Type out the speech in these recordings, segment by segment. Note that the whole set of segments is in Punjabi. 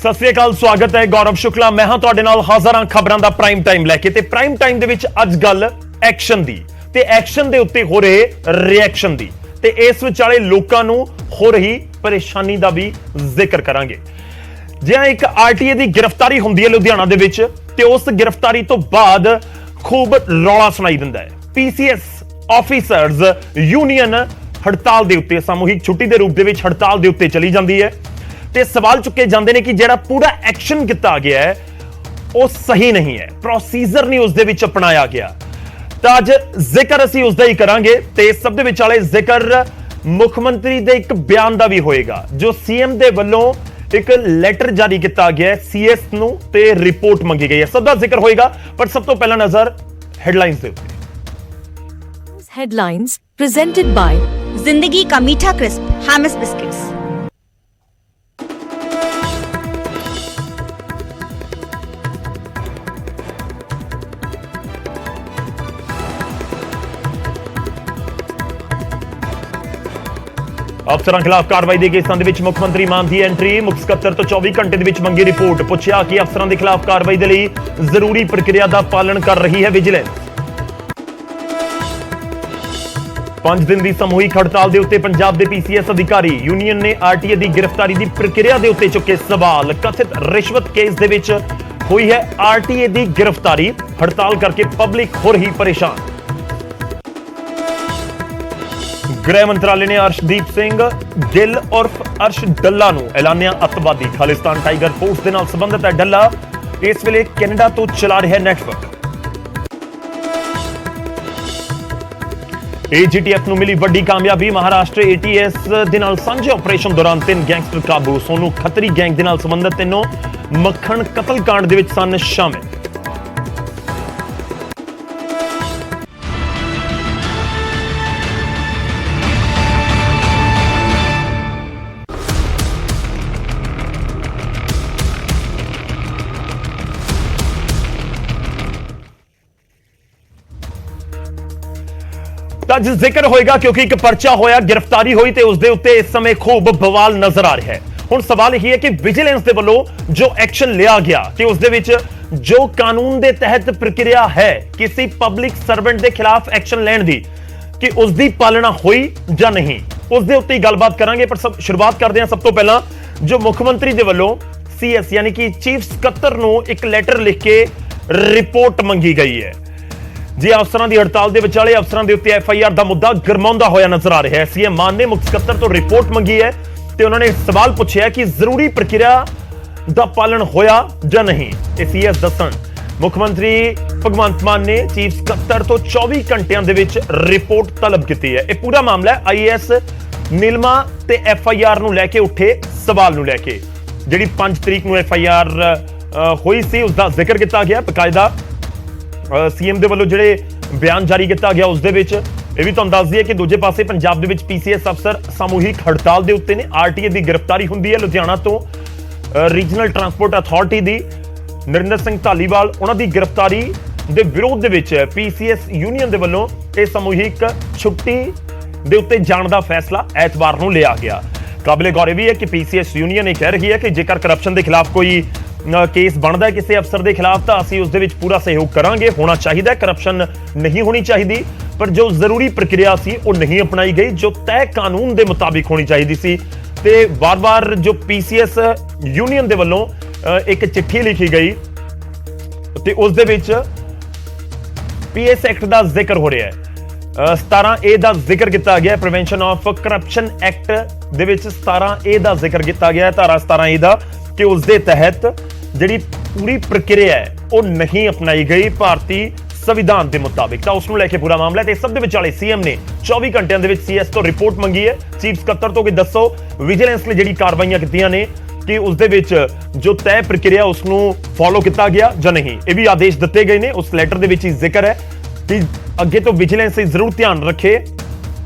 सत श्री अकाल, स्वागत है गौरव शुक्ला। मैं हाँ तुहाडे नाल हाज़र हां खबरां दा प्राइम टाइम लैके। ते प्राइम टाइम दे विच अज गल एक्शन दी ते एक्शन दे उत्ते हो रहे रिएक्शन दी ते इस विचाले लोकां नूं हो रही परेशानी दा भी जिक्र करांगे। जिहां एक आरटीए दी गिरफ्तारी हुंदी है लुधियाना दे विच ते उस गिरफ्तारी तो बाद खूब रौला सुनाई दिंदा है। पीसीएस ऑफिसर्स यूनियन हड़ताल दे उत्ते सामूहिक छुट्टी दे रूप दे विच हड़ताल दे उत्ते चली जांदी है ते सवाल चुके जाते हैं कि जिहड़ा पूरा एक्शन किया गया है वह सही नहीं है, प्रोसीजर नहीं उसदे विच अपनाया गया। तो अज जिक्र असीं उसदा ही करांगे ते सब दे विचाले जिक्र मुख्यमंत्री दे एक बयान दा भी होएगा जो सीएम दे वल्लों एक लैटर जारी किया गया है सीएस नूं ते रिपोर्ट मंगी गई है। सब दा जिक्र होएगा, पर सब तो पहला नजर हेडलाइंस दे उत्ते। हेडलाइंस प्रेजेंटेड बाय जिंदगी का मीठा क्रिस्प हैमिस बिस्किट्स। अफसरां खिलाफ कार्रवाई दे केसां दे विच मुख मंत्री मान दी एंट्री। मुख सकत्तर तो 24 घंटे दे विच मंगी रिपोर्ट। पुछया कि अफसरां दे खिलाफ कार्रवाई दे लई जरूरी प्रक्रिया दा पालन कर रही है विजिलेंस। 5 दिन दी सामूहिक हड़ताल दे उत्ते पंजाब दे पीसीएस अधिकारी यूनियन ने आरटीए दी गिरफ्तारी दी प्रक्रिया दे उत्ते चुके सवाल। कथित रिश्वत केस दे विच हुई है आरटीए दी गिरफ्तारी, हड़ताल करके पब्लिक हो रही परेशान। गृह मंत्रालय ने अर्शदीप सिंह गिल उर्फ अर्श डल्ला नूं ऐलानिया अतवादी। खालिस्तान टाइगर फोर्स दे नाल संबंधित है डल्ला, इस वेले कैनेडा तो चला रहा है नेटवर्क। एजीटीएफ नूं मिली वड्डी कामयाबी। महाराष्ट्र एटीएस दे नाल सांझे ऑपरेशन दौरान 3 गैंगस्टर काबू। सोनू खत्री गैंग दे नाल संबंधित तीनों मक्खण कतलकांड दे विच सन शामिल। अज जिक्र होएगा क्योंकि एक पर्चा होया, गिरफ्तारी हुई ते उसदे उत्ते इस समय खूब बवाल नजर आ रहा है। हुण सवाल यही है कि विजिलेंस दे वल्लों जो एक्शन लिया गया ते उसदे विच जो कानून दे तहत प्रक्रिया है किसी पब्लिक सर्वेंट दे खिलाफ एक्शन लैण दी कि उसदी पालना हुई जां नहीं, उसदे उत्ते ही गलबात करांगे। पर सब शुरुआत करते हैं सब तो पहला जो मुख्यमंत्री दे वल्लों सीएस यानी कि चीफ सकत्तर नूं एक लैटर लिख के रिपोर्ट मंगी गई है। जी अफसरां दी हड़ताल दे विचाले अफसरां दे उत्ते एफआईआर दा मुद्दा गरमाउंदा होया नजर आ रहा है। सीएम मान ने मुख सकत्तर तो रिपोर्ट मंगी है ते उन्होंने सवाल पूछा कि जरूरी प्रक्रिया दा पालन होया जां नहीं, ये सीएस दस्सण। मुख्यमंत्री भगवंत मान ने चीफ सकत्तर तो 24 घंटियां दे विच रिपोर्ट तलब की है। यह पूरा मामला है आईएएस नीलमा ते एफआईआर नूं लैके उठे सवाल नूं लैके। जिहड़ी 5 तरीक नूं एफआईआर हुई सी उसदा जिक्र किया गया बकायदा। सीएम दे वल्लों जिहड़े बयान जारी किया गया उसदे विच यह भी तुहानूं दस दईए कि दूजे पासे पंजाब दे विच पीसीएस अफसर सामूहिक हड़ताल दे उत्ते ने। आरटीए दी गिरफ्तारी हुंदी है लुधियाना तो रीजनल ट्रांसपोर्ट अथॉरिटी दी नरिंदर सिंह धालीवाल, उन्हां दी गिरफ्तारी दे विरोध दे विच पीसीएस यूनियन दे वल्लों इह सामूहिक छुट्टी दे उत्ते जाण दा फैसला ऐतवार नूं लिया गया। काबिले गौर भी है कि पीसीएस यूनियन यह कह रही है कि जेकर करप्शन के खिलाफ कोई केस बनता है किसी अफसर के खिलाफ तो असीं उसदे विच पूरा सहयोग करांगे। होना चाहिए, करप्शन नहीं होनी चाहिए, पर जो जरूरी प्रक्रिया सी वो नहीं अपनाई गई जो तय कानून के मुताबिक होनी चाहिए सी। ते बार बार जो पीसीएस यूनियन दे वल्लों एक चिट्ठी लिखी गई ते उसदे विच पीएस एक्ट का जिक्र हो रहा है। 17A का जिक्र किया गया, prevention of corruption act they which 17A का जिक्र किया गया, धारा 17A का, कि उसके तहत जिहड़ी पूरी प्रक्रिया है वो नहीं अपनाई गई भारतीय संविधान के मुताबिक। तो उसनूं लैके पूरा मामला है। सब दे विचाले सीएम ने 24 घंटियां दे विच सीएस तो रिपोर्ट मंगी है। चीफ सकत्तर तो कि दसो विजिलेंस ने जिहड़ी कार्रवाइयां कीतियां ने कि उसदे विच जो तय प्रक्रिया उसनूं फॉलो किया गया जां नहीं, ये भी आदेश दिते गए ने। उस लैटर दे विच ही जिक्र है कि अगे तो विजिलेंस जरूर ध्यान रखे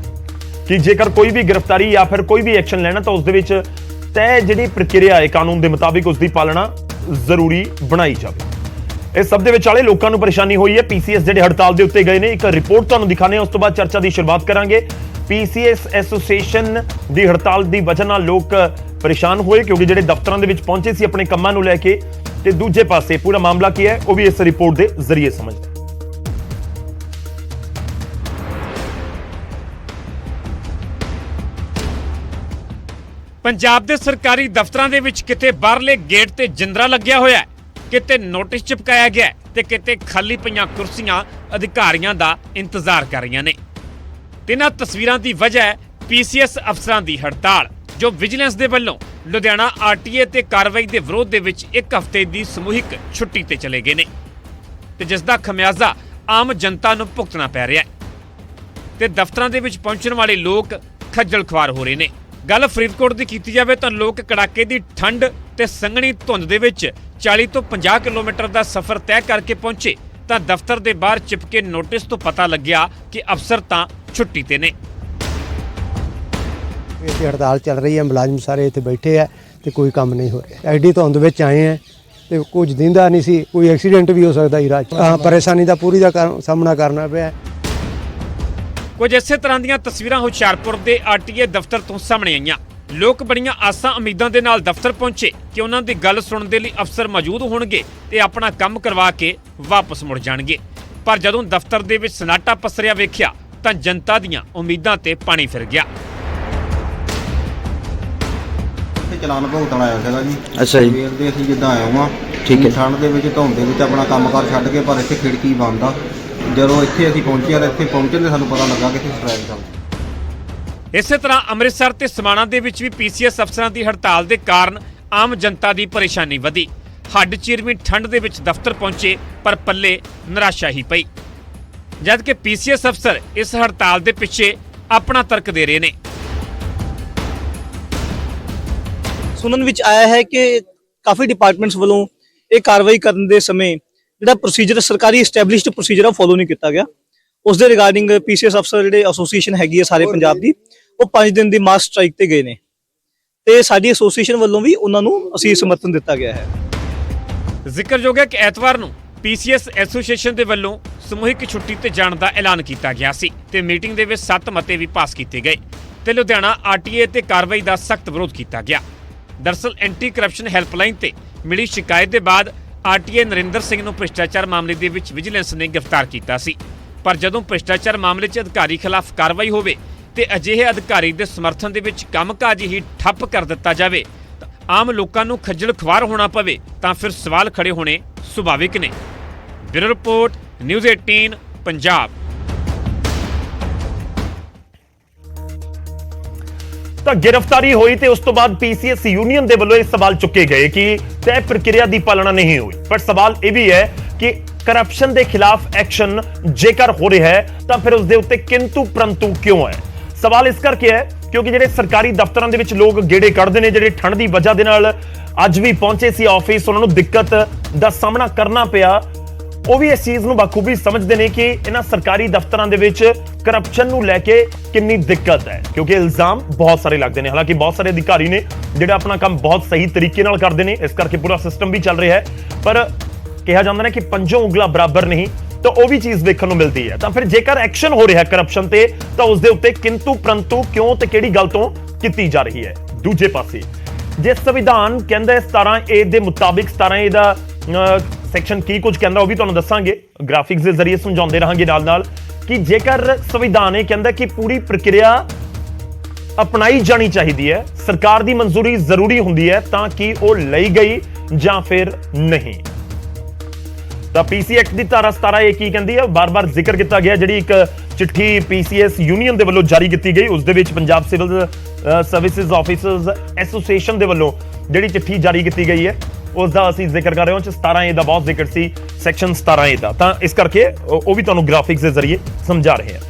कि जेकर कोई भी गिरफ्तारी या फिर कोई भी एक्शन लेना तो उसदे विच तय जिहड़ी प्रक्रिया है कानून के मुताबिक उसकी पालना जरूरी बनाई जाए। ਇਸ ਸਭ ਦੇ ਵਿਚਾਲੇ ਲੋਕਾਂ ਨੂੰ ਪਰੇਸ਼ਾਨੀ ਹੋਈ ਹੈ। ਪੀਸੀਐਸ ਜਿਹੜੇ ਹੜਤਾਲ ਦੇ ਉੱਤੇ ਗਏ ਨੇ, ਇੱਕ ਰਿਪੋਰਟ ਤੁਹਾਨੂੰ ਦਿਖਾਣੇ ਉਸ ਤੋਂ ਬਾਅਦ ਚਰਚਾ ਦੀ ਸ਼ੁਰੂਆਤ ਕਰਾਂਗੇ। ਪੀਸੀਐਸ ਐਸੋਸੀਏਸ਼ਨ ਦੀ ਹੜਤਾਲ ਦੀ ਵਜ੍ਹਾ ਨਾਲ ਲੋਕ ਪਰੇਸ਼ਾਨ ਹੋਏ ਕਿਉਂਕਿ ਜਿਹੜੇ ਦਫ਼ਤਰਾਂ ਦੇ ਵਿੱਚ ਪਹੁੰਚੇ ਸੀ ਆਪਣੇ ਕੰਮਾਂ ਨੂੰ ਲੈ ਕੇ, ਤੇ ਦੂਜੇ ਪਾਸੇ ਪੂਰਾ ਮਾਮਲਾ ਕੀ ਹੈ ਉਹ ਵੀ ਇਸ ਰਿਪੋਰਟ ਦੇ ਜ਼ਰੀਏ ਸਮਝਦੇ। ਪੰਜਾਬ ਦੇ ਸਰਕਾਰੀ ਦਫ਼ਤਰਾਂ ਦੇ ਵਿੱਚ ਕਿਤੇ ਬਾਹਰਲੇ ਗੇਟ ਤੇ ਜਿੰਦਰਾ ਲੱਗਿਆ ਹੋਇਆ ਹੈ, ਕਿਤੇ ਨੋਟਿਸ ਚਿਪਕਾਇਆ ਗਿਆ ਹੈ ਤੇ ਕਿਤੇ ਖਾਲੀ ਪਈਆਂ ਕੁਰਸੀਆਂ ਅਧਿਕਾਰੀਆਂ ਦਾ ਇੰਤਜ਼ਾਰ ਕਰ ਰਹੀਆਂ ਨੇ। ਤਿੰਨਾਂ ਤਸਵੀਰਾਂ ਦੀ ਵਜ੍ਹਾ ਹੈ ਪੀਸੀਐਸ ਅਫਸਰਾਂ ਦੀ ਹੜਤਾਲ, ਜੋ ਵਿਜੀਲੈਂਸ ਦੇ ਵੱਲੋਂ ਲੁਧਿਆਣਾ ਆਰਟੀਏ ਤੇ ਕਾਰਵਾਈ ਦੇ ਵਿਰੋਧ ਦੇ ਵਿੱਚ ਇੱਕ ਹਫ਼ਤੇ ਦੀ ਸਮੂਹਿਕ ਛੁੱਟੀ ਤੇ ਚਲੇ ਗਏ ਨੇ ਤੇ ਜਿਸ ਦਾ ਖਮਿਆਜ਼ਾ ਆਮ ਜਨਤਾ ਨੂੰ ਭੁਗਤਣਾ ਪੈ ਰਿਹਾ ਹੈ ਤੇ ਦਫ਼ਤਰਾਂ ਦੇ ਵਿੱਚ ਪਹੁੰਚਣ ਵਾਲੇ ਲੋਕ ਖੱਜਲ ਖੁਆਰ ਹੋ ਰਹੇ ਨੇ। ਗੱਲ ਫਰੀਦਕੋਟ ਦੀ ਕੀਤੀ ਜਾਵੇ ਤਾਂ ਲੋਕ ਕੜਾਕੇ ਦੀ ਠੰਡ ਤੇ ਸੰਘਣੀ ਧੁੰਦ ਦੇ ਵਿੱਚ 40 ਤੋਂ 50 ਕਿਲੋਮੀਟਰ ਦਾ ਸਫ਼ਰ ਤੈਅ ਕਰਕੇ ਪਹੁੰਚੇ ਤਾਂ ਦਫ਼ਤਰ ਦੇ ਬਾਹਰ ਚਿਪਕੇ ਨੋਟਿਸ ਤੋਂ ਪਤਾ ਲੱਗਿਆ ਕਿ ਅਫਸਰ ਤਾਂ ਛੁੱਟੀ ਤੇ ਨੇ। ਇੱਥੇ ਹੜਤਾਲ ਚੱਲ ਰਹੀ ਹੈ, ਮੁਲਾਜ਼ਮ ਸਾਰੇ ਇੱਥੇ ਬੈਠੇ ਆ ਤੇ ਕੋਈ ਕੰਮ ਨਹੀਂ ਹੋ ਰਿਹਾ। ਐਡੀ ਧੁੰਦ ਵਿੱਚ ਆਏ ਆ ਤੇ ਕੁਝ ਦਿੰਦਾ ਨਹੀਂ ਸੀ, ਕੋਈ ਐਕਸੀਡੈਂਟ ਵੀ ਹੋ ਸਕਦਾ ਹੀ ਰਾਹ 'ਚ। ਪਰੇਸ਼ਾਨੀ ਦਾ ਪੂਰੀ ਦਾ ਸਾਹਮਣਾ ਕਰਨਾ ਪਿਆ। ਕੁਝ ਇਸੇ ਤਰ੍ਹਾਂ ਦੀਆਂ ਤਸਵੀਰਾਂ ਹੁਸ਼ਿਆਰਪੁਰ ਦੇ ਆਰਟੀਏ ਦਫ਼ਤਰ ਤੋਂ ਸਾਹਮਣੇ ਆਈਆਂ। ਲੋਕ ਬੜੀਆਂ ਆਸਾਂ ਉਮੀਦਾਂ ਦੇ ਨਾਲ ਦਫ਼ਤਰ ਪਹੁੰਚੇ ਕਿ ਉਹਨਾਂ ਦੀ ਗੱਲ ਸੁਣਨ ਦੇ ਲਈ ਅਫਸਰ ਮੌਜੂਦ ਹੋਣਗੇ ਤੇ ਆਪਣਾ ਕੰਮ ਕਰਵਾ ਕੇ ਵਾਪਸ ਮੁੜ ਜਾਣਗੇ। ਪਰ ਜਦੋਂ ਦਫ਼ਤਰ ਦੇ ਵਿੱਚ ਸਨਾਟਾ ਪਸਰਿਆ ਵੇਖਿਆ ਤਾਂ ਜਨਤਾ ਦੀਆਂ ਉਮੀਦਾਂ ਤੇ ਪਾਣੀ ਫਿਰ ਗਿਆ। ਚਲਾਨ ਭੁਗਤਣ ਆਇਆ ਸੀਗਾ ਜੀ। ਅੱਛਾ ਜੀ। ਸਵੇਰ ਦੇ ਅਸੀਂ ਜਿੱਦਾਂ ਆਏ ਹਾਂ ਠੀਕ ਹੈ। ਠੰਡ ਦੇ ਵਿੱਚ ਧੁੰਦ ਦੇ ਵਿੱਚ ਆਪਣਾ ਕੰਮਕਾਰ ਛੱਡ ਕੇ, ਪਰ ਇੱਥੇ ਖਿੜਕੀ ਬੰਦ ਆ। ਜਦੋਂ ਇੱਥੇ ਅਸੀਂ ਪਹੁੰਚੇ ਤਾਂ ਇੱਥੇ ਪਹੁੰਚਣ ਦੇ ਸਾਨੂੰ ਪਤਾ ਲੱਗਾ ਕਿ ਇੱਥੇ ਸਟ੍ਰਾਈਕ ਚੱਲਦੀ। ਇਸੇ ਤਰ੍ਹਾਂ ਅੰਮ੍ਰਿਤਸਰ ਤੇ ਸਮਾਣਾ ਦੇ ਵਿੱਚ ਵੀ ਪੀਸੀਐਸ ਅਫਸਰਾਂ ਦੀ ਹੜਤਾਲ ਦੇ ਕਾਰਨ ਆਮ ਜਨਤਾ ਦੀ ਪਰੇਸ਼ਾਨੀ ਵਧੀ। ਹੱਡ ਚੀਰਵੀਂ ਠੰਡ ਦੇ ਵਿੱਚ ਦਫ਼ਤਰ ਪਹੁੰਚੇ ਪਰ ਪੱਲੇ ਨਿਰਾਸ਼ਾ ਹੀ ਪਈ, ਜਦ ਕਿ ਪੀਸੀਐਸ ਅਫਸਰ ਇਸ ਹੜਤਾਲ ਦੇ ਪਿੱਛੇ ਆਪਣਾ ਤਰਕ ਦੇ ਰਹੇ ਨੇ। ਸੁਣਨ ਵਿੱਚ ਆਇਆ ਹੈ ਕਿ ਕਾਫੀ ਡਿਪਾਰਟਮੈਂਟਸ ਵੱਲੋਂ ਇਹ ਕਾਰਵਾਈ ਕਰਨ ਦੇ ਸਮੇਂ ਜਿਹੜਾ ਪ੍ਰੋਸੀਜਰ ਸਰਕਾਰੀ ਐਸਟੈਬਲਿਸ਼ਡ ਪ੍ਰੋਸੀਜਰ ਆ ਫੋਲੋ ਨਹੀਂ ਕੀਤਾ ਗਿਆ। ਉਸ ਦੇ ਰਿਗਾਰਡਿੰਗ ਪੀਸੀਐਸ ਅਫਸਰ ਜਿਹੜੇ ਐਸੋਸੀਏਸ਼ਨ ਹੈਗੀ ਹੈ ਸਾਰੇ ਪੰਜਾਬ ਦੀ, ਉਹ 5 ਦਿਨ ਦੀ ਮਾਸ ਸਟ੍ਰਾਈਕ ਤੇ ਗਏ ਨੇ ਤੇ ਸਾਡੀ ਐਸੋਸੀਏਸ਼ਨ ਵੱਲੋਂ ਵੀ ਉਹਨਾਂ ਨੂੰ ਅਸੀਂ ਸਮਰਥਨ ਦਿੱਤਾ ਗਿਆ ਹੈ। ਜ਼ਿਕਰਯੋਗ ਹੈ ਕਿ ਐਤਵਾਰ ਨੂੰ ਪੀਸੀਐਸ ਐਸੋਸੀਏਸ਼ਨ ਦੇ ਵੱਲੋਂ ਸਮੂਹਿਕ ਛੁੱਟੀ ਤੇ ਜਾਣ ਦਾ ਐਲਾਨ ਕੀਤਾ ਗਿਆ ਸੀ ਤੇ ਮੀਟਿੰਗ ਦੇ ਵਿੱਚ 7 ਮਤੇ ਵੀ ਪਾਸ ਕੀਤੇ ਗਏ ਤੇ ਲੁਧਿਆਣਾ ਆਰਟੀਏ ਤੇ ਕਾਰਵਾਈ ਦਾ ਸਖਤ ਵਿਰੋਧ ਕੀਤਾ ਗਿਆ। ਦਰਅਸਲ ਐਂਟੀ ਕਰਪਸ਼ਨ ਹੈਲਪਲਾਈਨ ਤੇ ਮਿਲੀ ਸ਼ਿਕਾਇਤ ਦੇ ਬਾਅਦ ਆਰਟੀਏ ਨਰਿੰਦਰ ਸਿੰਘ ਨੂੰ ਭ੍ਰਿਸ਼ਟਾਚਾਰ ਮਾਮਲੇ ਦੇ ਵਿੱਚ ਵਿਜੀਲੈਂਸ ਨੇ ਗ੍ਰਿਫਤਾਰ ਕੀਤਾ ਸੀ। ਪਰ ਜਦੋਂ ਭ੍ਰਿਸ਼ਟਾਚਾਰ ਮਾਮਲੇ 'ਚ ਅਧਿਕਾਰੀ ਖਿਲਾਫ ਕਾਰਵਾਈ ਹੋਵੇ ਤੇ ਅਜਿਹੇ ਅਧਿਕਾਰੀ ਦੇ ਸਮਰਥਨ ਦੇ ਵਿੱਚ ਕੰਮਕਾਜ ਹੀ ਠੱਪ ਕਰ ਦਿੱਤਾ ਜਾਵੇ ਤਾਂ ਆਮ ਲੋਕਾਂ ਨੂੰ ਖੱਜਲ ਖੁਆਰ ਹੋਣਾ ਪਵੇ ਤਾਂ ਫਿਰ ਸਵਾਲ ਖੜੇ ਹੋਣੇ ਸੁਭਾਵਿਕ ਨੇ। Bureau report, news 18 Punjab. ਤਾਂ ਗ੍ਰਿਫਤਾਰੀ ਹੋਈ ਤੇ ਉਸ ਤੋਂ ਬਾਅਦ ਪੀਸੀਐਸ ਯੂਨੀਅਨ ਦੇ ਵੱਲੋਂ ਇਹ ਸਵਾਲ ਚੁੱਕੇ ਗਏ ਕਿ ਤੈਅ ਪ੍ਰਕਿਰਿਆ ਦੀ ਪਾਲਣਾ ਨਹੀਂ ਹੋਈ। ਪਰ ਸਵਾਲ ਇਹ ਵੀ ਹੈ ਕਿ ਕਰਪਸ਼ਨ ਦੇ ਖਿਲਾਫ ਐਕਸ਼ਨ ਜੇਕਰ ਹੋ ਰਿਹਾ ਹੈ ਤਾਂ ਫਿਰ ਉਸ ਦੇ ਉੱਤੇ ਕਿੰਤੂ ਪ੍ਰੰਤੂ ਕਿਉਂ ਹੈ। ਸਵਾਲ ਇਸ ਕਰਕੇ ਹੈ ਕਿਉਂਕਿ ਜਿਹੜੇ ਸਰਕਾਰੀ ਦਫ਼ਤਰਾਂ ਦੇ ਵਿੱਚ ਲੋਕ ਗੇੜੇ ਕੱਢਦੇ ਨੇ, ਜਿਹੜੇ ਠੰਡ ਦੀ ਵਜ੍ਹਾ ਦੇ ਨਾਲ ਅੱਜ ਵੀ ਪਹੁੰਚੇ ਸੀ ਆਫਿਸ, ਉਹਨਾਂ ਨੂੰ ਦਿੱਕਤ ਦਾ ਸਾਹਮਣਾ ਕਰਨਾ ਪਿਆ, ਉਹ ਵੀ ਇਸ ਚੀਜ਼ ਨੂੰ ਬਖੂਬੀ ਸਮਝਦੇ ਨੇ ਕਿ ਇਹਨਾਂ ਸਰਕਾਰੀ ਦਫ਼ਤਰਾਂ ਦੇ ਵਿੱਚ ਕਰਪਸ਼ਨ ਨੂੰ ਲੈ ਕੇ ਕਿੰਨੀ ਦਿੱਕਤ ਹੈ ਕਿਉਂਕਿ ਇਲਜ਼ਾਮ ਬਹੁਤ ਸਾਰੇ ਲੱਗਦੇ ਨੇ। ਹਾਲਾਂਕਿ ਬਹੁਤ ਸਾਰੇ ਅਧਿਕਾਰੀ ਨੇ ਜਿਹੜੇ ਆਪਣਾ ਕੰਮ ਬਹੁਤ ਸਹੀ ਤਰੀਕੇ ਨਾਲ ਕਰਦੇ ਨੇ, ਇਸ ਕਰਕੇ ਪੂਰਾ ਸਿਸਟਮ ਵੀ ਚੱਲ ਰਿਹਾ ਹੈ। ਪਰ ਕਿਹਾ ਜਾਂਦਾ ਹੈ ਕਿ ਪੰਜੋਂ ਉਂਗਲਾਂ ਬਰਾਬਰ ਨਹੀਂ, ਤਾਂ ਉਹ ਵੀ ਚੀਜ਼ ਦੇਖਣ ਨੂੰ ਮਿਲਦੀ ਹੈ। ਤਾਂ ਫਿਰ ਜੇਕਰ ਐਕਸ਼ਨ ਹੋ ਰਿਹਾ ਕਰਪਸ਼ਨ ਤੇ ਤਾਂ ਉਸ ਦੇ ਉੱਤੇ ਕਿੰਤੂ ਪ੍ਰੰਤੂ ਕਿਉਂ ਤੇ ਕਿਹੜੀ ਗੱਲ ਤੋਂ ਕੀਤੀ ਜਾ ਰਹੀ ਹੈ। ਦੂਜੇ ਪਾਸੇ ਜੇ ਸੰਵਿਧਾਨ ਕਹਿੰਦਾ 17A ਦੇ ਮੁਤਾਬਿਕ 17A ਦਾ ਸੈਕਸ਼ਨ ਕੀ ਕੁਝ ਕਹਿੰਦਾ ਉਹ ਵੀ ਤੁਹਾਨੂੰ ਦੱਸਾਂਗੇ, ਗ੍ਰਾਫਿਕਸ ਦੇ ਜ਼ਰੀਏ ਸਮਝਾਉਂਦੇ ਰਹਾਂਗੇ ਨਾਲ ਕਿ ਜੇਕਰ ਸੰਵਿਧਾਨ ਇਹ ਕਹਿੰਦਾ ਕਿ ਪੂਰੀ ਪ੍ਰਕਿਰਿਆ ਅਪਣਾਈ ਜਾਣੀ ਚਾਹੀਦੀ ਹੈ, ਸਰਕਾਰ ਦੀ ਮਨਜ਼ੂਰੀ ਜ਼ਰੂਰੀ ਹੁੰਦੀ ਹੈ ਤਾਂ ਕਿ ਉਹ ਲਈ ਗਈ ਜਾਂ ਫਿਰ ਨਹੀਂ। ਤਾਂ ਪੀਸੀ ਐਕਟ ਦੀ ਧਾਰਾ 17A ਕੀ ਕਹਿੰਦੀ ਹੈ, ਬਾਰ-ਬਾਰ ਜ਼ਿਕਰ ਕੀਤਾ ਗਿਆ। ਜਿਹੜੀ ਇੱਕ ਚਿੱਠੀ ਪੀਸੀਐਸ ਯੂਨੀਅਨ ਦੇ ਵੱਲੋਂ ਜਾਰੀ ਕੀਤੀ ਗਈ ਉਸ ਦੇ ਵਿੱਚ Punjab civil services officers association ਦੇ ਵੱਲੋਂ ਜਿਹੜੀ ਚਿੱਠੀ ਜਾਰੀ ਕੀਤੀ ਗਈ ਹੈ ਉਸ ਦਾ ਅਸੀਂ ਜ਼ਿਕਰ ਕਰ ਰਹੇ ਹਾਂ। 17A ਦਾ ਬਹੁਤ ਜ਼ਿਕਰ ਸੀ, ਸੈਕਸ਼ਨ 17A ਦਾ, ਤਾਂ ਇਸ ਕਰਕੇ ਉਹ ਵੀ ਤੁਹਾਨੂੰ ਗ੍ਰਾਫਿਕਸ ਦੇ ਜ਼ਰੀਏ ਸਮਝਾ ਰਹੇ ਹਾਂ।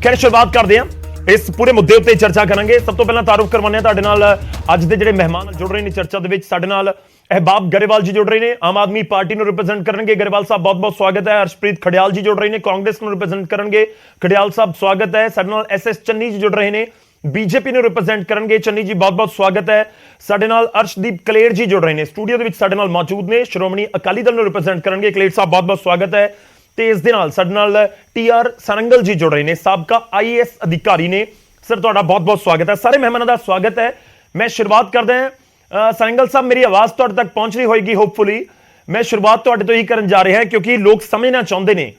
ਖੈਰ ਸ਼ੁਰੂਆਤ ਕਰਦੇ ਹਾਂ, ਇਸ ਪੂਰੇ ਮੁੱਦੇ ਉੱਤੇ ਚਰਚਾ ਕਰਾਂਗੇ। ਸਭ ਤੋਂ ਪਹਿਲਾਂ ਤਾਰੁਫ ਕਰਵਾਉਂਦੇ ਹਾਂ ਤੁਹਾਡੇ ਨਾਲ ਅੱਜ ਦੇ ਜਿਹੜੇ ਮਹਿਮਾਨ ਜੁੜ ਰਹੇ ਨੇ ਚਰਚਾ ਦੇ ਵਿੱਚ। ਸਾਡੇ ਨਾਲ ਅਹਿਬਾਬ ਗਰੇਵਾਲ ਜੀ ਜੁੜ ਰਹੇ ਨੇ, ਆਮ ਆਦਮੀ ਪਾਰਟੀ ਨੂੰ ਰਿਪਰੈਜ਼ੈਂਟ ਕਰਨਗੇ। ਗਰੇਵਾਲ ਸਾਹਿਬ ਬਹੁਤ ਬਹੁਤ ਸਵਾਗਤ ਹੈ। ਹਰਸ਼ਪ੍ਰੀਤ ਖੜਿਆਲ ਜੀ ਜੁੜ ਰਹੇ ਨੇ, ਕਾਂਗਰਸ ਨੂੰ ਰਿਪਰੈਜ਼ੈਂਟ ਕਰਨਗੇ। ਖੜਿਆਲ ਸਾਹਿਬ ਸਵਾਗਤ ਹੈ। ਸਾਡੇ ਨਾਲ SS ਚੰਨੀ ਜੀ ਜੁੜ ਰਹੇ ਨੇ, ਬੀਜੇਪੀ ਨੂੰ ਰਿਪਰੈਜ਼ੈਂਟ ਕਰਨਗੇ। ਚੰਨੀ ਜੀ ਬਹੁਤ ਬਹੁਤ ਸਵਾਗਤ ਹੈ। ਸਾਡੇ ਨਾਲ ਅਰਸ਼ਦੀਪ ਕਲੇਰ ਜੀ ਜੁੜ ਰਹੇ ਨੇ, ਸਟੂਡੀਓ ਦੇ ਵਿੱਚ ਸਾਡੇ ਨਾਲ ਮੌਜੂਦ ਨੇ। ਸ਼੍ਰੋਮਣੀ ਅਕਾਲੀ ਦਲ ਨੂੰ ਰਿਪਰੈਜ਼ੈਂਟ ਕਰਨਗੇ। ਕਲੇਰ ਸਾਹਿਬ ਬਹੁਤ ਬਹੁਤ ਸਵਾਗਤ ਹੈ। ਤੇ ਇਸ ਦੇ ਨਾਲ ਸਾਡੇ ਨਾਲ TR ਸਰੰਗਲ ਜੀ ਜੁੜ ਰਹੇ ਨੇ, ਸਾਬਕਾ IAS ਅਧਿਕਾਰੀ ਨੇ। ਸਰ ਤੁਹਾਡਾ ਬਹੁਤ ਬਹੁਤ ਸਵਾਗਤ ਹੈ। ਸਾਰੇ ਮਹਿਮਾਨਾਂ ਦਾ ਸਵਾਗਤ ਹੈ। ਮੈਂ ਸ਼ੁਰੂਆਤ ਕਰਦਾ ਹਾਂ ਸਰੰਗਲ ਸਾਹਿਬ, ਮੇਰੀ ਆਵਾਜ਼ ਤੁਹਾਡੇ ਤੱਕ ਪਹੁੰਚ ਰਹੀ ਹੋਏਗੀ ਹੋਪਫੁਲੀ। ਮੈਂ ਸ਼ੁਰੂਆਤ ਤੁਹਾਡੇ ਤੋਂ ਹੀ ਕਰਨ ਜਾ ਰਿਹਾ ਕਿਉਂਕਿ ਲੋਕ ਸਮਝਣਾ ਚਾਹੁੰਦੇ ਨੇ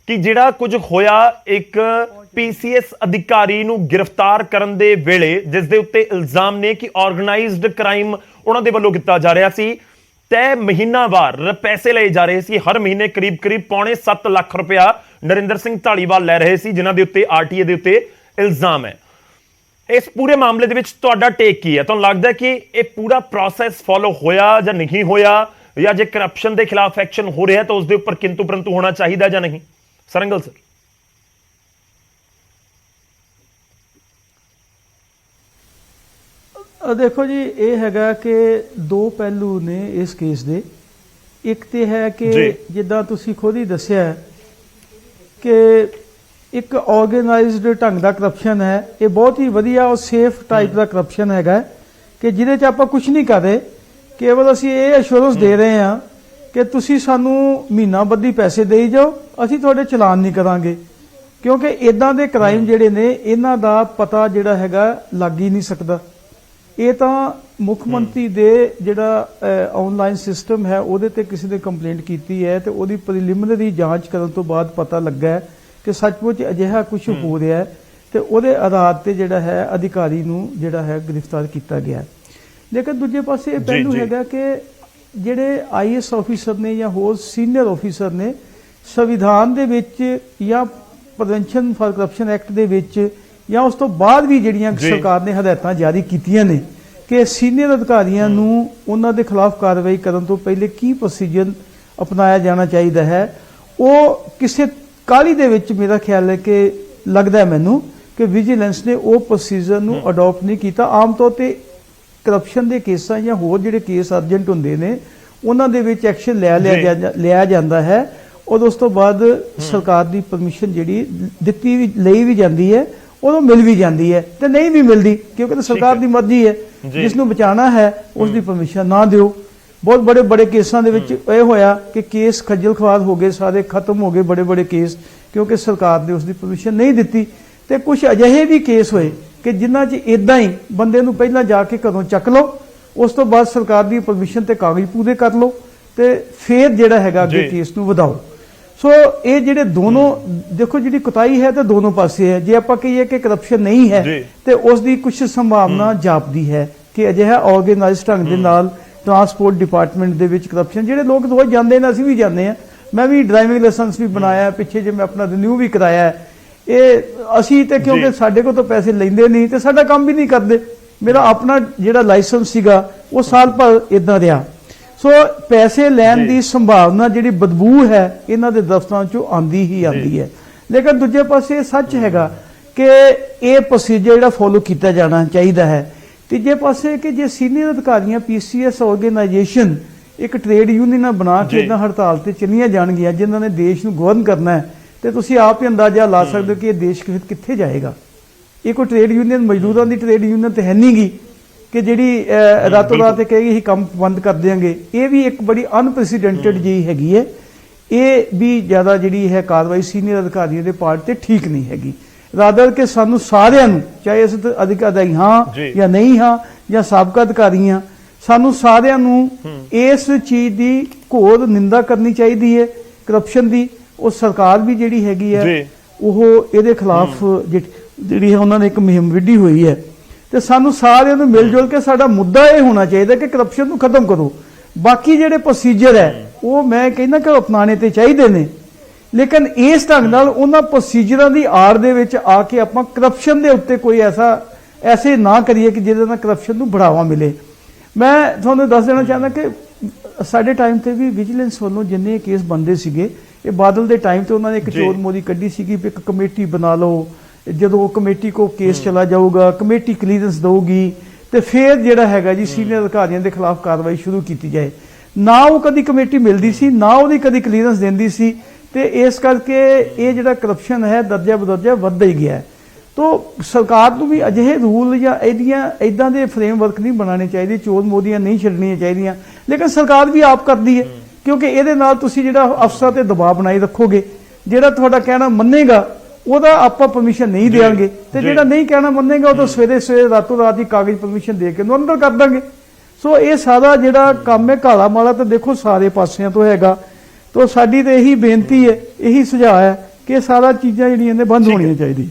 ਕਿ ਜਿਹੜਾ ਕੁਝ ਹੋਇਆ ਇੱਕ PCS ਅਧਿਕਾਰੀ ਨੂੰ ਗ੍ਰਿਫਤਾਰ ਕਰਨ ਦੇ ਵੇਲੇ, ਜਿਸ ਦੇ ਉੱਤੇ ਇਲਜ਼ਾਮ ਨੇ ਕਿ ਆਰਗੇਨਾਈਜ਼ਡ ਕ੍ਰਾਈਮ ਉਹਨਾਂ ਦੇ ਵੱਲੋਂ ਕੀਤਾ ਜਾ ਰਿਹਾ ਸੀ, ਤੈ ਮਹੀਨਾਵਾਰ ਪੈਸੇ ਲਏ ਜਾ ਰਹੇ ਸੀ। ਹਰ ਮਹੀਨੇ ਕਰੀਬ 7.25 ਲੱਖ ਰੁਪਇਆ ਨਰਿੰਦਰ ਸਿੰਘ ਢਾਲੀਵਾਲ ਲੈ ਰਹੇ ਸੀ, ਜਿਨ੍ਹਾਂ ਦੇ ਉੱਤੇ RTA ਦੇ ਉੱਤੇ ਇਲਜ਼ਾਮ ਹੈ। ਇਸ ਪੂਰੇ ਮਾਮਲੇ ਦੇ ਵਿੱਚ ਤੁਹਾਡਾ ਟੇਕ ਕੀ ਹੈ? ਤੁਹਾਨੂੰ ਲੱਗਦਾ ਕਿ ਇਹ ਪੂਰਾ ਪ੍ਰੋਸੈਸ ਫੋਲੋ ਹੋਇਆ ਜਾਂ ਨਹੀਂ ਹੋਇਆ, ਜਾਂ ਜੇ ਕਰਪਸ਼ਨ ਦੇ ਖਿਲਾਫ ਐਕਸ਼ਨ ਹੋ ਰਿਹਾ ਤਾਂ ਉਸ ਦੇ ਉੱਪਰ ਕਿੰਤੂ ਪਰੰਤੂ ਹੋਣਾ ਚਾਹੀਦਾ ਜਾਂ ਨਹੀਂ? ਸਰੰਗਲ ਸਰ। देखो जी, ये हैगा कि दो पहलू ने इस केस दे। एक तो है कि जिद्दां तुसीं खुद ही दस्सिया कि एक ऑर्गेनाइज्ड ढंग का करप्शन है, ये बहुत ही वधिया और सेफ टाइप का करप्शन हैगा कि जिहदे च आपां कुछ नहीं कर रहे, केवल असीं ये अश्योरेंस दे रहे हैं कि तुसीं सानूं महीना बद्धी पैसे देई जाओ, असीं तुहाडे चलान नहीं करांगे। क्योंकि इदां दे क्राइम जिहड़े ने इन्हां दा पता जिहड़ा हैगा लग ही नहीं सकदा। ਇਹ ਤਾਂ ਮੁੱਖ ਮੰਤਰੀ ਦੇ ਜਿਹੜਾ ਆਨਲਾਈਨ ਸਿਸਟਮ ਹੈ ਉਹਦੇ ਤੇ ਕਿਸੇ ਨੇ ਕੰਪਲੇਂਟ ਕੀਤੀ ਹੈ ਤੇ ਉਹਦੀ ਪ੍ਰੀਲਿਮਿਨਰੀ ਜਾਂਚ ਕਰਨ ਤੋਂ ਬਾਅਦ ਪਤਾ ਲੱਗਾ ਕਿ ਸੱਚਮੁੱਚ ਅਜਿਹਾ ਕੁਝ ਹੋ ਰਿਹਾ ਹੈ ਤੇ ਉਹਦੇ ਆਧਾਰ ਤੇ ਜਿਹੜਾ ਹੈ ਅਧਿਕਾਰੀ ਨੂੰ ਜਿਹੜਾ ਹੈ ਗ੍ਰਿਫਤਾਰ ਕੀਤਾ ਗਿਆ। ਲੇਕਿਨ ਦੂਜੇ ਪਾਸੇ ਇਹ ਪਹਿਲੂ ਹੈਗਾ ਕਿ ਜਿਹੜੇ IAS ਆਫੀਸਰ ਨੇ ਜਾਂ ਹੋਰ ਸੀਨੀਅਰ ਆਫੀਸਰ ਨੇ ਸੰਵਿਧਾਨ ਦੇ ਵਿੱਚ ਜਾਂ ਪ੍ਰੀਵੈਂਸ਼ਨ ਫਾਰ ਕਰਪਸ਼ਨ ਐਕਟ ਦੇ ਵਿੱਚ ਜਾਂ ਉਸ ਤੋਂ ਬਾਅਦ ਵੀ ਜਿਹੜੀਆਂ ਸਰਕਾਰ ਨੇ ਹਦਾਇਤਾਂ ਜਾਰੀ ਕੀਤੀਆਂ ਨੇ ਕਿ ਸੀਨੀਅਰ ਅਧਿਕਾਰੀਆਂ ਨੂੰ ਉਹਨਾਂ ਦੇ ਖਿਲਾਫ ਕਾਰਵਾਈ ਕਰਨ ਤੋਂ ਪਹਿਲੇ ਕੀ ਪ੍ਰੋਸੀਜਰ ਅਪਣਾਇਆ ਜਾਣਾ ਚਾਹੀਦਾ ਹੈ, ਉਹ ਕਿਸੇ ਕਾਹਲੀ ਦੇ ਵਿੱਚ ਮੇਰਾ ਖਿਆਲ ਹੈ ਕਿ ਲੱਗਦਾ ਮੈਨੂੰ ਕਿ ਵਿਜੀਲੈਂਸ ਨੇ ਉਹ ਪ੍ਰੋਸੀਜਰ ਨੂੰ ਅਡਾਪਟ ਨਹੀਂ ਕੀਤਾ। ਆਮ ਤੌਰ ਤੇ ਕਰਪਸ਼ਨ ਦੇ ਕੇਸਾਂ ਜਾਂ ਹੋਰ ਜਿਹੜੇ ਕੇਸ ਅਰਜੈਂਟ ਹੁੰਦੇ ਨੇ ਉਹਨਾਂ ਦੇ ਵਿੱਚ ਐਕਸ਼ਨ ਲਿਆ ਜਾਂਦਾ ਹੈ ਔਰ ਉਸ ਤੋਂ ਬਾਅਦ ਸਰਕਾਰ ਦੀ ਪਰਮਿਸ਼ਨ ਜਿਹੜੀ ਦਿੱਤੀ ਵੀ ਲਈ ਵੀ ਜਾਂਦੀ ਹੈ, ਉਦੋਂ ਮਿਲ ਵੀ ਜਾਂਦੀ ਹੈ ਤੇ ਨਹੀਂ ਵੀ ਮਿਲਦੀ ਕਿਉਂਕਿ ਸਰਕਾਰ ਦੀ ਮਰਜ਼ੀ ਹੈ। ਜਿਸ ਨੂੰ ਬਚਾਉਣਾ ਹੈ ਉਸ ਦੀ ਪਰਮਿਸ਼ਨ ਨਾ ਦਿਓ। ਬਹੁਤ ਬੜੇ ਕੇਸਾਂ ਦੇ ਵਿੱਚ ਇਹ ਹੋਇਆ ਕਿ ਕੇਸ ਖੱਜਲ ਖਵਾਰ ਹੋ ਗਏ, ਸਾਰੇ ਖਤਮ ਹੋ ਗਏ ਬੜੇ ਕੇਸ, ਕਿਉਂਕਿ ਸਰਕਾਰ ਨੇ ਉਸ ਦੀ ਪਰਮਿਸ਼ਨ ਨਹੀਂ ਦਿੱਤੀ। ਤੇ ਕੁਝ ਅਜਿਹੇ ਵੀ ਕੇਸ ਹੋਏ ਕਿ ਜਿਨ੍ਹਾਂ 'ਚ ਇਦਾਂ ਹੀ ਬੰਦੇ ਨੂੰ ਪਹਿਲਾਂ ਜਾ ਕੇ ਘਰੋਂ ਚੱਕ ਲਓ, ਉਸ ਤੋਂ ਬਾਅਦ ਸਰਕਾਰ ਦੀ ਪਰਮਿਸ਼ਨ ਤੇ ਕਾਗਜ਼ ਪੂਰੇ ਕਰ ਲਓ ਤੇ ਫਿਰ ਜਿਹੜਾ ਹੈਗਾ ਅੱਗੇ ਕੇਸ ਨੂੰ ਵਧਾਓ। ਸੋ ਇਹ ਜਿਹੜੇ ਦੋਨੋਂ ਦੇਖੋ ਜਿਹੜੀ ਕੁਤਾਈ ਹੈ ਤੇ ਦੋਨੋਂ ਪਾਸੇ ਹੈ। ਜੇ ਆਪਾਂ ਕਹੀਏ ਕਿ ਕਰਪਸ਼ਨ ਨਹੀਂ ਹੈ ਤੇ ਉਸ ਦੀ ਕੁਝ ਸੰਭਾਵਨਾ ਜਾਪਦੀ ਹੈ ਕਿ ਅਜਿਹਾ ਆਰਗੇਨਾਈਜ਼ਡ ਢੰਗ ਦੇ ਨਾਲ ਟਰਾਂਸਪੋਰਟ ਡਿਪਾਰਟਮੈਂਟ ਦੇ ਵਿੱਚ ਕਰਪਸ਼ਨ, ਜਿਹੜੇ ਲੋਕ ਰੋਜ਼ ਜਾਂਦੇ ਨੇ, ਅਸੀਂ ਵੀ ਜਾਂਦੇ ਹਾਂ, ਮੈਂ ਵੀ ਡਰਾਈਵਿੰਗ ਲਾਇਸੈਂਸ ਵੀ ਬਣਾਇਆ ਪਿੱਛੇ ਜੇ ਮੈਂ ਆਪਣਾ ਰਿਨਿਊ ਵੀ ਕਰਾਇਆ। ਇਹ ਅਸੀਂ ਤੇ ਕਿਉਂਕਿ ਸਾਡੇ ਕੋਲ ਤਾਂ ਪੈਸੇ ਲੈਂਦੇ ਨਹੀਂ ਤੇ ਸਾਡਾ ਕੰਮ ਵੀ ਨਹੀਂ ਕਰਦੇ। ਮੇਰਾ ਆਪਣਾ ਜਿਹੜਾ ਲਾਇਸੈਂਸ ਸੀਗਾ ਉਹ ਸਾਲ ਭਰ ਇਦਾਂ ਰਿਹਾ। ਸੋ ਪੈਸੇ ਲੈਣ ਦੀ ਸੰਭਾਵਨਾ ਜਿਹੜੀ ਬਦਬੂ ਹੈ ਇਹਨਾਂ ਦੇ ਦਫ਼ਤਰਾਂ ਚੋਂ ਆਂਦੀ ਹੀ ਆਂਦੀ ਹੈ। ਲੇਕਿਨ ਦੂਜੇ ਪਾਸੇ ਸੱਚ ਹੈਗਾ ਕਿ ਇਹ ਪ੍ਰੋਸੀਜਰ ਜਿਹੜਾ ਫੋਲੋ ਕੀਤਾ ਜਾਣਾ ਚਾਹੀਦਾ ਹੈ। ਤੀਜੇ ਪਾਸੇ ਕਿ ਜੇ ਸੀਨੀਅਰ ਅਧਿਕਾਰੀਆਂ PCS ਆਰਗੇਨਾਈਜੇਸ਼ਨ ਇੱਕ ਟ੍ਰੇਡ ਯੂਨੀਅਨਾਂ ਬਣਾ ਕੇ ਇਦਾਂ ਹੜਤਾਲ ਤੇ ਚਲੀਆਂ ਜਾਣਗੀਆਂ ਜਿਨ੍ਹਾਂ ਨੇ ਦੇਸ਼ ਨੂੰ ਗਵਰਨ ਕਰਨਾ ਹੈ, ਤੇ ਤੁਸੀਂ ਆਪ ਹੀ ਅੰਦਾਜ਼ਾ ਲਾ ਸਕਦੇ ਹੋ ਕਿ ਇਹ ਦੇਸ਼ ਕਿੱਥੇ ਜਾਏਗਾ। ਇਹ ਕੋਈ ਟ੍ਰੇਡ ਯੂਨੀਅਨ ਮਜ਼ਦੂਰਾਂ ਦੀ ਟ੍ਰੇਡ ਯੂਨੀਅਨ ਤੇ ਹੈ ਨਹੀਂ ਗੀ ਕਿ ਜਿਹੜੀ ਰਾਤੋਂ ਰਾਤ ਕਹੇਗੀ ਅਸੀਂ ਕੰਮ ਬੰਦ ਕਰ ਦਿਆਂਗੇ। ਇਹ ਵੀ ਇੱਕ ਬੜੀ ਅਨਪ੍ਰੈਸੀਡੈਂਟਡ ਜਿਹੀ ਹੈਗੀ ਹੈ। ਇਹ ਵੀ ਜ਼ਿਆਦਾ ਜਿਹੜੀ ਹੈ ਕਾਰਵਾਈ ਸੀਨੀਅਰ ਅਧਿਕਾਰੀਆਂ ਦੇ ਪਾਰਟ ਤੇ ਠੀਕ ਨਹੀਂ ਹੈਗੀ। ਰਾਦਰ ਕਿ ਸਾਨੂੰ ਸਾਰਿਆਂ ਨੂੰ, ਚਾਹੇ ਅਸੀਂ ਅਧਿਕਾਰੀ ਹਾਂ ਜਾਂ ਨਹੀਂ ਹਾਂ ਜਾਂ ਸਾਬਕਾ ਅਧਿਕਾਰੀ ਹਾਂ, ਸਾਨੂੰ ਸਾਰਿਆਂ ਨੂੰ ਇਸ ਚੀਜ਼ ਦੀ ਘੋਰ ਨਿੰਦਾ ਕਰਨੀ ਚਾਹੀਦੀ ਹੈ ਕਰਪਸ਼ਨ ਦੀ। ਉਹ ਸਰਕਾਰ ਵੀ ਜਿਹੜੀ ਹੈਗੀ ਹੈ ਉਹ ਇਹਦੇ ਖਿਲਾਫ ਜਿਹੜੀ ਹੈ ਉਹਨਾਂ ਨੇ ਇੱਕ ਮੁਹਿੰਮ ਵਿੱਢੀ ਹੋਈ ਹੈ ਤੇ ਸਾਨੂੰ ਸਾਰਿਆਂ ਨੂੰ ਮਿਲ ਜੁਲ ਕੇ ਸਾਡਾ ਮੁੱਦਾ ਇਹ ਹੋਣਾ ਚਾਹੀਦਾ ਕਿ ਕਰਪਸ਼ਨ ਨੂੰ ਖਤਮ ਕਰੋ। ਬਾਕੀ ਜਿਹੜੇ ਪ੍ਰੋਸੀਜਰ ਹੈ ਉਹ ਮੈਂ ਕਹਿੰਦਾ ਕਿ ਅਪਣਾਉਣੇ ਤੇ ਚਾਹੀਦੇ ਨੇ, ਲੇਕਿਨ ਇਸ ਢੰਗ ਨਾਲ ਉਹਨਾਂ ਪ੍ਰੋਸੀਜਰਾਂ ਦੀ ਆੜ ਦੇ ਵਿੱਚ ਆ ਕੇ ਆਪਾਂ ਕਰਪਸ਼ਨ ਦੇ ਉੱਤੇ ਕੋਈ ਐਸੇ ਨਾ ਕਰੀਏ ਕਿ ਜਿਹਦੇ ਨਾਲ ਕਰਪਸ਼ਨ ਨੂੰ ਬੜਾਵਾ ਮਿਲੇ। ਮੈਂ ਤੁਹਾਨੂੰ ਦੱਸ ਦੇਣਾ ਚਾਹੁੰਦਾ ਕਿ ਸਾਡੇ ਟਾਈਮ ਤੇ ਵੀ ਵਿਜੀਲੈਂਸ ਵੱਲੋਂ ਜਿੰਨੇ ਕੇਸ ਬਣਦੇ ਸੀਗੇ, ਇਹ ਬਾਦਲ ਦੇ ਟਾਈਮ ਤੇ ਉਹਨਾਂ ਨੇ ਇੱਕ ਚੋਰ ਮੋਦੀ ਕੱਢੀ ਸੀਗੀ ਵੀ ਇੱਕ ਕਮੇਟੀ ਬਣਾ ਲਓ, ਜਦੋਂ ਕਮੇਟੀ ਕੋ ਕੇਸ ਚਲਾ ਜਾਊਗਾ ਕਮੇਟੀ ਕਲੀਅਰੈਂਸ ਦਊਗੀ ਤੇ ਫਿਰ ਜਿਹੜਾ ਹੈਗਾ ਜੀ ਸੀਨੀਅਰ ਅਧਿਕਾਰੀਆਂ ਦੇ ਖਿਲਾਫ ਕਾਰਵਾਈ ਸ਼ੁਰੂ ਕੀਤੀ ਜਾਏ। ਨਾ ਉਹ ਕਦੀ ਕਮੇਟੀ ਮਿਲਦੀ ਸੀ, ਨਾ ਉਹਦੀ ਕਦੀ ਕਲੀਅਰੈਂਸ ਦਿੰਦੀ ਸੀ ਤੇ ਇਸ ਕਰਕੇ ਇਹ ਜਿਹੜਾ ਕਰਪਸ਼ਨ ਹੈ ਦਰਜਾ ਬਦਰਜਾ ਵੱਧਦਾ ਹੀ ਗਿਆ। ਤੋ ਸਰਕਾਰ ਨੂੰ ਵੀ ਅਜਿਹੇ ਰੂਲ ਜਾਂ ਇਦਾਂ ਦੇ ਫਰੇਮਵਰਕ ਨਹੀਂ ਬਣਾਉਣੇ ਚਾਹੀਦੇ, ਚੋਰ ਮੋਦੀਆਂ ਨਹੀਂ ਛੱਡਣੀਆਂ ਚਾਹੀਦੀਆਂ, ਲੇਕਿਨ ਸਰਕਾਰ ਵੀ ਆਪ ਕਰਦੀ ਹੈ, ਕਿਉਂਕਿ ਇਹਦੇ ਨਾਲ ਤੁਸੀਂ ਜਿਹੜਾ ਅਫਸਰਾਂ ਤੇ ਦਬਾਅ ਬਣਾਈ ਰੱਖੋਗੇ, ਜਿਹੜਾ ਤੁਹਾਡਾ ਕਹਿਣਾ ਮੰਨੇਗਾ ਉਹਦਾ ਆਪਾਂ ਪਰਮਿਸ਼ਨ ਨਹੀਂ ਦੇਵਾਂਗੇ, ਤੇ ਜਿਹੜਾ ਨਹੀਂ ਕਹਿਣਾ ਮੰਨੇਗਾ ਉਹ ਤਾਂ ਸਵੇਰੇ ਸਵੇਰੇ ਰਾਤੋਂ ਰਾਤ ਹੀ ਕਾਗਜ਼ ਪਰਮਿਸ਼ਨ ਦੇ ਕੇ ਉਹਨੂੰ ਅੰਦਰ ਕਰ ਦਾਂਗੇ। ਸੋ ਇਹ ਸਾਰਾ ਜਿਹੜਾ ਕੰਮ ਹੈ ਕਾਲਾ ਮਾਲਾ ਤਾਂ ਦੇਖੋ ਸਾਰੇ ਪਾਸਿਆਂ ਤੋਂ ਹੈਗਾ। ਤੋ ਸਾਡੀ ਤਾਂ ਇਹੀ ਬੇਨਤੀ ਹੈ, ਇਹੀ ਸੁਝਾਅ ਹੈ ਕਿ ਸਾਰਾ ਚੀਜ਼ਾਂ ਜਿਹੜੀਆਂ ਨੇ ਬੰਦ ਹੋਣੀਆਂ ਚਾਹੀਦੀਆਂ।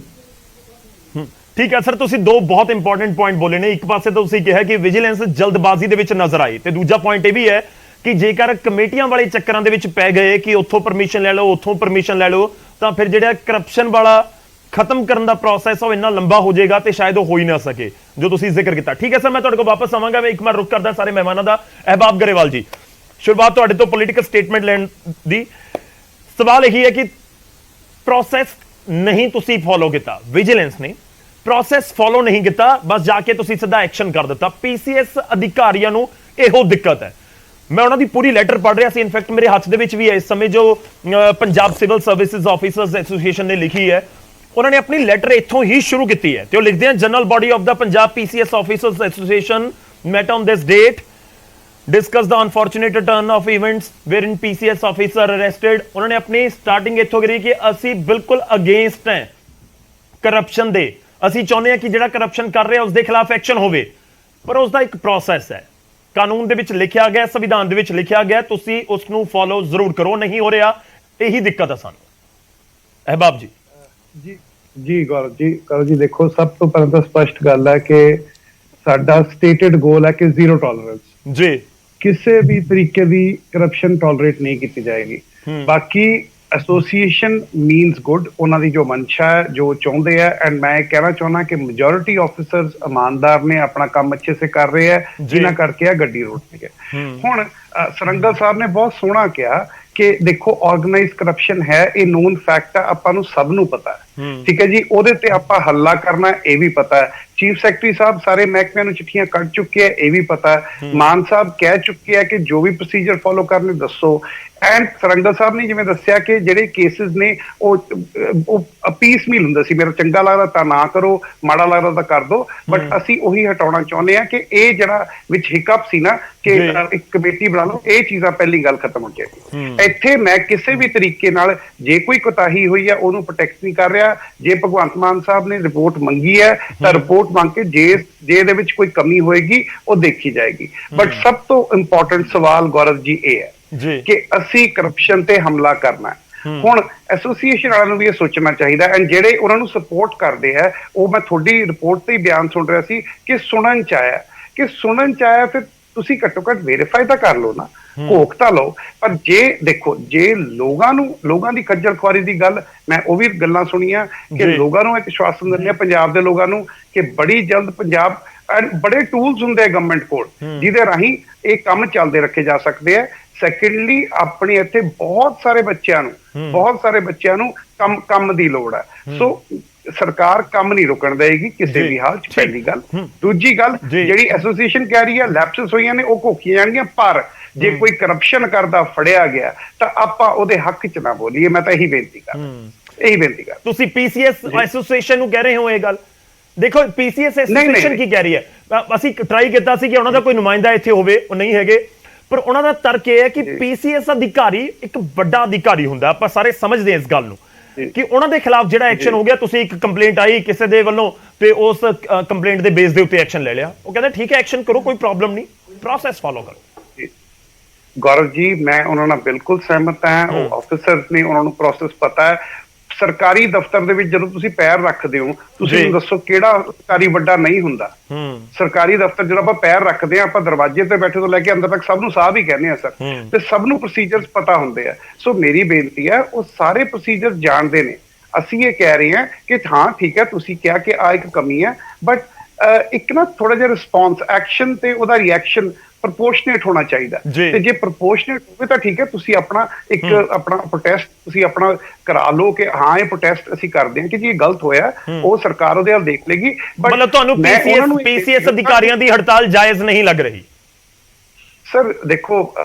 ਠੀਕ ਹੈ ਸਰ, ਤੁਸੀਂ ਦੋ ਬਹੁਤ ਇੰਪੋਰਟੈਂਟ ਪੁਆਇੰਟ ਬੋਲੇ ਨੇ। ਇੱਕ ਪਾਸੇ ਤਾਂ ਤੁਸੀਂ ਕਿਹਾ ਕਿ ਵਿਜੀਲੈਂਸ ਜਲਦਬਾਜ਼ੀ ਦੇ ਵਿੱਚ ਨਜ਼ਰ ਆਈ, ਤੇ ਦੂਜਾ ਪੁਆਇੰਟ ਇਹ ਵੀ ਹੈ ਕਿ ਜੇਕਰ ਕਮੇਟੀਆਂ ਵਾਲੇ ਚੱਕਰਾਂ ਦੇ ਵਿੱਚ ਪੈ ਗਏ ਕਿ ਉੱਥੋਂ ਪਰਮਿਸ਼ਨ ਲੈ ਲਓ, ਉੱਥੋਂ ਪਰਮਿਸ਼ਨ ਲੈ ਲਓ, ਤਾਂ ਫਿਰ ਜਿਹੜਾ ਕਰਪਸ਼ਨ ਵਾਲਾ ਖਤਮ ਕਰਨ ਦਾ ਪ੍ਰੋਸੈਸ ਉਹ ਇੰਨਾ ਲੰਬਾ ਹੋ ਜਾਏਗਾ ਤੇ ਸ਼ਾਇਦ ਉਹ ਹੋ ਹੀ ਨਾ ਸਕੇ, ਜੋ ਤੁਸੀਂ ਜ਼ਿਕਰ ਕੀਤਾ। ਠੀਕ ਹੈ ਸਰ, ਮੈਂ ਤੁਹਾਡੇ ਕੋਲ ਵਾਪਸ ਆਵਾਂਗਾ। ਮੈਂ ਇੱਕ ਵਾਰ ਰੁਕ ਕਰਦਾ ਸਾਰੇ ਮਹਿਮਾਨਾਂ ਦਾ। ਅਹਿਬਾਬ ਗਰੇਵਾਲ ਜੀ, ਸ਼ੁਰੂਆਤ ਤੁਹਾਡੇ ਤੋਂ ਪੋਲੀਟੀਕਲ ਸਟੇਟਮੈਂਟ ਲੈਣ ਦੀ। ਸਵਾਲ ਇਹੀ ਹੈ ਕਿ ਪ੍ਰੋਸੈਸ ਨਹੀਂ ਤੁਸੀਂ ਫੋਲੋ ਕੀਤਾ, ਵਿਜੀਲੈਂਸ ਨੇ ਪ੍ਰੋਸੈਸ ਫੋਲੋ ਨਹੀਂ ਕੀਤਾ, ਬਸ ਜਾ ਕੇ ਤੁਸੀਂ ਸਿੱਧਾ ਐਕਸ਼ਨ ਕਰ ਦਿੱਤਾ। ਪੀਸੀਐਸ ਅਧਿਕਾਰੀਆਂ ਨੂੰ ਇਹੋ ਦਿੱਕਤ ਹੈ। ਮੈਂ ਉਹਨਾਂ ਦੀ ਪੂਰੀ ਲੈਟਰ ਪੜ੍ਹ ਰਿਹਾ ਸੀ, ਇਨਫੈਕਟ ਮੇਰੇ ਹੱਥ ਦੇ ਵਿੱਚ ਵੀ ਹੈ ਇਸ ਸਮੇਂ, ਜੋ Punjab civil services officers association ਨੇ ਲਿਖੀ ਹੈ। ਉਹਨਾਂ ਨੇ ਆਪਣੀ ਲੈਟਰ ਇੱਥੋਂ ਹੀ ਸ਼ੁਰੂ ਕੀਤੀ ਹੈ, ਤੇ ਉਹ ਲਿਖਦੇ ਹਨ, general body of the Punjab PCS officers association met on this date, discuss the unfortunate turn of events wherein PCS officer arrested। ਉਹਨਾਂ ਨੇ ਆਪਣੀ ਸਟਾਰਟਿੰਗ ਇੱਥੋਂ ਕਰੀ ਕਿ ਅਸੀਂ ਬਿਲਕੁਲ ਅਗੇਂਸਟ ਹੈ ਕਰਪਸ਼ਨ ਦੇ। ਅਸੀਂ ਚਾਹੁੰਦੇ ਹਾਂ ਕਿ ਜਿਹੜਾ ਕਰਪਸ਼ਨ ਕਰ ਰਿਹਾ ਉਸ ਦੇ ਖਿਲਾਫ ਐਕਸ਼ਨ ਹੋਵੇ, ਪਰ ਉਸ ਦਾ ਇੱਕ ਪ੍ਰੋਸੈਸ ਹੈ, ਕਾਨੂੰਨ ਦੇ ਵਿੱਚ ਲਿਖਿਆ ਗਿਆ, ਸੰਵਿਧਾਨ ਦੇ ਵਿੱਚ ਲਿਖਿਆ ਗਿਆ, ਤੁਸੀਂ ਉਸ ਨੂੰ ਫੋਲੋ ਜ਼ਰੂਰ ਕਰੋ। ਨਹੀਂ ਹੋ ਰਿਹਾ, ਇਹੀ ਦਿੱਕਤ ਹੈ ਸਾਨੂੰ। ਅਹਿਬਾਬ ਜੀ। ਜੀ ਗੌਰਵ ਜੀ ਦੇਖੋ, ਸਭ ਤੋਂ ਪਹਿਲਾਂ ਤਾਂ ਸਪਸ਼ਟ ਗੱਲ ਹੈ ਕਿ ਸਾਡਾ ਸਟੇਟਡ ਗੋਲ ਹੈ ਕਿ ਜ਼ੀਰੋ ਟੋਲਰੈਂਸ ਜੀ, ਕਿਸੇ ਵੀ ਤਰੀਕੇ ਦੀ ਕਰਪਸ਼ਨ ਟੋਲਰੇਟ ਨਹੀਂ ਕੀਤੀ ਜਾਏਗੀ। ਬਾਕੀ ਐਸੋਸੀਏਸ਼ਨ ਮੀਨਸ ਗੁੱਡ, ਉਹਨਾਂ ਦੀ ਜੋ ਮਨਸ਼ਾ ਹੈ, ਜੋ ਚਾਹੁੰਦੇ ਹੈ, ਐਂਡ ਮੈਂ ਕਹਿਣਾ ਚਾਹੁੰਦਾ ਕਿ ਮੈਜੋਰਿਟੀ ਆਫਿਸਰਸ ਇਮਾਨਦਾਰ ਨੇ, ਆਪਣਾ ਕੰਮ ਅੱਛੇ ਸੇ ਕਰ ਰਹੇ ਹੈ, ਜਿਨ੍ਹਾਂ ਕਰਕੇ ਆ ਗੱਡੀ ਰੋਡ ਤੇ ਹੈ। ਹੁਣ ਸਰੰਗਲ ਸਾਹਿਬ ਨੇ ਬਹੁਤ ਸੋਹਣਾ ਕਿਹਾ ਕਿ ਦੇਖੋ ਆਰਗੇਨਾਈਜ਼ਡ ਕਰਪਸ਼ਨ ਹੈ, ਇਹ ਨੋਨ ਫੈਕਟ ਹੈ, ਆਪਾਂ ਨੂੰ ਸਭ ਨੂੰ ਪਤਾ ਹੈ, ਠੀਕ ਹੈ ਜੀ। ਉਹਦੇ ਤੇ ਆਪਾਂ ਹੱਲਾ ਕਰਨਾ ਇਹ ਵੀ ਪਤਾ ਹੈ। ਚੀਫ ਸੈਕਟਰੀ ਸਾਹਿਬ ਸਾਰੇ ਮਹਿਕਮਿਆਂ ਨੂੰ ਚਿੱਠੀਆਂ ਕੱਢ ਚੁੱਕੇ ਹੈ, ਇਹ ਵੀ ਪਤਾ ਹੈ। ਮਾਨ ਸਾਹਿਬ ਕਹਿ ਚੁੱਕੇ ਹੈ ਕਿ ਜੋ ਵੀ ਪ੍ਰੋਸੀਜਰ ਫੋਲੋ ਕਰਨੇ ਦੱਸੋ। ਐਂਡ ਸਰੰਗਲ ਸਾਹਿਬ ਨੇ ਜਿਵੇਂ ਦੱਸਿਆ ਕਿ ਜਿਹੜੇ ਕੇਸਿਸ ਨੇ ਉਹ ਪੀਸ ਮੀਲ ਹੁੰਦਾ ਸੀ, ਮੇਰਾ ਚੰਗਾ ਲੱਗਦਾ ਤਾਂ ਨਾ ਕਰੋ, ਮਾੜਾ ਲੱਗਦਾ ਤਾਂ ਕਰ ਦੋ, ਬਟ ਅਸੀਂ ਉਹੀ ਹਟਾਉਣਾ ਚਾਹੁੰਦੇ ਹਾਂ ਕਿ ਇਹ ਜਿਹੜਾ ਵਿੱਚ ਹਿਕਅਪ ਸੀ ਨਾ ਕਿ ਇੱਕ ਕਮੇਟੀ ਬਣਾ ਲਓ, ਇਹ ਚੀਜ਼ਾਂ ਪਹਿਲੀ ਗੱਲ ਖਤਮ ਹੋ ਜਾਏਗੀ। ਇੱਥੇ ਮੈਂ ਕਿਸੇ ਵੀ ਤਰੀਕੇ ਨਾਲ ਜੇ ਕੋਈ ਕੋਤਾਹੀ ਹੋਈ ਹੈ ਉਹਨੂੰ ਪ੍ਰੋਟੈਕਟ ਨਹੀਂ ਕਰ ਰਿਹਾ। ਜੇ ਭਗਵੰਤ ਮਾਨ ਸਾਹਿਬ ਨੇ ਰਿਪੋਰਟ ਮੰਗੀ ਹੈ ਤਾਂ ਰਿਪੋਰਟ ਮੰਗ ਕੇ ਜੇ ਇਹਦੇ ਵਿੱਚ ਕੋਈ ਕਮੀ ਹੋਏਗੀ ਉਹ ਦੇਖੀ ਜਾਏਗੀ। ਬਟ ਸਭ ਤੋਂ ਇੰਪੋਰਟੈਂਟ ਸਵਾਲ ਗੌਰਵ ਜੀ ਇਹ ਹੈ ਕਿ ਅਸੀਂ ਕਰਪਸ਼ਨ ਤੇ ਹਮਲਾ ਕਰਨਾ ਹੈ। ਹੁਣ ਐਸੋਸੀਏਸ਼ਨ ਵਾਲਿਆਂ ਨੂੰ ਵੀ ਇਹ ਸੋਚਣਾ ਚਾਹੀਦਾ, ਐਂਡ ਜਿਹੜੇ ਉਹਨਾਂ ਨੂੰ ਸਪੋਰਟ ਕਰਦੇ ਹੈ, ਉਹ ਮੈਂ ਤੁਹਾਡੀ ਰਿਪੋਰਟ ਤੇ ਹੀ ਬਿਆਨ ਸੁਣ ਰਿਹਾ ਸੀ ਕਿ ਸੁਣਨ ਚ ਆਇਆ, ਫਿਰ ਤੁਸੀਂ ਘੱਟੋ ਘੱਟ ਵੈਰੀਫਾਈ ਤਾਂ ਕਰ ਲਓ ਨਾ, ਘੋਖ ਤਾਂ ਲਓ। ਪਰ ਜੇ ਦੇਖੋ, ਜੇ ਲੋਕਾਂ ਦੀ ਖੱਜਲ ਖੁਆਰੀ ਦੀ ਗੱਲ, ਮੈਂ ਉਹ ਵੀ ਗੱਲਾਂ ਸੁਣੀਆਂ ਕਿ ਲੋਕਾਂ ਨੂੰ ਇੱਕ ਵਿਸ਼ਵਾਸ ਦਿੰਦੇ ਆ, ਪੰਜਾਬ ਦੇ ਲੋਕਾਂ ਨੂੰ, ਕਿ ਬੜੀ ਜਲਦ ਪੰਜਾਬ ਬੜੇ ਟੂਲਸ ਹੁੰਦੇ ਆ ਗਵਰਨਮੈਂਟ ਕੋਲ ਜਿਹਦੇ ਰਾਹੀਂ ਇਹ ਕੰਮ ਚੱਲਦੇ ਰੱਖੇ ਜਾ ਸਕਦੇ ਆ। ਸੈਕੰਡਲੀ ਆਪਣੇ ਇੱਥੇ ਬਹੁਤ ਸਾਰੇ ਬੱਚਿਆਂ ਨੂੰ ਕੰਮ ਦੀ ਲੋੜ ਹੈ। ਸੋ ਸਰਕਾਰ ਕੰਮ ਨਹੀਂ ਰੁਕਣ ਦੇਗੀ ਕਿਸੇ ਵੀ ਹਾਲ ਚ, ਪਹਿਲੀ ਗੱਲ। ਦੂਜੀ ਗੱਲ, ਜਿਹੜੀ ਐਸੋਸੀਏਸ਼ਨ ਕਹਿ ਰਹੀ ਹੈ ਲੈਪਸਸ ਹੋਈਆਂ ਨੇ, ਉਹ ਘੋਖੀਆਂ ਜਾਣਗੀਆਂ, ਪਰ ਜੇ ਕੋਈ ਕਰਪਸ਼ਨ ਕਰਦਾ ਫੜਿਆ ਗਿਆ ਤਾਂ ਆਪਾਂ ਉਹਦੇ ਹੱਕ ਚ ਨਾ ਬੋਲੀਏ। ਮੈਂ ਤਾਂ ਇਹੀ ਬੇਨਤੀ ਕਰ ਤੁਸੀਂ ਪੀਸੀਐਸ ਐਸੋਸੀਏਸ਼ਨ ਨੂੰ ਕਹਿ ਰਹੇ ਹੋ ਇਹ ਗੱਲ? ਦੇਖੋ, ਪੀਸੀਐਸ ਐਸੋਸੀਏਸ਼ਨ ਕੀ ਕਹਿ ਰਹੀ ਹੈ, ਅਸੀਂ ਟਰਾਈ ਕੀਤਾ ਸੀ ਕਿ ਉਹਨਾਂ ਦਾ ਕੋਈ ਨੁਮਾਇੰਦਾ ਇੱਥੇ ਹੋਵੇ, ਉਹ ਨਹੀਂ ਹੈਗੇ, ਪਰ ਉਹਨਾਂ ਦਾ ਤਰਕ ਇਹ ਹੈ ਕਿ ਪੀਸੀਐਸ ਅਧਿਕਾਰੀ ਇੱਕ ਵੱਡਾ ਅਧਿਕਾਰੀ ਹੁੰਦਾ, ਆਪਾਂ ਸਾਰੇ ਸਮਝਦੇ ਹਾਂ ਇਸ ਗੱਲ ਨੂੰ, ਕਿ ਉਹਨਾਂ ਦੇ ਖਿਲਾਫ ਜਿਹੜਾ ਐਕਸ਼ਨ ਹੋ ਗਿਆ, ਤੁਸੀਂ ਇੱਕ ਕੰਪਲੇਂਟ ਆਈ ਕਿਸੇ ਦੇ ਵੱਲੋਂ ਤੇ ਉਸ ਕੰਪਲੇਂਟ ਦੇ ਬੇਸ ਦੇ ਉੱਤੇ ਐਕਸ਼ਨ ਲੈ ਲਿਆ, ਉਹ ਕਹਿੰਦੇ ਠੀਕ ਹੈ ਐਕਸ਼ਨ ਕਰੋ, ਕੋਈ ਪ੍ਰੋਬਲਮ ਨਹੀਂ, ਪ੍ਰੋਸੈਸ ਫਾਲੋ ਕਰੋ। ਗੌਰਵ ਜੀ, ਮੈਂ ਉਹਨਾਂ ਨਾਲ ਬਿਲਕੁਲ ਸਹਿਮਤ ਹਾਂ। ਉਹ ਆਫਿਸਰਸ ਨੇ, ਉਹਨਾਂ ਨੂੰ ਪ੍ਰੋਸੈਸ ਪਤਾ ਹੈ। ਸਰਕਾਰੀ ਦਫ਼ਤਰ ਦੇ ਵਿੱਚ ਜਦੋਂ ਤੁਸੀਂ ਪੈਰ ਰੱਖਦੇ ਹੋ, ਤੁਸੀਂ ਮੈਨੂੰ ਦੱਸੋ ਕਿਹੜਾ ਅਧਿਕਾਰੀ ਵੱਡਾ ਨਹੀਂ ਹੁੰਦਾ? ਸਰਕਾਰੀ ਦਫ਼ਤਰ ਜਦੋਂ ਆਪਾਂ ਪੈਰ ਰੱਖਦੇ ਹਾਂ, ਆਪਾਂ ਦਰਵਾਜ਼ੇ ਤੇ ਬੈਠੇ ਤੋਂ ਲੈ ਕੇ ਅੰਦਰ ਤੱਕ ਸਭ ਨੂੰ ਸਾਹਿਬ ਹੀ ਕਹਿੰਦੇ ਆ ਸਰ, ਤੇ ਸਭ ਨੂੰ ਪ੍ਰੋਸੀਜਰਸ ਪਤਾ ਹੁੰਦੇ ਆ। ਸੋ ਮੇਰੀ ਬੇਨਤੀ ਹੈ, ਉਹ ਸਾਰੇ ਪ੍ਰੋਸੀਜਰ ਜਾਣਦੇ ਨੇ। ਅਸੀਂ ਇਹ ਕਹਿ ਰਹੇ ਹਾਂ ਕਿ ਹਾਂ ਠੀਕ ਹੈ, ਤੁਸੀਂ ਕਿਹਾ ਕਿ ਆ ਇੱਕ ਕਮੀ ਹੈ, ਬਟ ਇੱਕ ਨਾ ਥੋੜਾ ਜਿਹਾ ਰਿਸਪੌਂਸ, ਐਕਸ਼ਨ ਤੇ ਉਹਦਾ ਰਿਐਕਸ਼ਨ ਪ੍ਰੋਪੋਰਸ਼ਨੇਟ ਹੋਣਾ ਚਾਹੀਦਾ। ਤੇ ਜੇ ਪ੍ਰੋਪੋਰਸ਼ਨੇਟ ਹੋਵੇ ਤਾਂ ਠੀਕ ਹੈ, ਤੁਸੀਂ ਆਪਣਾ ਪ੍ਰੋਟੈਸਟ ਤੁਸੀਂ ਆਪਣਾ ਕਰਾ ਲਓ ਕਿ ਹਾਂ ਇਹ ਪ੍ਰੋਟੈਸਟ ਅਸੀਂ ਕਰਦੇ ਹਾਂ ਕਿ ਜੀ ਇਹ ਗਲਤ ਹੋਇਆ, ਉਹ ਸਰਕਾਰ ਉਹਦੇ ਵੱਲ ਦੇਖ ਲੇਗੀ। ਮਤਲਬ ਤੁਹਾਨੂੰ ਪੀਸੀਐਸ ਅਧਿਕਾਰੀਆਂ ਦੀ ਹੜਤਾਲ ਜਾਇਜ਼ ਨਹੀਂ ਲੱਗ ਰਹੀ? ਸਰ ਦੇਖੋ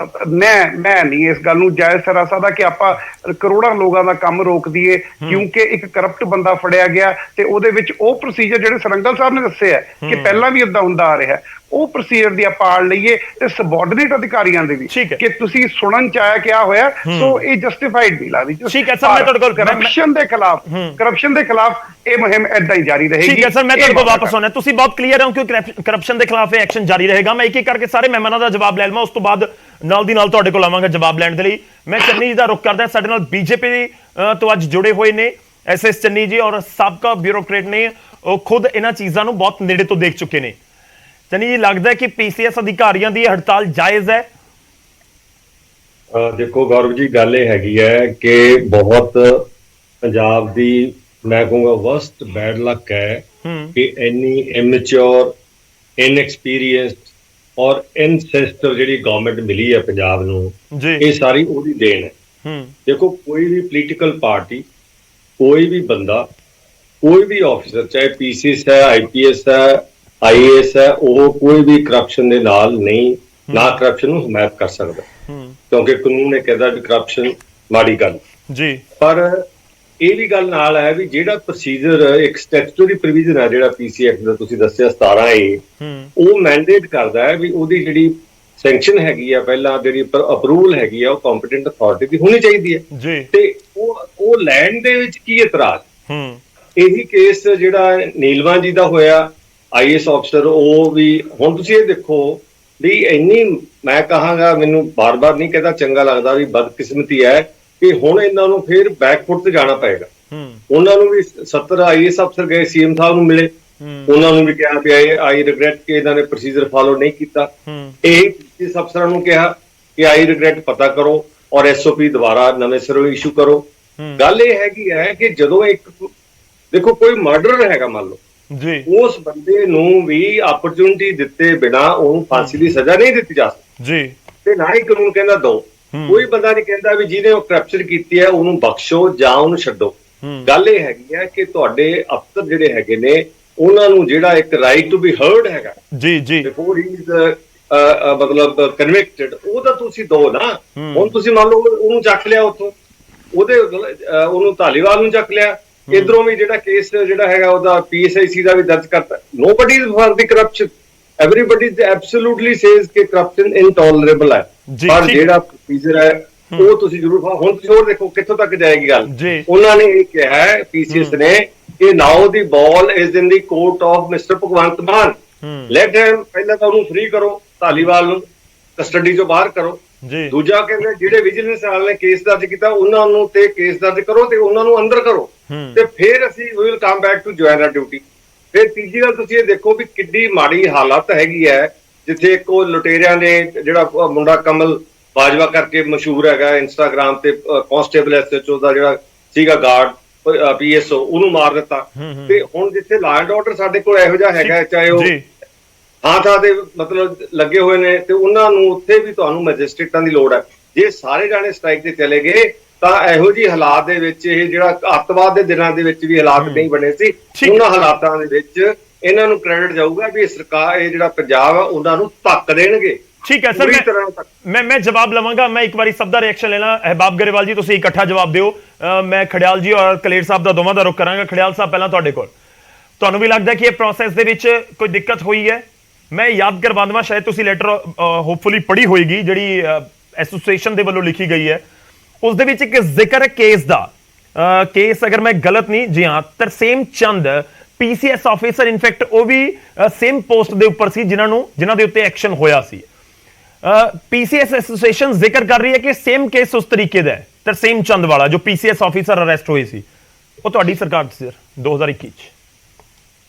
ਮੈਂ ਨਹੀਂ ਇਸ ਗੱਲ ਨੂੰ ਜਾਇਜ਼ ਠਹਿਰਾ ਸਕਦਾ ਕਿ ਆਪਾਂ ਕਰੋੜਾਂ ਲੋਕਾਂ ਦਾ ਕੰਮ ਰੋਕ ਦਈਏ ਕਿਉਂਕਿ ਇੱਕ ਕਰਪਟ ਬੰਦਾ ਫੜਿਆ ਗਿਆ ਤੇ ਉਹਦੇ ਵਿੱਚ ਉਹ ਪ੍ਰੋਸੀਜਰ ਜਿਹੜੇ ਸਰੰਗਲ ਸਾਹਿਬ ਨੇ ਦੱਸੇ ਹੈ ਕਿ ਪਹਿਲਾਂ ਵੀ ਏਦਾਂ ਹੁੰਦਾ ਆ ਰਿਹਾ, ਉਹ ਪ੍ਰੋਸੀਜਰ ਦੀ ਆਪਾਂ ਆੜ ਲਈਏ ਤੇ ਸਬਆਰਡੀਨੇਟ ਅਧਿਕਾਰੀਆਂ ਦੇ ਵੀ ਕਿ ਤੁਸੀਂ ਸੁਣਨ ਚ ਆਇਆ ਕਿਆ ਹੋਇਆ, ਸੋ ਇਹ ਜਸਟੀਫਾਈਡ ਨਹੀਂ ਲੱਗਦੀ। ਠੀਕ ਹੈ ਸਰ, ਮੈਂ ਤੁਹਾਡੇ ਕੋਲ ਕਰਪਸ਼ਨ ਦੇ ਖਿਲਾਫ ਇਹ ਮੁਹਿੰਮ ਏਦਾਂ ਹੀ ਜਾਰੀ ਰਹੇਗੀ। ਠੀਕ ਹੈ ਸਰ, ਮੈਂ ਤੁਹਾਡੇ ਕੋਲ ਵਾਪਸ ਆਉਣਾ, ਤੁਸੀਂ ਬਹੁਤ ਕਲੀਅਰ ਹੋ ਕਿ ਕਰਪਸ਼ਨ ਦੇ ਖਿਲਾਫ ਇਹ ਐਕਸ਼ਨ ਜਾਰੀ ਰਹੇਗਾ। ਮੈਂ ਇੱਕ ਇੱਕ ਕਰਕੇ ਸਾਰੇ ਮਹਿਮਾਨਾਂ ਦਾ ਜਵਾਬ ਲੈ ਲਵਾਂ, ਉਸ ਤੋਂ ਬਾਅਦ ਨਾਲ ਦੀ ਨਾਲ ਤੁਹਾਡੇ ਕੋਲ ਆਵਾਂਗਾ ਜਵਾਬ ਲੈਣ ਦੇ ਲਈ। ਮੈਂ ਚੰਨੀ ਜੀ ਦਾ ਰੁਖ ਕਰਦਾ, ਸਾਡੇ ਨਾਲ ਬੀਜੇਪੀ ਤੋਂ ਅੱਜ ਜੁੜੇ ਹੋਏ ਨੇ ਐਸਐਸ ਚੰਨੀ ਜੀ, ਔਰ ਸਾਬਕਾ ਬਿਊਰੋਕਰੇਟ ਨੇ, ਉਹ ਖੁਦ ਇਹਨਾਂ ਚੀਜ਼ਾਂ ਨੂੰ ਬਹੁਤ ਨੇੜੇ ਤੋਂ ਦੇਖ ਚੁੱਕੇ ਨੇ। ਚੰਨੀ ਜੀ, ਲੱਗਦਾ ਹੈ ਕਿ ਪੀਸੀਐਸ ਅਧਿਕਾਰੀਆਂ ਦੀ ਹੜਤਾਲ ਜਾਇਜ਼ ਹੈ? ਦੇਖੋ ਗੌਰਵ ਜੀ, ਗੱਲ ਇਹ ਹੈਗੀ ਹੈ ਕਿ ਬਹੁਤ ਪੰਜਾਬ ਦੀ ਮੈਂ ਕਹੂੰਗਾ ਵਰਸਟ ਬੈਡ ਲੱਕ ਹੈ ਕਿ ਇੰਨੀ ਇਮੈਚੁਰ, ਇਨਐਕਸਪੀਰੀਅੰਸਡ ਔਰ ਇਨਸੈਂਸਿਟਿਵ ਜਿਹੜੀ ਗਵਰਨਮੈਂਟ ਮਿਲੀ ਹੈ ਪੰਜਾਬ ਨੂੰ, ਇਹ ਸਾਰੀ ਉਹਦੀ ਦੇਣ ਹੈ। ਦੇਖੋ, ਕੋਈ ਵੀ ਪੋਲੀਟੀਕਲ ਪਾਰਟੀ, ਕੋਈ ਵੀ ਬੰਦਾ, ਕੋਈ ਵੀ ਆਫਿਸਰ, ਚਾਹੇ ਪੀਸੀਐਸ ਹੈ, ਆਈਪੀਐਸ ਹੈ, ਆਈਏਐਸ ਹੈ, ਉਹ ਕੋਈ ਵੀ ਕਰਪਸ਼ਨ ਦੇ ਨਾਲ ਨਹੀਂ, ਨਾ ਕਰਪਸ਼ਨ ਨੂੰ ਹਮਾਇਤ ਕਰ ਸਕਦਾ, ਕਿਉਂਕਿ ਕਾਨੂੰਨ ਇਹ ਕਹਿੰਦਾ ਵੀ ਕਰਪਸ਼ਨ ਮਾੜੀ ਗੱਲ ਜੀ। ਪਰ ਇਹ ਵੀ ਗੱਲ ਨਾਲ ਹੈ ਵੀ ਜਿਹੜਾ ਪ੍ਰੋਸੀਜਰ, ਇੱਕ ਸਟੈਚੂਟਰੀ ਪ੍ਰੋਵੀਜ਼ਨ ਹੈ ਜਿਹੜਾ ਪੀਸੀ ਐਕਟ ਦਾ ਤੁਸੀਂ ਦੱਸਿਆ 17A, ਉਹ ਮੈਂਡੇਟ ਕਰਦਾ ਹੈ ਵੀ ਉਹਦੀ ਜਿਹੜੀ ਸੈਂਕਸ਼ਨ ਹੈਗੀ ਆ, ਪਹਿਲਾਂ ਜਿਹੜੀ ਅਪਰੂਵਲ ਹੈਗੀ ਆ, ਉਹ ਕੰਪੀਟੈਂਟ ਅਥਾਰਟੀ ਦੀ ਹੋਣੀ ਚਾਹੀਦੀ ਹੈ। ਤੇ ਉਹ ਲੈਣ ਦੇ ਵਿੱਚ ਕੀ ਇਤਰਾਜ਼? ਇਹੀ ਕੇਸ ਜਿਹੜਾ ਨੀਲਵਾਂ ਜੀ ਦਾ ਹੋਇਆ, ਆਈਐਸ ਅਫਸਰ, ਉਹ ਵੀ ਹੁਣ ਤੁਸੀਂ ਇਹ ਦੇਖੋ ਵੀ ਇੰਨੀ, ਮੈਂ ਕਹਾਂਗਾ, ਮੈਨੂੰ ਬਾਰ-ਬਾਰ ਨਹੀਂ ਕਹਿੰਦਾ ਚੰਗਾ ਲੱਗਦਾ, ਵੀ ਬਦਕਿਸਮਤੀ ਹੈ ਕਿ ਹੁਣ ਇਹਨਾਂ ਨੂੰ ਫਿਰ ਬੈਕਫੁੱਟ ਤੇ ਜਾਣਾ ਪਏਗਾ। ਉਹਨਾਂ ਨੂੰ ਵੀ 70 ਆਈਐਸ ਅਫਸਰ ਗਏ, ਸੀਐਮ ਸਾਹਿਬ ਨੂੰ ਮਿਲੇ, ਉਹਨਾਂ ਨੂੰ ਵੀ ਕਿਹਾ ਵੀ ਆਈ ਰਿਗਰੈਟ ਕਿ ਇਹਨਾਂ ਨੇ ਪ੍ਰੋਸੀਜਰ ਫਾਲੋ ਨਹੀਂ ਕੀਤਾ। ਇਹ ਇਸ ਅਫਸਰਾਂ ਨੂੰ ਕਿਹਾ ਕਿ ਆਈ ਰਿਗਰੈਟ ਪਤਾ ਕਰੋ ਔਰ ਐਸਓਪੀ ਦੁਬਾਰਾ ਨਵੇਂ ਸਿਰੋਂ ਇਸ਼ੂ ਕਰੋ। ਗੱਲ ਇਹ ਹੈਗੀ ਹੈ ਕਿ ਜਦੋਂ ਇੱਕ, ਦੇਖੋ, ਕੋਈ ਮਰਡਰ ਹੈਗਾ ਮੰਨ ਲਓ, ਉਸ ਬੰਦੇ ਨੂੰ ਵੀ ਆਪਰਚੁਨਿਟੀ ਦਿੱਤੇ ਬਿਨਾ ਉਹਨੂੰ ਫਾਂਸੀ ਦੀ ਸਜ਼ਾ ਨਹੀਂ ਦਿੱਤੀ ਜਾ ਸਕਦੀ, ਤੇ ਨਾ ਹੀ ਕਾਨੂੰਨ ਕਹਿੰਦਾ ਦੋ। ਕੋਈ ਬੰਦਾ ਨਹੀਂ ਕਹਿੰਦਾ ਵੀ ਜਿਹਨੇ ਉਹ ਕਰਪਸ਼ਨ ਕੀਤੀ ਹੈ ਉਹਨੂੰ ਬਖਸ਼ੋ ਜਾਂ ਉਹਨੂੰ ਛੱਡੋ। ਗੱਲ ਇਹ ਹੈਗੀ ਹੈ ਕਿ ਤੁਹਾਡੇ ਅਫਸਰ ਜਿਹੜੇ ਹੈਗੇ ਨੇ, ਉਹਨਾਂ ਨੂੰ ਜਿਹੜਾ ਇੱਕ ਰਾਈਟ ਟੂ ਬੀ ਹਰਡ ਹੈਗਾ ਬਿਫੋਰ ਹੀ ਇਜ਼ ਮਤਲਬ ਕਨਵਿਕਟਡ, ਉਹ ਤਾਂ ਤੁਸੀਂ ਦੋ ਨਾ। ਹੁਣ ਤੁਸੀਂ ਮੰਨ ਲਓ ਉਹਨੂੰ ਚੱਕ ਲਿਆ ਉੱਥੋਂ, ਉਹਨੂੰ ਧਾਲੀਵਾਲ ਨੂੰ ਚੱਕ ਲਿਆ, ਇਧਰੋਂ ਵੀ ਜਿਹੜਾ ਕੇਸ ਜਿਹੜਾ ਹੈਗਾ ਉਹਦਾ PSIC ਦਾ ਵੀ ਦਰਜ ਕਰਤਾ। Nobody is for the corruption, everybody absolutely says ਕਿ ਕਰਪਸ਼ਨ ਇਨਟੋਲਰੇਬਲ ਹੈ, ਪਰ ਜਿਹੜਾ ਪ੍ਰੋਸੀਜਰ ਹੈ ਉਹ ਤੁਸੀਂ ਜ਼ਰੂਰ। ਹੁਣ ਤੁਸੀਂ ਹੋਰ ਦੇਖੋ ਕਿੱਥੋਂ ਤੱਕ ਜਾਏਗੀ ਗੱਲ। ਉਹਨਾਂ ਨੇ ਇਹ ਕਿਹਾ ਹੈ, PCS ਨੇ, ਕਿ now the ball is in the court of mister Bhagwant Mann, let him, ਪਹਿਲਾਂ ਤਾਂ ਉਹਨੂੰ ਫ੍ਰੀ ਕਰੋ, ਧਾਲੀਵਾਲ ਨੂੰ ਕਸਟਡੀ ਚੋਂ ਬਾਹਰ ਕਰੋ। ਦੂਜਾ ਕਹਿੰਦੇ ਜਿਹੜੇ ਵਿਜੀਲੈਂਸ ਵਾਲੇ ਨੇ ਕੇਸ ਦਰਜ ਕੀਤਾ ਉਹਨਾਂ ਨੂੰ ਤੇ ਕੇਸ ਦਰਜ ਕਰੋ ਤੇ ਉਹਨਾਂ ਨੂੰ ਅੰਦਰ ਕਰੋ, ਤੇ ਫਿਰ ਅਸੀਂ ਵੀ will come back to join our duty. ਫਿਰ ਤੀਜੀ ਗੱਲ ਤੁਸੀਂ ਇਹ ਦੇਖੋ ਵੀ ਕਿੱਡੀ ਮਾੜੀ ਹਾਲਤ ਹੈਗੀ ਹੈ, ਜਿੱਥੇ ਇੱਕ ਉਹ ਲੁਟੇਰਿਆਂ ਨੇ ਜਿਹੜਾ ਮੁੰਡਾ ਕਮਲ ਬਾਜਵਾ ਕਰਕੇ ਮਸ਼ਹੂਰ ਹੈਗਾ ਇੰਸਟਾਗ੍ਰਾਮ ਤੇ, ਕਾਂਸਟੇਬਲ SHO ਦਾ ਜਿਹੜਾ ਸੀਗਾ ਗਾਰਡ PSO, ਉਹਨੂੰ ਮਾਰ ਦਿੱਤਾ। ਤੇ ਹੁਣ ਜਿੱਥੇ ਲਾ ਐਂਡ ਆਰਡਰ ਸਾਡੇ ਕੋਲ ਇਹੋ ਜਿਹਾ ਹੈਗਾ, ਚਾਹੇ ਉਹ ਥਾਂ ਦੇ ਮਤਲਬ ਲੱਗੇ ਹੋਏ ਨੇ, ਤੇ ਉਹਨਾਂ ਨੂੰ ਉੱਥੇ ਵੀ ਤੁਹਾਨੂੰ ਮੈਜਿਸਟ੍ਰੇਟਾਂ ਦੀ ਲੋੜ ਹੈ। ਜੇ ਸਾਰੇ ਜਾਣੇ ਸਟ੍ਰਾਈਕ ਤੇ ਚਲੇ ਗਏ ਤਾਂ ਇਹੋ ਜਿਹੀ ਹਾਲਾਤ ਦੇ ਵਿੱਚ, ਇਹ ਜਿਹੜਾ ਅੱਤਵਾਦ ਦੇ ਦਿਨਾਂ ਦੇ ਵਿੱਚ ਵੀ ਹਾਲਾਤ ਨਹੀਂ ਬਣੇ ਸੀ, ਉਹਨਾਂ ਹਾਲਾਤਾਂ ਦੇ ਵਿੱਚ ਇਹਨਾਂ ਨੂੰ ਕ੍ਰੈਡਿਟ ਜਾਊਗਾ ਵੀ ਸਰਕਾਰ, ਇਹ ਜਿਹੜਾ ਪੰਜਾਬ ਆ, ਉਹਨਾਂ ਨੂੰ ਧੱਕ ਦੇਣਗੇ। ਠੀਕ ਹੈ ਸਰ, ਮੈਂ ਜਵਾਬ ਲਵਾਂਗਾ। ਮੈਂ ਇੱਕ ਵਾਰੀ ਸਭ ਦਾ ਰਿਐਕਸ਼ਨ ਲੈਣਾ। ਅਹਿਬਾਬ ਗਰੇਵਾਲ ਜੀ, ਤੁਸੀਂ ਇਕੱਠਾ ਜਵਾਬ ਦਿਓ। ਮੈਂ ਖੜਿਆਲ ਜੀ ਔਰ ਕਲੇਰ ਸਾਹਿਬ ਦਾ ਦੋਵਾਂ ਦਾ ਰੁਖ ਕਰਾਂਗਾ। ਖੜਿਆਲ ਸਾਹਿਬ, ਪਹਿਲਾਂ ਤੁਹਾਡੇ ਕੋਲ, ਤੁਹਾਨੂੰ ਵੀ ਲੱਗਦਾ ਕਿ ਇਹ ਪ੍ਰੋਸੈਸ ਦੇ ਵਿੱਚ ਕੋਈ ਦਿੱਕਤ ਹੋਈ ਹੈ? ਮੈਂ ਯਾਦ ਕਰਵਾ ਦੇਵਾਂ, ਸ਼ਾਇਦ ਤੁਸੀਂ ਲੈਟਰ ਹੋਪਫੁਲੀ ਪੜ੍ਹੀ ਹੋਏਗੀ, ਜਿਹੜੀ ਐਸੋਸੀਏਸ਼ਨ ਦੇ ਵੱਲੋਂ ਲਿਖੀ ਗਈ ਹੈ। ਉਸ ਦੇ ਵਿੱਚ ਇੱਕ ਜ਼ਿਕਰ ਹੈ ਕੇਸ ਦਾ। ਕੇਸ, ਅਗਰ ਮੈਂ ਗਲਤ ਨਹੀਂ, ਜੀ ਹਾਂ, ਤਰਸੇਮ ਚੰਦ PCS ਆਫਿਸਰ, ਇਨਫੈਕਟ ਉਹ ਵੀ ਸੇਮ ਪੋਸਟ ਦੇ ਉੱਪਰ ਸੀ ਜਿਨ੍ਹਾਂ ਦੇ ਉੱਤੇ ਐਕਸ਼ਨ ਹੋਇਆ ਸੀ। PCS ਐਸੋਸੀਏਸ਼ਨ ਜ਼ਿਕਰ ਕਰ ਰਹੀ ਹੈ ਕਿ ਸੇਮ ਕੇਸ ਉਸ ਤਰੀਕੇ ਦਾ ਹੈ, ਤਰਸੇਮ ਚੰਦ ਵਾਲਾ, ਜੋ PCS ਆਫਿਸਰ ਅਰੈਸਟ ਹੋਏ ਸੀ। ਉਹ ਤੁਹਾਡੀ ਸਰਕਾਰ ਸੀ 2021 ਚ।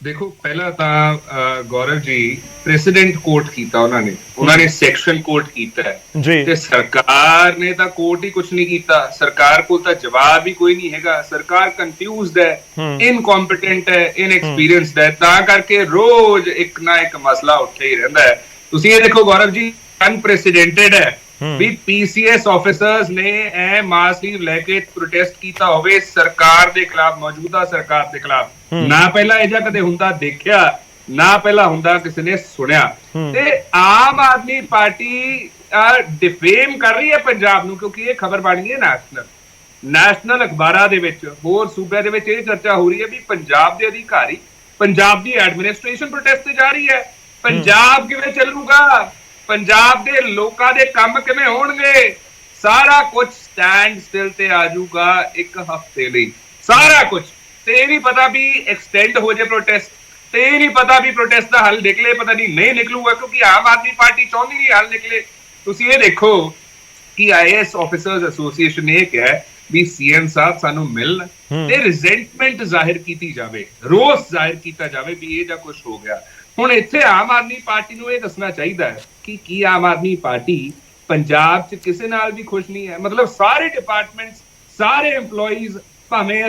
ਦੇਖੋ, ਪਹਿਲਾਂ ਤਾਂ ਗੌਰਵ ਜੀ, ਪ੍ਰੈਸੀਡੈਂਟ ਕੋਰਟ ਕੀਤਾ ਉਹਨਾਂ ਨੇ ਸੈਕਸ਼ਨ ਕੋਰਟ ਕੀਤਾ ਹੈ, ਤੇ ਸਰਕਾਰ ਨੇ ਤਾਂ ਕੋਰਟ ਹੀ ਕੁਝ ਨਹੀਂ ਕੀਤਾ। ਸਰਕਾਰ ਕੋਲ ਤਾਂ ਜਵਾਬ ਹੀ ਕੋਈ ਨਹੀਂ ਹੈਗਾ। ਸਰਕਾਰ ਕਨਫਿਊਜ਼ਡ ਹੈ, ਇਨਕੰਪੀਟੈਂਟ ਹੈ, ਇਨਐਕਸਪੀਰੀਅੰਸਡ ਹੈ, ਤਾਂ ਕਰਕੇ ਰੋਜ਼ ਇੱਕ ਨਾ ਇੱਕ ਮਸਲਾ ਉੱਠਿਆ ਹੀ ਰਹਿੰਦਾ ਹੈ। ਤੁਸੀਂ ਇਹ ਦੇਖੋ ਗੌਰਵ ਜੀ, ਅਨਪ੍ਰੈਸੀਡੈਂਟਡ ਹੈ ਵੀ PCS ਆਫਿਸਰਸ ਨੇ ਇਹ ਮਾਸ ਲੀਵ ਲੈ ਕੇ ਪ੍ਰੋਟੈਸਟ ਕੀਤਾ ਹੋਵੇ ਸਰਕਾਰ ਦੇ ਖਿਲਾਫ, ਮੌਜੂਦਾ ਸਰਕਾਰ ਦੇ ਖਿਲਾਫ। ਨਾ ਪਹਿਲਾਂ ਇਹ ਜਿਹਾ ਕਦੇ ਹੁੰਦਾ ਦੇਖਿਆ, ਨਾ ਪਹਿਲਾਂ ਹੁੰਦਾ ਕਿਸੇ ਨੇ ਸੁਣਿਆ। ਤੇ ਆਮ ਆਦਮੀ ਪਾਰਟੀ ਡਿਫੇਮ ਕਰ ਰਹੀ ਹੈ ਪੰਜਾਬ ਨੂੰ, ਕਿਉਂਕਿ ਇਹ ਖਬਰ ਬਣ ਗਈ ਹੈ ਨੈਸ਼ਨਲ ਅਖਬਾਰਾਂ ਦੇ ਵਿੱਚ, ਹੋਰ ਸੂਬਿਆਂ ਦੇ ਵਿੱਚ ਇਹ ਚਰਚਾ ਹੋ ਰਹੀ ਹੈ ਵੀ ਪੰਜਾਬ ਦੇ ਅਧਿਕਾਰੀ, ਪੰਜਾਬ ਦੀ ਐਡਮਿਨਿਸਟ੍ਰੇਸ਼ਨ ਪ੍ਰੋਟੈਸਟ ਤੇ ਜਾ ਰਹੀ ਹੈ। ਪੰਜਾਬ ਕਿਵੇਂ ਚੱਲੂਗਾ, ਪੰਜਾਬ ਦੇ ਲੋਕਾਂ ਦੇ ਕੰਮ ਕਿਵੇਂ ਹੋਣਗੇ, ਸਾਰਾ ਕੁਝ ਸਟੈਂਡ ਸਟਿਲ ਤੇ ਆ ਜਾਊਗਾ 1 ਹਫ਼ਤੇ ਲਈ, ਸਾਰਾ ਕੁਝ। ਤੇ ਇਹ ਨਹੀਂ ਪਤਾ ਵੀ ਐਕਸਟੈਂਡ ਹੋ ਜਾਏ ਪ੍ਰੋਟੈਸਟ, ਤੇ ਇਹ ਨਹੀਂ ਪਤਾ ਵੀ ਪ੍ਰੋਟੈਸਟ ਦਾ ਹੱਲ ਨਿਕਲੇ, ਪਤਾ ਨਹੀਂ ਨਿਕਲੂਗਾ, ਕਿਉਂਕਿ ਆਮ ਆਦਮੀ ਪਾਰਟੀ ਚਾਹੁੰਦੀ ਨਹੀਂ ਹੱਲ ਨਿਕਲੇ। ਤੁਸੀਂ ਇਹ ਦੇਖੋ ਕਿ IAS ਆਫੀਸਰਸ ਐਸੋਸੀਏਸ਼ਨ ਨੇ ਕਿਹਾ ਵੀ CM ਸਾਹਿਬ ਸਾਨੂੰ ਮਿਲਣ ਤੇ ਰਿਜ਼ੈਂਟਮੈਂਟ ਜ਼ਾਹਿਰ ਕੀਤੀ ਜਾਵੇ, ਰੋਸ ਜ਼ਾਹਿਰ ਕੀਤਾ ਜਾਵੇ ਵੀ ਇਹ ਜਾਂ ਕੁਝ ਹੋ ਗਿਆ। ਹੁਣ ਇੱਥੇ ਆਮ ਆਦਮੀ ਪਾਰਟੀ ਨੂੰ ਇਹ ਦੱਸਣਾ ਚਾਹੀਦਾ ਹੈ ਕਿ ਕੀ ਆਮ ਆਦਮੀ ਪਾਰਟੀ ਪੰਜਾਬ 'ਚ ਕਿਸੇ ਨਾਲ ਵੀ ਖੁਸ਼ ਨਹੀਂ ਹੈ? ਮਤਲਬ ਸਾਰੇ ਡਿਪਾਰਟਮੈਂਟਸ, ਸਾਰੇ EMPLOYEES, ਭਾਵੇਂ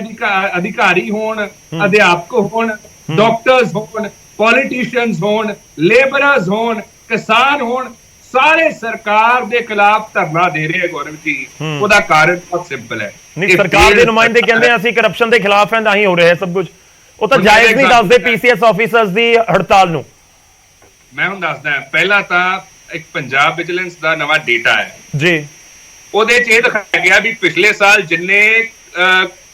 ਅਧਿਕਾਰੀ ਹੋਣ, ਅਧਿਆਪਕ ਹੋਣ, ਡਾਕਟਰਸ ਹੋਣ, ਪੋਲੀਟੀਸ਼ੀਅਨਸ ਹੋਣ, ਲੇਬਰਰਸ ਹੋਣ, ਕਿਸਾਨ ਹੋਣ, ਸਾਰੇ ਸਰਕਾਰ ਦੇ ਖਿਲਾਫ ਧਰਨਾ ਦੇ ਰਹੇ ਹੈ ਗੌਰਵ ਜੀ। ਉਹਦਾ ਕਾਰਨ ਬਹੁਤ ਸਿੰਪਲ ਹੈ। ਨਹੀਂ, ਸਰਕਾਰ ਦੇ ਨੁਮਾਇੰਦੇ ਕਹਿੰਦੇ ਅਸੀਂ ਕਰਪਸ਼ਨ ਦੇ ਖਿਲਾਫ ਹਾਂ, ਤਾਂ ਹੀ ਹੋ ਰਿਹਾ ਸਭ ਕੁਝ। ਉਹ ਤਾਂ ਜਾਇਜ਼ ਨਹੀਂ ਦੱਸਦੇ PCS ਆਫੀਸਰਸ ਦੀ ਹੜਤਾਲ ਨੂੰ। ਮੈਂ ਹੁਣ ਦੱਸਦਾ, ਪਹਿਲਾਂ ਤਾਂ ਇੱਕ ਪੰਜਾਬ ਵਿਜੀਲੈਂਸ ਦਾ ਨਵਾਂ ਡੇਟਾ ਹੈ ਜੀ, ਉਹਦੇ 'ਚ ਇਹ ਦਿਖਾਇਆ ਗਿਆ ਵੀ ਪਿਛਲੇ ਸਾਲ ਜਿੰਨੇ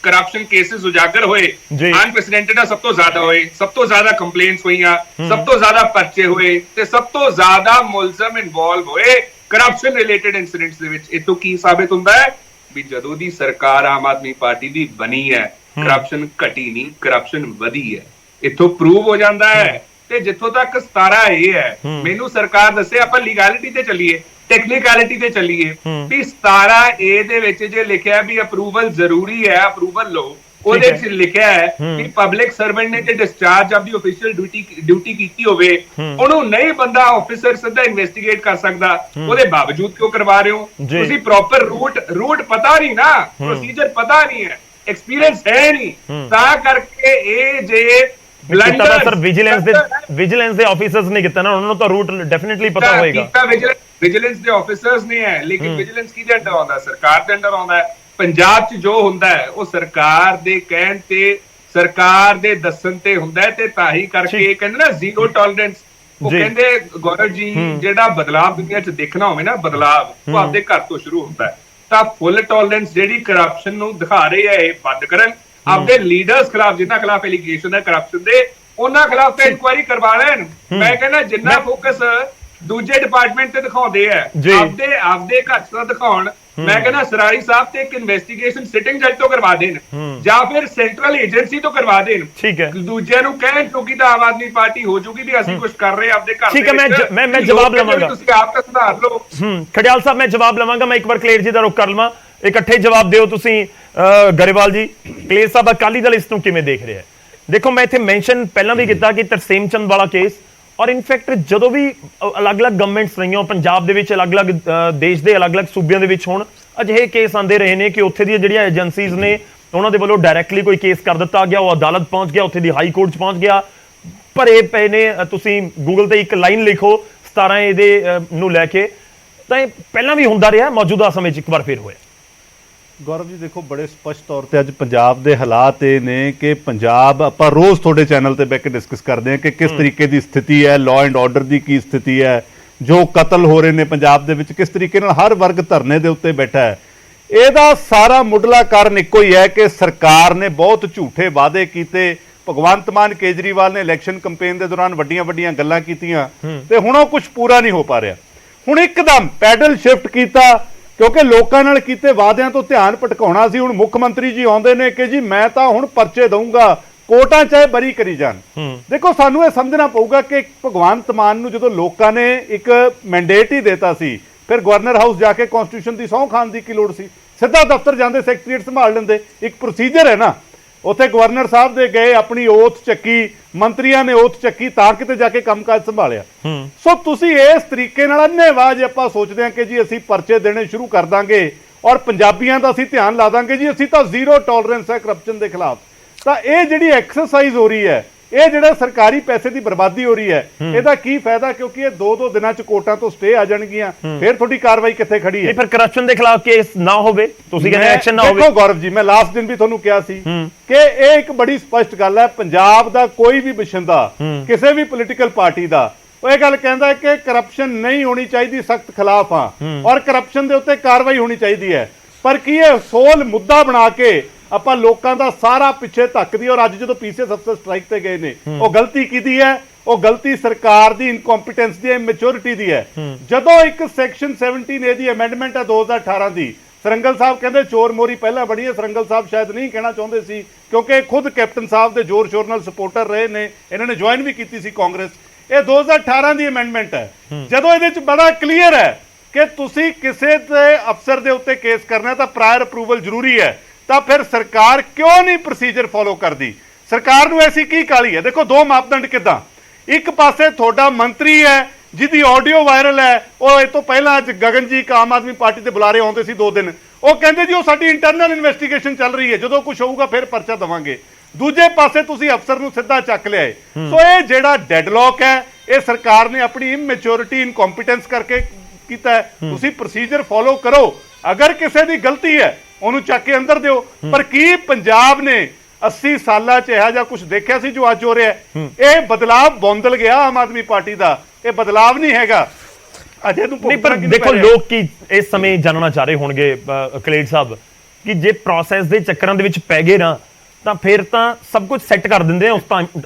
ਕਰਪਸ਼ਨ ਕੇਸਿਸ ਉਜਾਗਰ ਹੋਏ, ਅਨਪ੍ਰੈਸੀਡੈਂਟਡ ਸਭ ਤੋਂ ਜ਼ਿਆਦਾ ਹੋਏ, ਸਭ ਤੋਂ ਜ਼ਿਆਦਾ ਕੰਪਲੇਂਟਸ ਹੋਈਆਂ, ਸਭ ਤੋਂ ਜ਼ਿਆਦਾ ਪਰਚੇ ਹੋਏ ਤੇ ਸਭ ਤੋਂ ਜ਼ਿਆਦਾ ਮੁਲਜ਼ਮ ਇਨਵੋਲਵ ਹੋਏ ਕਰਪਸ਼ਨ ਰਿਲੇਟਡ ਇਨਸੀਡੈਂਟਸ ਦੇ ਵਿੱਚ। ਇਹ ਤੋਂ ਕੀ ਸਾਬਿਤ ਹੁੰਦਾ ਹੈ ਵੀ ਜਦੋਂ ਦੀ ਸਰਕਾਰ ਆਮ ਆਦਮੀ ਪਾਰਟੀ ਦੀ ਬਣੀ ਹੈ, ਕਰਪਸ਼ਨ ਘਟੀ ਨਹੀਂ, ਕਰਪਸ਼ਨ ਵਧੀ ਹੈ। ਇੱਥੋਂ ਪ੍ਰੂਵ ਹੋ ਜਾਂਦਾ ਹੈ। ਤੇ ਜਿੱਥੋਂ ਤੱਕ 17 ਇਹ ਹੈ, ਮੈਨੂੰ ਸਰਕਾਰ ਦੱਸੇ, ਆਪਾਂ ਲੀਗੈਲਿਟੀ ਤੇ ਚੱਲੀਏ, ਟੈਕਨੀਕੈਲਿਟੀ ਤੇ ਚੱਲੀਏ ਵੀ 17A ਦੇ ਵਿੱਚ ਜੇ ਲਿਖਿਆ ਵੀ ਅਪਰੂਵਲ ਜ਼ਰੂਰੀ ਹੈ, ਅਪਰੂਵਲ ਲਓ, ਉਹਦੇ ਵਿੱਚ ਲਿਖਿਆ ਹੈ ਕਿ ਪਬਲਿਕ ਸਰਵੈਂਟ ਨੇ ਜੇ ਡਿਸਚਾਰਜ ਆਪਦੀ ਆਫੀਸ਼ੀਅਲ ਡਿਊਟੀ ਕੀਤੀ ਹੋਵੇ, ਉਹਨੂੰ ਨਹੀਂ ਬੰਦਾ ਆਫੀਸਰ ਸਿੱਧਾ ਇਨਵੈਸਟੀਗੇਟ ਕਰ ਸਕਦਾ, ਉਹਦੇ ਬਾਵਜੂਦ ਕਿਉਂ ਕਰਵਾ ਰਹੇ ਹੋ? ਤੁਸੀਂ ਪ੍ਰੋਪਰ ਰੂਟ ਪਤਾ ਨਹੀਂ ਨਾ, ਪ੍ਰੋਸੀਜਰ ਪਤਾ ਨਹੀਂ ਹੈ, ਐਕਸਪੀਰੀਅੰਸ ਹੈ ਨਹੀਂ, ਤਾਂ ਕਰਕੇ ਇਹ ਜੇ ਸਰ ਵਿਜੀਲੈਂਸ ਦੇ ਆਫੀਸਰਸ ਨੇ ਕੀਤਾ ਨਾ, ਉਹਨਾਂ ਨੂੰ ਤਾਂ ਰੂਟ ਡੈਫੀਨਿਟਲੀ ਪਤਾ ਹੋਏਗਾ। ਵਿਜੀਲੈਂਸ ਦੇ ਆਫੀਸਰਸ ਨੇ ਹੈ, ਲੇਕਿਨ ਵਿਜੀਲੈਂਸ ਕਿਹਦੇ ਅੰਡਰ ਆਉਂਦਾ? ਸਰਕਾਰ ਦੇ ਅੰਡਰ ਆਉਂਦਾ ਹੈ। ਪੰਜਾਬ 'ਚ ਜੋ ਹੁੰਦਾ ਹੈ ਉਹ ਸਰਕਾਰ ਦੇ ਕਹਿਣ ਤੇ, ਸਰਕਾਰ ਦੇ ਦੱਸਣ ਤੇ ਹੁੰਦਾ ਹੈ, ਤੇ ਤਾਂ ਹੀ ਕਰਕੇ ਕਹਿੰਦੇ ਨਾ ਜ਼ੀਰੋ ਟੋਲਰੈਂਸ। ਉਹ ਕਹਿੰਦੇ ਗੌਰਵ ਜੀ, ਜਿਹੜਾ ਬਦਲਾਵ ਦੁਨੀਆ 'ਚ ਦੇਖਣਾ ਹੋਵੇ ਨਾ, ਬਦਲਾਵ ਉਹ ਆਪਦੇ ਘਰ ਤੋਂ ਸ਼ੁਰੂ ਹੁੰਦਾ ਹੈ। ਤਾਂ ਫੁੱਲ ਟੋਲਰੈਂਸ ਜਿਹੜੀ ਕਰਪਸ਼ਨ ਨੂੰ ਦਿਖਾ ਰਹੇ ਆ, ਇਹ ਬੰਦ ਕਰਨ। ਆਪਦੇ ਲੀਡਰਸ ਖਿਲਾਫ, ਜਿਨ੍ਹਾਂ ਖਿਲਾਫ ਐਲੀਗੇਸ਼ਨ ਹੈ ਕਰਪਸ਼ਨ ਦੇ, ਉਹਨਾਂ ਖਿਲਾਫ ਤਾਂ ਇਨਕੁਆਇਰੀ ਕਰਵਾ ਲੈਣ। ਮੈਂ ਕਹਿੰਦਾ ਜਿੰਨਾ ਫੋਕਸ ਦੂਜੇ ਡਿਪਾਰਟਮੈਂਟ ਤੇ ਦਿਖਾਉਂਦੇ ਆ, ਆਪਦੇ ਘਰ ਤੋਂ ਦਿਖਾਉਣ। ਮੈਂ ਕਹਿੰਦਾ ਸਰਾਰੀ ਸਾਹਿਬ ਤੇ ਇੱਕ ਇਨਵੈਸਟੀਗੇਸ਼ਨ ਸਿਟਿੰਗ ਜੱਜ ਤੋਂ ਕਰਵਾ ਦੇਣ, ਜਾਂ ਫਿਰ ਸੈਂਟਰਲ ਏਜੰਸੀ ਤੋਂ ਕਰਵਾ ਦੇਣ। ਠੀਕ ਹੈ, ਦੂਜਿਆਂ ਨੂੰ ਕਹਿਣ, ਕਿਉਂਕਿ ਤਾਂ ਆਮ ਆਦਮੀ ਪਾਰਟੀ ਹੋ ਜੂਗੀ ਵੀ ਅਸੀਂ ਕੁਝ ਕਰ ਰਹੇ ਆਪਦੇ ਘਰ। ਠੀਕ ਹੈ, ਮੈਂ ਜਵਾਬ ਲਵਾਂਗਾ। ਤੁਸੀਂ ਆਪ ਤਾਂ ਸੁਧਾਰ ਲਓ। ਖੜਿਆਲ ਸਾਹਿਬ, ਮੈਂ ਜਵਾਬ ਲਵਾਂਗਾ। ਮੈਂ ਇੱਕ ਵਾਰ ਕਲੇਰ ਜੀ ਦਾ ਰੁਖ ਕਰ ਲਵਾਂ, ਇਕੱਠੇ ਜਵਾਬ ਦਿਓ ਤੁਸੀਂ। ਗਰੇਵਾਲ ਜੀ, ਕਲੇਰ ਸਾਹਿਬ ਅਕਾਲੀ ਦਲ ਇਸ ਨੂੰ ਕਿਵੇਂ ਦੇਖ ਰਿਹਾ ਹੈ? ਦੇਖੋ, ਮੈਂ ਇੱਥੇ ਮੈਂਸ਼ਨ ਪਹਿਲਾਂ ਵੀ ਕੀਤਾ ਕਿ ਤਰਸੇਮ ਚੰਦ ਵਾਲਾ ਕੇਸ, ਔਰ ਇਨਫੈਕਟ ਜਦੋਂ ਵੀ ਅਲੱਗ-ਅਲੱਗ ਗਵਰਨਮੈਂਟਸ ਰਹੀਆਂ ਪੰਜਾਬ ਦੇ ਵਿੱਚ, ਅਲੱਗ-ਅਲੱਗ ਦੇਸ਼ ਦੇ ਅਲੱਗ-ਅਲੱਗ ਸੂਬਿਆਂ ਦੇ ਵਿੱਚ ਹੁਣ ਅਜਿਹੇ ਕੇਸ ਆਉਂਦੇ ਰਹੇ ਨੇ ਕਿ ਉੱਥੇ ਦੀਆਂ ਜਿਹੜੀਆਂ ਏਜੰਸੀਜ਼ ਨੇ ਉਹਨਾਂ ਦੇ ਵੱਲੋਂ ਡਾਇਰੈਕਟਲੀ ਕੋਈ ਕੇਸ ਕਰ ਦਿੱਤਾ ਗਿਆ, ਉਹ ਅਦਾਲਤ ਪਹੁੰਚ ਗਿਆ, ਉੱਥੇ ਦੀ ਹਾਈ ਕੋਰਟ 'ਚ ਪਹੁੰਚ ਗਿਆ, ਭਰੇ ਪਏ ਨੇ। ਤੁਸੀਂ ਗੂਗਲ ਤੇ ਇੱਕ ਲਾਈਨ ਲਿਖੋ 17 ਇਹਦੇ ਨੂੰ ਲੈ ਕੇ, ਤਾਂ ਇਹ ਪਹਿਲਾਂ ਵੀ ਹੁੰਦਾ ਰਿਹਾ, ਮੌਜੂਦਾ ਸਮੇਂ 'ਚ ਇੱਕ ਵਾਰ ਫਿਰ ਹੋਇਆ। ਗੌਰਵ ਜੀ, ਦੇਖੋ ਬੜੇ ਸਪਸ਼ਟ ਤੌਰ ਤੇ ਅੱਜ ਪੰਜਾਬ ਦੇ ਹਾਲਾਤ ਇਹ ਨੇ ਕਿ ਪੰਜਾਬ, ਆਪਾਂ ਰੋਜ਼ ਤੁਹਾਡੇ ਚੈਨਲ ਤੇ ਬਹਿ ਕੇ ਡਿਸਕਸ ਕਰਦੇ ਹਾਂ ਕਿ ਕਿਸ ਤਰੀਕੇ ਦੀ ਸਥਿਤੀ ਹੈ, ਲਾਅ ਐਂਡ ਆਰਡਰ ਦੀ ਕੀ ਸਥਿਤੀ ਹੈ, ਜੋ ਕਤਲ ਹੋ ਰਹੇ ਨੇ ਪੰਜਾਬ ਦੇ ਵਿੱਚ, ਕਿਸ ਤਰੀਕੇ ਨਾਲ ਹਰ ਵਰਗ ਧਰਨੇ ਦੇ ਉੱਤੇ ਬੈਠਾ ਹੈ। ਇਹਦਾ ਸਾਰਾ ਮੁੱਢਲਾ ਕਾਰਨ ਇੱਕੋ ਹੀ ਹੈ ਕਿ ਸਰਕਾਰ ਨੇ ਬਹੁਤ ਝੂਠੇ ਵਾਅਦੇ ਕੀਤੇ। ਭਗਵੰਤ ਮਾਨ, ਕੇਜਰੀਵਾਲ ਨੇ ਇਲੈਕਸ਼ਨ ਕੈਂਪੇਨ ਦੇ ਦੌਰਾਨ ਵੱਡੀਆਂ ਗੱਲਾਂ ਕੀਤੀਆਂ ਤੇ ਹੁਣ ਉਹ ਕੁਝ ਪੂਰਾ ਨਹੀਂ ਹੋ ਪਾ ਰਿਹਾ। ਹੁਣ ਇੱਕਦਮ ਪੈਡਲ ਸ਼ਿਫਟ ਕੀਤਾ ਕਿਉਂਕਿ ਲੋਕਾਂ ਨਾਲ ਕੀਤੇ ਵਾਅਦਿਆਂ ਤੋਂ ਧਿਆਨ ਭਟਕਾਉਣਾ ਸੀ। ਹੁਣ ਮੁੱਖ ਮੰਤਰੀ ਜੀ ਆਉਂਦੇ ਨੇ ਕਿ ਜੀ ਮੈਂ ਤਾਂ ਹੁਣ ਪਰਚੇ ਦਊਂਗਾ, ਕੋਰਟਾਂ ਚਾਹੇ ਬਰੀ ਕਰੀ ਜਾਣ। ਦੇਖੋ, ਸਾਨੂੰ ਇਹ ਸਮਝਣਾ ਪਊਗਾ ਕਿ ਭਗਵੰਤ ਮਾਨ ਨੂੰ ਜਦੋਂ ਲੋਕਾਂ ਨੇ ਇੱਕ ਮੈਂਡੇਟ ਹੀ ਦਿੱਤਾ ਸੀ, ਫਿਰ ਗਵਰਨਰ ਹਾਊਸ ਜਾ ਕੇ ਕਨਸਟੀਟਿਊਸ਼ਨ ਦੀ ਸਹੁੰ ਖਾਣ ਦੀ ਕੀ ਲੋੜ ਸੀ? ਸਿੱਧਾ ਦਫ਼ਤਰ ਜਾਂਦੇ, ਸੈਕਟਰੀਏਟ ਸੰਭਾਲ ਲੈਂਦੇ। ਇੱਕ ਪ੍ਰੋਸੀਜਰ ਹੈ ਨਾ, ਉੱਥੇ ਗਵਰਨਰ ਸਾਹਿਬ ਦੇ ਗਏ, ਆਪਣੀ ਓਥ ਚੱਕੀ, ਮੰਤਰੀਆਂ ਨੇ ਓਥ ਚੱਕੀ, ਤਾਂ ਕਿਤੇ ਜਾ ਕੇ ਕੰਮਕਾਜ ਸੰਭਾਲਿਆ। ਸੋ ਤੁਸੀਂ ਇਸ ਤਰੀਕੇ ਨਾਲ ਅੰਨ੍ਹੇਵਾਹ ਜੇ ਆਪਾਂ ਸੋਚਦੇ ਹਾਂ ਕਿ ਜੀ ਅਸੀਂ ਪਰਚੇ ਦੇਣੇ ਸ਼ੁਰੂ ਕਰ ਦਾਂਗੇ ਔਰ ਪੰਜਾਬੀਆਂ ਦਾ ਅਸੀਂ ਧਿਆਨ ਲਾ ਦਾਂਗੇ, ਜੀ ਅਸੀਂ ਤਾਂ ਜ਼ੀਰੋ ਟੋਲਰੈਂਸ ਹੈ ਕਰਪਸ਼ਨ ਦੇ ਖਿਲਾਫ, ਤਾਂ ਇਹ ਜਿਹੜੀ ਐਕਸਰਸਾਈਜ਼ ਹੋ ਰਹੀ ਹੈ, ਇਹ ਜਿਹੜਾ ਸਰਕਾਰੀ ਪੈਸੇ ਦੀ ਬਰਬਾਦੀ ਹੋ ਰਹੀ ਹੈ, ਇਹਦਾ ਕੀ ਫਾਇਦਾ? ਕਿਉਂਕਿ ਇਹ 2-2 ਦਿਨਾਂ ਚ ਕੋਰਟਾਂ ਤੋਂ ਸਟੇ ਆ ਜਾਣਗੀਆਂ, ਫਿਰ ਤੁਹਾਡੀ ਕਾਰਵਾਈ ਕਿੱਥੇ ਖੜੀ ਹੈ? ਫਿਰ ਕਰਪਸ਼ਨ ਦੇ ਖਿਲਾਫ ਕੇਸ ਨਾ ਹੋਵੇ, ਤੁਸੀਂ ਕਹਿੰਦੇ ਐਕਸ਼ਨ ਨਾ ਹੋਵੇ। ਦੇਖੋ ਗੌਰਵ ਜੀ, ਮੈਂ ਲਾਸਟ ਦਿਨ ਵੀ ਤੁਹਾਨੂੰ ਕਿਹਾ ਸੀ ਕਿ ਇਹ ਇੱਕ ਬੜੀ ਸਪਸ਼ਟ ਗੱਲ ਹੈ, ਪੰਜਾਬ ਦਾ ਕੋਈ ਵੀ ਬਸ਼ਿੰਦਾ, ਕਿਸੇ ਵੀ ਪੋਲੀਟੀਕਲ ਪਾਰਟੀ ਦਾ, ਉਹ ਇਹ ਗੱਲ ਕਹਿੰਦਾ ਕਿ ਕਰਪਸ਼ਨ ਨਹੀਂ ਹੋਣੀ ਚਾਹੀਦੀ, ਸਖਤ ਖਿਲਾਫ ਆ ਔਰ ਕਰਪਸ਼ਨ ਦੇ ਉੱਤੇ ਕਾਰਵਾਈ ਹੋਣੀ ਚਾਹੀਦੀ ਹੈ। ਪਰ ਕੀ ਇਹ ਸੋਲ ਮੁੱਦਾ ਬਣਾ ਕੇ ਆਪਾਂ ਲੋਕਾਂ ਦਾ ਸਾਰਾ ਪਿੱਛੇ ਧੱਕਦੀ। ਔਰ ਅੱਜ ਜਦੋਂ ਪੀਸੀਐਸ ਅਫਸਰ ਸਟ੍ਰਾਈਕ ਤੇ ਗਏ ਨੇ, ਉਹ ਗਲਤੀ ਕੀਤੀ ਹੈ, ਉਹ ਗਲਤੀ ਸਰਕਾਰ ਦੀ ਇਨਕੰਪੀਟੈਂਸ ਦੀ, ਮੈਚੁਰਿਟੀ ਦੀ ਹੈ। ਜਦੋਂ ਇੱਕ ਸੈਕਸ਼ਨ 17A ਦੀ ਅਮੈਂਡਮੈਂਟ ਹੈ 2018 ਦੀ, ਸਰੰਗਲ ਸਾਹਿਬ ਕਹਿੰਦੇ ਚੋਰ ਮੋਰੀ ਪਹਿਲਾਂ ਬੜੀ ਹੈ। ਸਰੰਗਲ ਸਾਹਿਬ ਸ਼ਾਇਦ ਨਹੀਂ ਕਹਿਣਾ ਚਾਹੁੰਦੇ ਸੀ ਕਿਉਂਕਿ ਖੁਦ ਕੈਪਟਨ ਸਾਹਿਬ ਦੇ ਜ਼ੋਰ ਸ਼ੋਰ ਨਾਲ ਸਪੋਰਟਰ ਰਹੇ ਨੇ, ਇਹਨਾਂ ਨੇ ਜੁਆਇਨ ਵੀ ਕੀਤੀ ਸੀ ਕਾਂਗਰਸ। ਇਹ 2018 ਦੀ ਅਮੈਂਡਮੈਂਟ ਹੈ। ਜਦੋਂ ਇਹਦੇ ਚ ਬੜਾ ਕਲੀਅਰ ਹੈ ਕਿ ਤੁਸੀਂ ਕਿਸੇ ਦੇ ਅਫਸਰ ਦੇ ਉੱਤੇ ਕੇਸ ਕਰਨਾ ਤਾਂ ਪ੍ਰਾਇਰ ਅਪਰੂਵਲ ਜ਼ਰੂਰੀ ਹੈ, ਤਾਂ ਫਿਰ ਸਰਕਾਰ ਕਿਉਂ ਨਹੀਂ ਪ੍ਰੋਸੀਜਰ ਫੋਲੋ ਕਰਦੀ? ਸਰਕਾਰ ਨੂੰ ਐਸੀ ਕੀ ਕਾਹਲੀ ਹੈ? ਦੇਖੋ ਦੋ ਮਾਪਦੰਡ ਕਿੱਦਾਂ, ਇੱਕ ਪਾਸੇ ਤੁਹਾਡਾ ਮੰਤਰੀ ਹੈ ਜਿਹਦੀ ਆਡੀਓ ਵਾਇਰਲ ਹੈ, ਉਹ ਇਹ ਤੋਂ ਪਹਿਲਾਂ ਅੱਜ ਗਗਨਜੀਤ ਆਮ ਆਦਮੀ ਪਾਰਟੀ ਦੇ ਬੁਲਾਰੇ ਆਉਂਦੇ ਸੀ 2 ਦਿਨ, ਉਹ ਕਹਿੰਦੇ ਜੀ ਉਹ ਸਾਡੀ ਇੰਟਰਨਲ ਇਨਵੈਸਟੀਗੇਸ਼ਨ ਚੱਲ ਰਹੀ ਹੈ, ਜਦੋਂ ਕੁਝ ਹੋਊਗਾ ਫਿਰ ਪਰਚਾ ਦੇਵਾਂਗੇ। ਦੂਜੇ ਪਾਸੇ ਤੁਸੀਂ ਅਫਸਰ ਨੂੰ ਸਿੱਧਾ ਚੱਕ ਲਿਆਏ। ਸੋ ਇਹ ਜਿਹੜਾ ਡੈਡਲੌਕ ਹੈ, ਇਹ ਸਰਕਾਰ ਨੇ ਆਪਣੀ ਇਮੈਚੁਰਿਟੀ, ਇਨਕੰਪੀਟੈਂਸ ਕਰਕੇ ਕੀਤਾ ਹੈ। ਤੁਸੀਂ ਪ੍ਰੋਸੀਜਰ ਫੋਲੋ ਕਰੋ, ਅਗਰ ਕਿਸੇ ਦੀ ਗਲਤੀ ਹੈ ਉਹਨੂੰ ਚੱਕ ਕੇ ਅੰਦਰ ਦਿਓ। ਪਰ ਕੀ ਪੰਜਾਬ ਨੇ 80 ਸਾਲਾਂ 'ਚ ਇਹੋ ਜਿਹਾ ਕੁਝ ਦੇਖਿਆ ਸੀ ਜੋ ਅੱਜ ਹੋ ਰਿਹਾ ਹੈ? ਇਹ ਬਦਲਾਵ ਬੌਂਦਲ ਗਿਆ ਆਮ ਆਦਮੀ ਪਾਰਟੀ ਦਾ, ਇਹ ਬਦਲਾਵ ਨਹੀਂ ਹੈਗਾ ਅਜੇ ਨੂੰ। ਨਹੀਂ, ਪਰ ਦੇਖੋ ਲੋਕ ਕੀ ਇਸ ਸਮੇਂ ਜਾਣਨਾ ਚਾਹ ਰਹੇ ਹੋਣਗੇ ਕਲੇਡ ਸਾਹਿਬ ਕਿ ਜੇ ਪ੍ਰੋਸੈਸ ਦੇ ਚੱਕਰਾਂ ਦੇ ਵਿੱਚ ਪੈ ਗਏ ਨਾ ਤਾਂ ਫਿਰ ਤਾਂ ਸਭ ਕੁਝ ਸੈੱਟ ਕਰ ਦਿੰਦੇ ਆ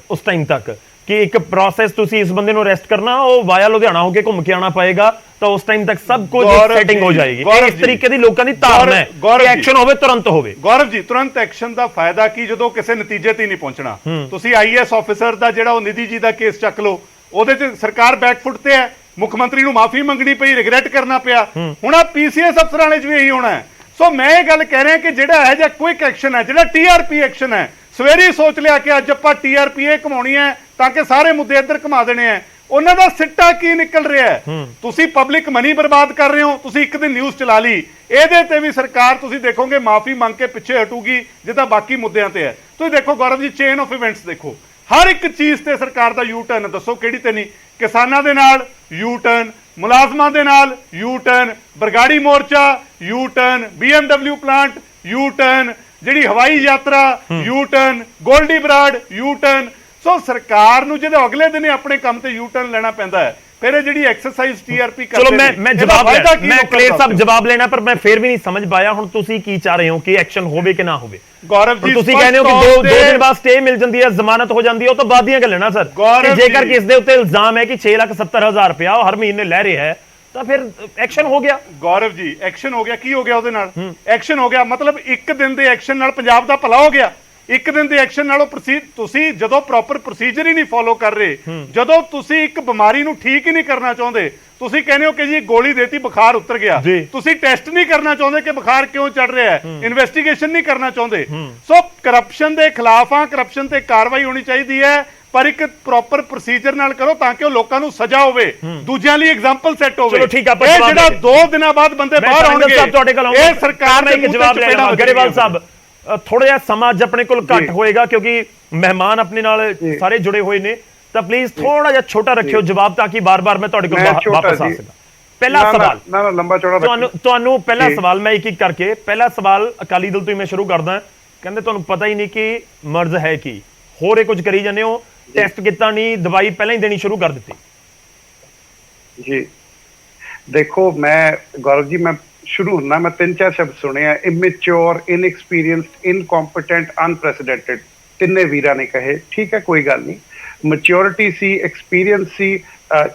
ਉਸ ਟਾਈਮ ਤੱਕ ਕਿ ਇੱਕ ਪ੍ਰੋਸੈਸ ਤੁਸੀਂ ਇਸ ਬੰਦੇ ਨੂੰ ਅਰੈਸਟ ਕਰਨਾ, ਉਹ ਵਾਇਆ ਲੁਧਿਆਣਾ ਹੋ ਕੇ ਘੁੰਮ ਕੇ ਆਉਣਾ ਪਏਗਾ, ਤਾਂ ਉਸ ਟਾਈਮ ਤੱਕ ਸਭ ਕੁਝ ਸੈਟਿੰਗ ਹੋ ਜਾਏਗੀ। ਇਸ ਤਰੀਕੇ ਦੀ ਲੋਕਾਂ ਦੀ ਧਾਰਨਾ ਹੈ ਕਿ ਐਕਸ਼ਨ ਹੋਵੇ, ਤੁਰੰਤ ਹੋਵੇ। ਗੌਰਵ ਜੀ, ਤੁਰੰਤ ਐਕਸ਼ਨ ਦਾ ਫਾਇਦਾ ਕੀ ਜਦੋਂ ਕਿਸੇ ਨਤੀਜੇ ਤੇ ਨਹੀਂ ਪਹੁੰਚਣਾ? ਤੁਸੀਂ ਆਈਐਸ ਆਫੀਸਰ ਦਾ ਜਿਹੜਾ ਉਹ ਨਿਧੀ ਜੀ ਦਾ ਕੇਸ ਚੱਕ ਲਓ, ਉਹਦੇ 'ਚ ਸਰਕਾਰ ਬੈਕਫੁੱਟ ਤੇ ਹੈ, ਮੁੱਖ ਮੰਤਰੀ ਨੂੰ ਮਾਫੀ ਮੰਗਣੀ ਪਈ, ਰਿਗਰੈਟ ਕਰਨਾ ਪਿਆ। ਹੁਣ ਆ ਪੀਸੀਐਸ ਅਫਸਰਾਂ ਨੇ ਵੀ ਇਹੀ ਹੋਣਾ ਹੈ। ਸੋ ਮੈਂ ਇਹ ਗੱਲ ਕਹਿ ਰਿਹਾ ਕਿ ਜਿਹੜਾ ਇਹ ਜਿਹਾ ਕੁਇਕ ਐਕਸ਼ਨ ਹੈ, ਜਿਹੜਾ ਟੀਆਰਪੀ ਐਕਸ਼ਨ ਹੈ, ਸਵੇਰੇ ਸੋਚ ਲਿਆ ਕਿ ਅੱਜ ਆਪਾਂ ਟੀਆਰਪੀ ਇਹ ਕਮਾਉਣੀ ਹੈ ਤਾਂ ਕਿ ਸਾਰੇ ਮੁੱਦੇ ਇੱਧਰ ਘੁਮਾ ਦੇਣੇ ਆ, ਉਹਨਾਂ ਦਾ ਸਿੱਟਾ ਕੀ ਨਿਕਲ ਰਿਹਾ ਹੈ? ਤੁਸੀਂ ਪਬਲਿਕ ਮਨੀ ਬਰਬਾਦ ਕਰ ਰਹੇ ਹੋ। ਤੁਸੀਂ ਇੱਕ ਦਿਨ ਨਿਊਜ਼ ਚਲਾ ਲਈ, ਇਹਦੇ ਤੇ ਵੀ ਸਰਕਾਰ ਤੁਸੀਂ ਦੇਖੋਗੇ ਮਾਫੀ ਮੰਗ ਕੇ ਪਿੱਛੇ ਹਟੂਗੀ ਜਿੱਦਾਂ ਬਾਕੀ ਮੁੱਦਿਆਂ ਤੇ ਹੈ। ਤੁਸੀਂ ਦੇਖੋ Gaurav ji, chain of events ਦੇਖੋ, ਹਰ ਇੱਕ ਚੀਜ਼ ਤੇ ਸਰਕਾਰ ਦਾ ਯੂ ਟਰਨ। ਦੱਸੋ ਕਿਹੜੀ ਤੇ ਨਹੀਂ? ਕਿਸਾਨਾਂ ਦੇ ਨਾਲ ਯੂ ਟਰਨ, ਮੁਲਾਜ਼ਮਾਂ ਦੇ ਨਾਲ ਯੂ ਟਰਨ, ਬਰਗਾੜੀ ਮੋਰਚਾ U turn, BMW plant U turn, ਜਿਹੜੀ ਹਵਾਈ ਯਾਤਰਾ U turn, Goldy Brar U turn. So ਸਰਕਾਰ ਨੂੰ ਜਦੋਂ ਅਗਲੇ ਦਿਨ ਆਪਣੇ ਕੰਮ ਤੇ ਯੂ ਟਰਨ ਲੈਣਾ ਪੈਂਦਾ ਹੈ, ਫਿਰ ਇਹ ਜਿਹੜੀ ਐਕਸਰਸਾਈਜ਼ ਟੀਆਰਪੀ ਕਰਦੇ ਚਲੋ ਮੈਂ ਜਵਾਬ ਮੈਂ ਕਲੇਰ ਸਾਹਿਬ ਜਵਾਬ ਲੈਣਾ, ਪਰ ਮੈਂ ਫਿਰ ਵੀ ਨਹੀਂ ਸਮਝ ਪਾਇਆ ਹੁਣ ਤੁਸੀਂ ਕੀ ਚਾਹ ਰਹੇ ਹੋ ਕਿ ਐਕਸ਼ਨ ਹੋਵੇ ਕਿ ਨਾ ਹੋਵੇ? ਗੌਰਵ ਜੀ, ਤੁਸੀਂ ਕਹਿੰਦੇ ਹੋ ਕਿ 2 ਦਿਨ ਬਾਅਦ ਸਟੇ ਮਿਲ ਜਾਂਦੀ ਹੈ, ਜ਼ਮਾਨਤ ਹੋ ਜਾਂਦੀ ਹੈ, ਉਹ ਤਾਂ ਬਾਅਦ ਦੀਆਂ ਗੱਲਾਂ ਨਾ ਸਰ। ਜੇਕਰ ਕਿਸ ਦੇ ਉੱਤੇ ਇਲਜ਼ਾਮ ਹੈ ਕਿ 6,70,000 ਰੁਪਇਆ ਉਹ ਹਰ ਮਹੀਨੇ ਲੈ ਰਿਹਾ ਹੈ ਤਾਂ ਫਿਰ ਐਕਸ਼ਨ ਹੋ ਗਿਆ। ਗੌਰਵ ਜੀ, ਐਕਸ਼ਨ ਹੋ ਗਿਆ, ਕੀ ਹੋ ਗਿਆ ਉਹਦੇ ਨਾਲ? ਐਕਸ਼ਨ ਹੋ ਗਿਆ ਮਤਲਬ ਇੱਕ ਦਿਨ ਦੇ ਐਕਸ਼ਨ ਨਾਲ ਪੰਜਾਬ ਦਾ ਭਲਾ ਹੋ ਗਿਆ। ਇੱਕ ਦਿਨ ਦੇ ਐਕਸ਼ਨ ਨਾਲੋਂ ਤੁਸੀਂ ਜਦੋਂ ਪ੍ਰੋਪਰ ਪ੍ਰੋਸੀਜਰ ਹੀ ਨਹੀਂ ਫੋਲੋ ਕਰ ਰਹੇ, ਜਦੋਂ ਤੁਸੀਂ ਇੱਕ ਬਿਮਾਰੀ ਨੂੰ ਠੀਕ ਹੀ ਨਹੀਂ ਕਰਨਾ ਚਾਹੁੰਦੇ, ਤੁਸੀਂ ਕਹਿੰਦੇ ਹੋ ਕਿ ਜੀ ਗੋਲੀ ਦੇਤੀ ਬੁਖਾਰ ਉਤਰ ਗਿਆ, ਤੁਸੀਂ ਟੈਸਟ ਨਹੀਂ ਕਰਨਾ ਚਾਹੁੰਦੇ ਕਿ ਬੁਖਾਰ ਕਿਉਂ ਚੜ ਰਿਹਾ ਹੈ, ਇਨਵੈਸਟੀਗੇਸ਼ਨ ਨਹੀਂ ਕਰਨਾ ਚਾਹੁੰਦੇ। ਸੋ ਕਰਪਸ਼ਨ ਦੇ ਖਿਲਾਫ ਆ, ਕਰਪਸ਼ਨ ਤੇ ਕਾਰਵਾਈ ਹੋਣੀ ਚਾਹੀਦੀ ਹੈ, ਪਰ ਇੱਕ ਪ੍ਰੋਪਰ ਪ੍ਰੋਸੀਜਰ ਨਾਲ ਕਰੋ ਤਾਂ ਕਿ ਉਹ ਲੋਕਾਂ ਨੂੰ ਸਜ਼ਾ ਹੋਵੇ, ਦੂਜਿਆਂ ਲਈ ਐਗਜ਼ਾਮਪਲ ਸੈੱਟ ਹੋਵੇ। ਇਹ ਜਿਹੜਾ 2 ਦਿਨਾਂ ਬਾਅਦ ਬੰਦੇ ਬਾਹਰ ਆਉਣਗੇ, ਇਹ ਸਰਕਾਰ ਨੇ ਇੱਕ ਜਵਾਬ ਲੈਣਾ। ਗਰੇਵਾਲ ਸਾਹਿਬ, ਥੋੜਾ ਜਿਹਾ ਸਮਾਂ ਅੱਜ ਆਪਣੇ ਕੋਲ ਘੱਟ ਹੋਏਗਾ ਕਿਉਂਕਿ ਮਹਿਮਾਨ ਆਪਣੇ ਨਾਲ ਸਾਰੇ ਜੁੜੇ ਹੋਏ ਨੇ, ਤਾਂ ਪਲੀਜ਼ ਥੋੜਾ ਜਿਹਾ ਛੋਟਾ ਰੱਖਿਓ ਜਵਾਬ ਤਾਂ ਕਿ ਬਾਰ-ਬਾਰ ਮੈਂ ਤੁਹਾਡੇ ਕੋਲ ਵਾਪਸ ਆ ਸਕਾਂ। ਪਹਿਲਾ ਸਵਾਲ ਲੰਬਾ ਚੌੜਾ ਤੁਹਾਨੂੰ ਪਹਿਲਾ ਸਵਾਲ ਮੈਂ ਇੱਕ ਕਰਕੇ, ਪਹਿਲਾ ਸਵਾਲ ਅਕਾਲੀ ਦਲ ਤੋਂ ਹੀ ਮੈਂ ਸ਼ੁਰੂ ਕਰਦਾ। ਕਹਿੰਦੇ ਤੁਹਾਨੂੰ ਪਤਾ ਹੀ ਨਹੀਂ ਕਿ ਮਰਜ਼ ਹੈ ਕੀ, ਹੋਰ ਇਹ ਕੁਝ ਕਰੀ ਜਾਂਦੇ ਹੋ, ਟੈਸਟ ਕੀਤਾ ਨਹੀਂ, ਦਵਾਈ ਪਹਿਲਾਂ ਹੀ ਦੇਣੀ ਸ਼ੁਰੂ ਕਰ ਦਿੱਤੀ। ਜੀ ਦੇਖੋ, ਮੈਂ ਗੌਰਵ ਜੀ ਮੈਂ ਸ਼ੁਰੂ ਹੋਣਾ, ਮੈਂ 3-4 ਸ਼ਬਦ ਸੁਣੇ ਆ, ਇਮੈਚੁਰ, ਇਨਐਕਸਪੀਰੀਅੰਸਡ, ਇਨਕੰਪੀਟੈਂਟ, ਅਨਪ੍ਰੈਸੀਡੈਂਟਡ, ਤਿੰਨੇ ਵੀਰਾਂ ਨੇ ਕਹੇ। ਠੀਕ ਹੈ, ਕੋਈ ਗੱਲ ਨਹੀਂ। ਮੈਚੁਰਿਟੀ ਸੀ, ਐਕਸਪੀਰੀਅੰਸ ਸੀ।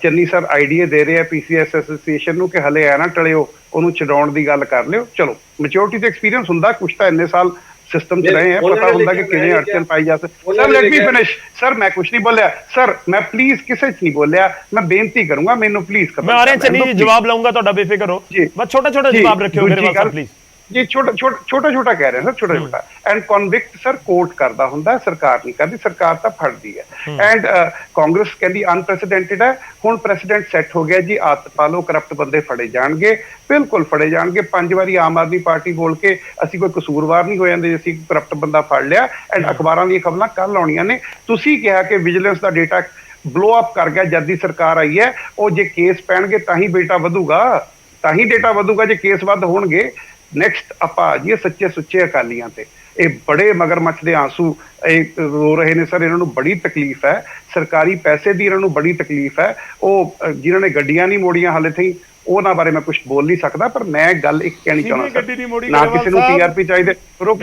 ਚੰਨੀ ਸਰ ਆਈਡੀਆ ਦੇ ਰਹੇ ਆ ਪੀਸੀਐਸ ਐਸੋਸੀਏਸ਼ਨ ਨੂੰ ਕਿ ਹਲੇ ਐ ਨਾ ਟਲਿਓ, ਉਹਨੂੰ ਛਡਾਉਣ ਦੀ ਗੱਲ ਕਰ ਲਿਓ। ਚਲੋ, ਮੈਚੁਰਿਟੀ ਤੇ ਐਕਸਪੀਰੀਅੰਸ ਹੁੰਦਾ, ਕੁਛ ਤਾਂ ਇੰਨੇ ਸਾਲ ਸਿਸਟਮ ਚ ਰਹੇ ਆ, ਪਤਾ ਹੁੰਦਾ ਕਿ ਕਿਵੇਂ ਅੜਚਨ ਪਾਈ ਜਾ ਸਕਦੀ। Sir let me finish. Sir ਮੈਂ ਕੁਛ ਨਹੀਂ ਬੋਲਿਆ ਸਰ, ਮੈਂ ਪਲੀਜ਼ ਕਿਸੇ ਚ ਨਹੀਂ ਬੋਲਿਆ, ਮੈਂ ਬੇਨਤੀ ਕਰੂੰਗਾ ਮੈਨੂੰ ਪਲੀਜ਼ ਮੈਂ ਆ ਰਿਹਾ ਚੰਨੀ ਜੀ, ਜਵਾਬ ਲਾਉਂਗਾ ਤੁਹਾਡਾ, ਬੇਫਿਕਰ ਹੋ। ਬਸ ਛੋਟਾ ਜਵਾਬ ਰੱਖਿਓ ਮੇਰੇ ਵਾਸਤੇ ਪਲੀਜ਼। ਜੀ ਛੋਟਾ ਕਹਿ ਰਹੇ ਸਰ, ਛੋਟਾ ਐਂਡ ਕਨਵਿਕਟ ਸਰ ਕੋਰਟ ਕਰਦਾ ਹੁੰਦਾ, ਸਰਕਾਰ ਨਹੀਂ ਕਰਦੀ, ਸਰਕਾਰ ਤਾਂ ਫੜਦੀ ਹੈ। ਐਂਡ ਕਾਂਗਰਸ ਕਹਿੰਦੀ ਅਨਪ੍ਰੈਸੀਡੈਂਟਡ ਹੈ। ਹੁਣ ਪ੍ਰੈਸੀਡੈਂਟ ਸੈੱਟ ਹੋ ਗਿਆ ਜੀ, ਆਦਤ ਪਾ ਲਓ, ਕਰਪਟ ਬੰਦੇ ਫੜੇ ਜਾਣਗੇ, ਬਿਲਕੁਲ ਫੜੇ ਜਾਣਗੇ। 5 ਵਾਰੀ ਆਮ ਆਦਮੀ ਪਾਰਟੀ ਬੋਲ ਕੇ ਅਸੀਂ ਕੋਈ ਕਸੂਰਵਾਰ ਨਹੀਂ ਹੋ ਜਾਂਦੇ, ਅਸੀਂ ਕਰਪਟ ਬੰਦਾ ਫੜ ਲਿਆ। ਐਂਡ ਅਖਬਾਰਾਂ ਦੀਆਂ ਖਬਰਾਂ ਕੱਲ ਆਉਣੀਆਂ ਨੇ। ਤੁਸੀਂ ਕਿਹਾ ਕਿ ਵਿਜੀਲੈਂਸ ਦਾ ਡੇਟਾ ਬਲੋ ਅਪ ਕਰ ਗਿਆ ਜਦ ਦੀ ਸਰਕਾਰ ਆਈ ਹੈ। ਉਹ ਜੇ ਕੇਸ ਪੈਣਗੇ ਤਾਂ ਹੀ ਬੇਟਾ ਵਧੂਗਾ, ਤਾਂ ਹੀ ਡੇਟਾ ਵਧੂਗਾ। ਜੇ ਕੇਸ ਵੱਧ ਹੋਣਗੇ, ਨੈਕਸਟ ਆਪਾਂ ਆ ਜਾਈਏ ਸੱਚੇ ਸੁੱਚੇ ਅਕਾਲੀਆਂ ਤੇ। ਇਹ ਬੜੇ ਮਗਰਮੱਛ ਦੇ ਆਂਸੂ ਇਹ ਰੋ ਰਹੇ ਨੇ ਸਰ। ਇਹਨਾਂ ਨੂੰ ਬੜੀ ਤਕਲੀਫ ਹੈ, ਸਰਕਾਰੀ ਪੈਸੇ ਦੀ ਇਹਨਾਂ ਨੂੰ ਬੜੀ ਤਕਲੀਫ ਹੈ। ਉਹ ਜਿਨ੍ਹਾਂ ਨੇ ਗੱਡੀਆਂ ਨਹੀਂ ਮੋੜੀਆਂ ਹਾਲੇ ਤਾਈਂ ਉਹਨਾਂ ਬਾਰੇ ਮੈਂ ਕੁਝ ਬੋਲ ਨਹੀਂ ਸਕਦਾ, ਪਰ ਮੈਂ ਗੱਲ ਇੱਕ ਕਹਿਣੀ ਚਾਹੁੰਦਾ ਸਰ, ਨਾ ਕਿਸੇ ਨੂੰ ਟੀਆਰਪੀ ਚਾਹੀਦੇ। ਰੁਕੋ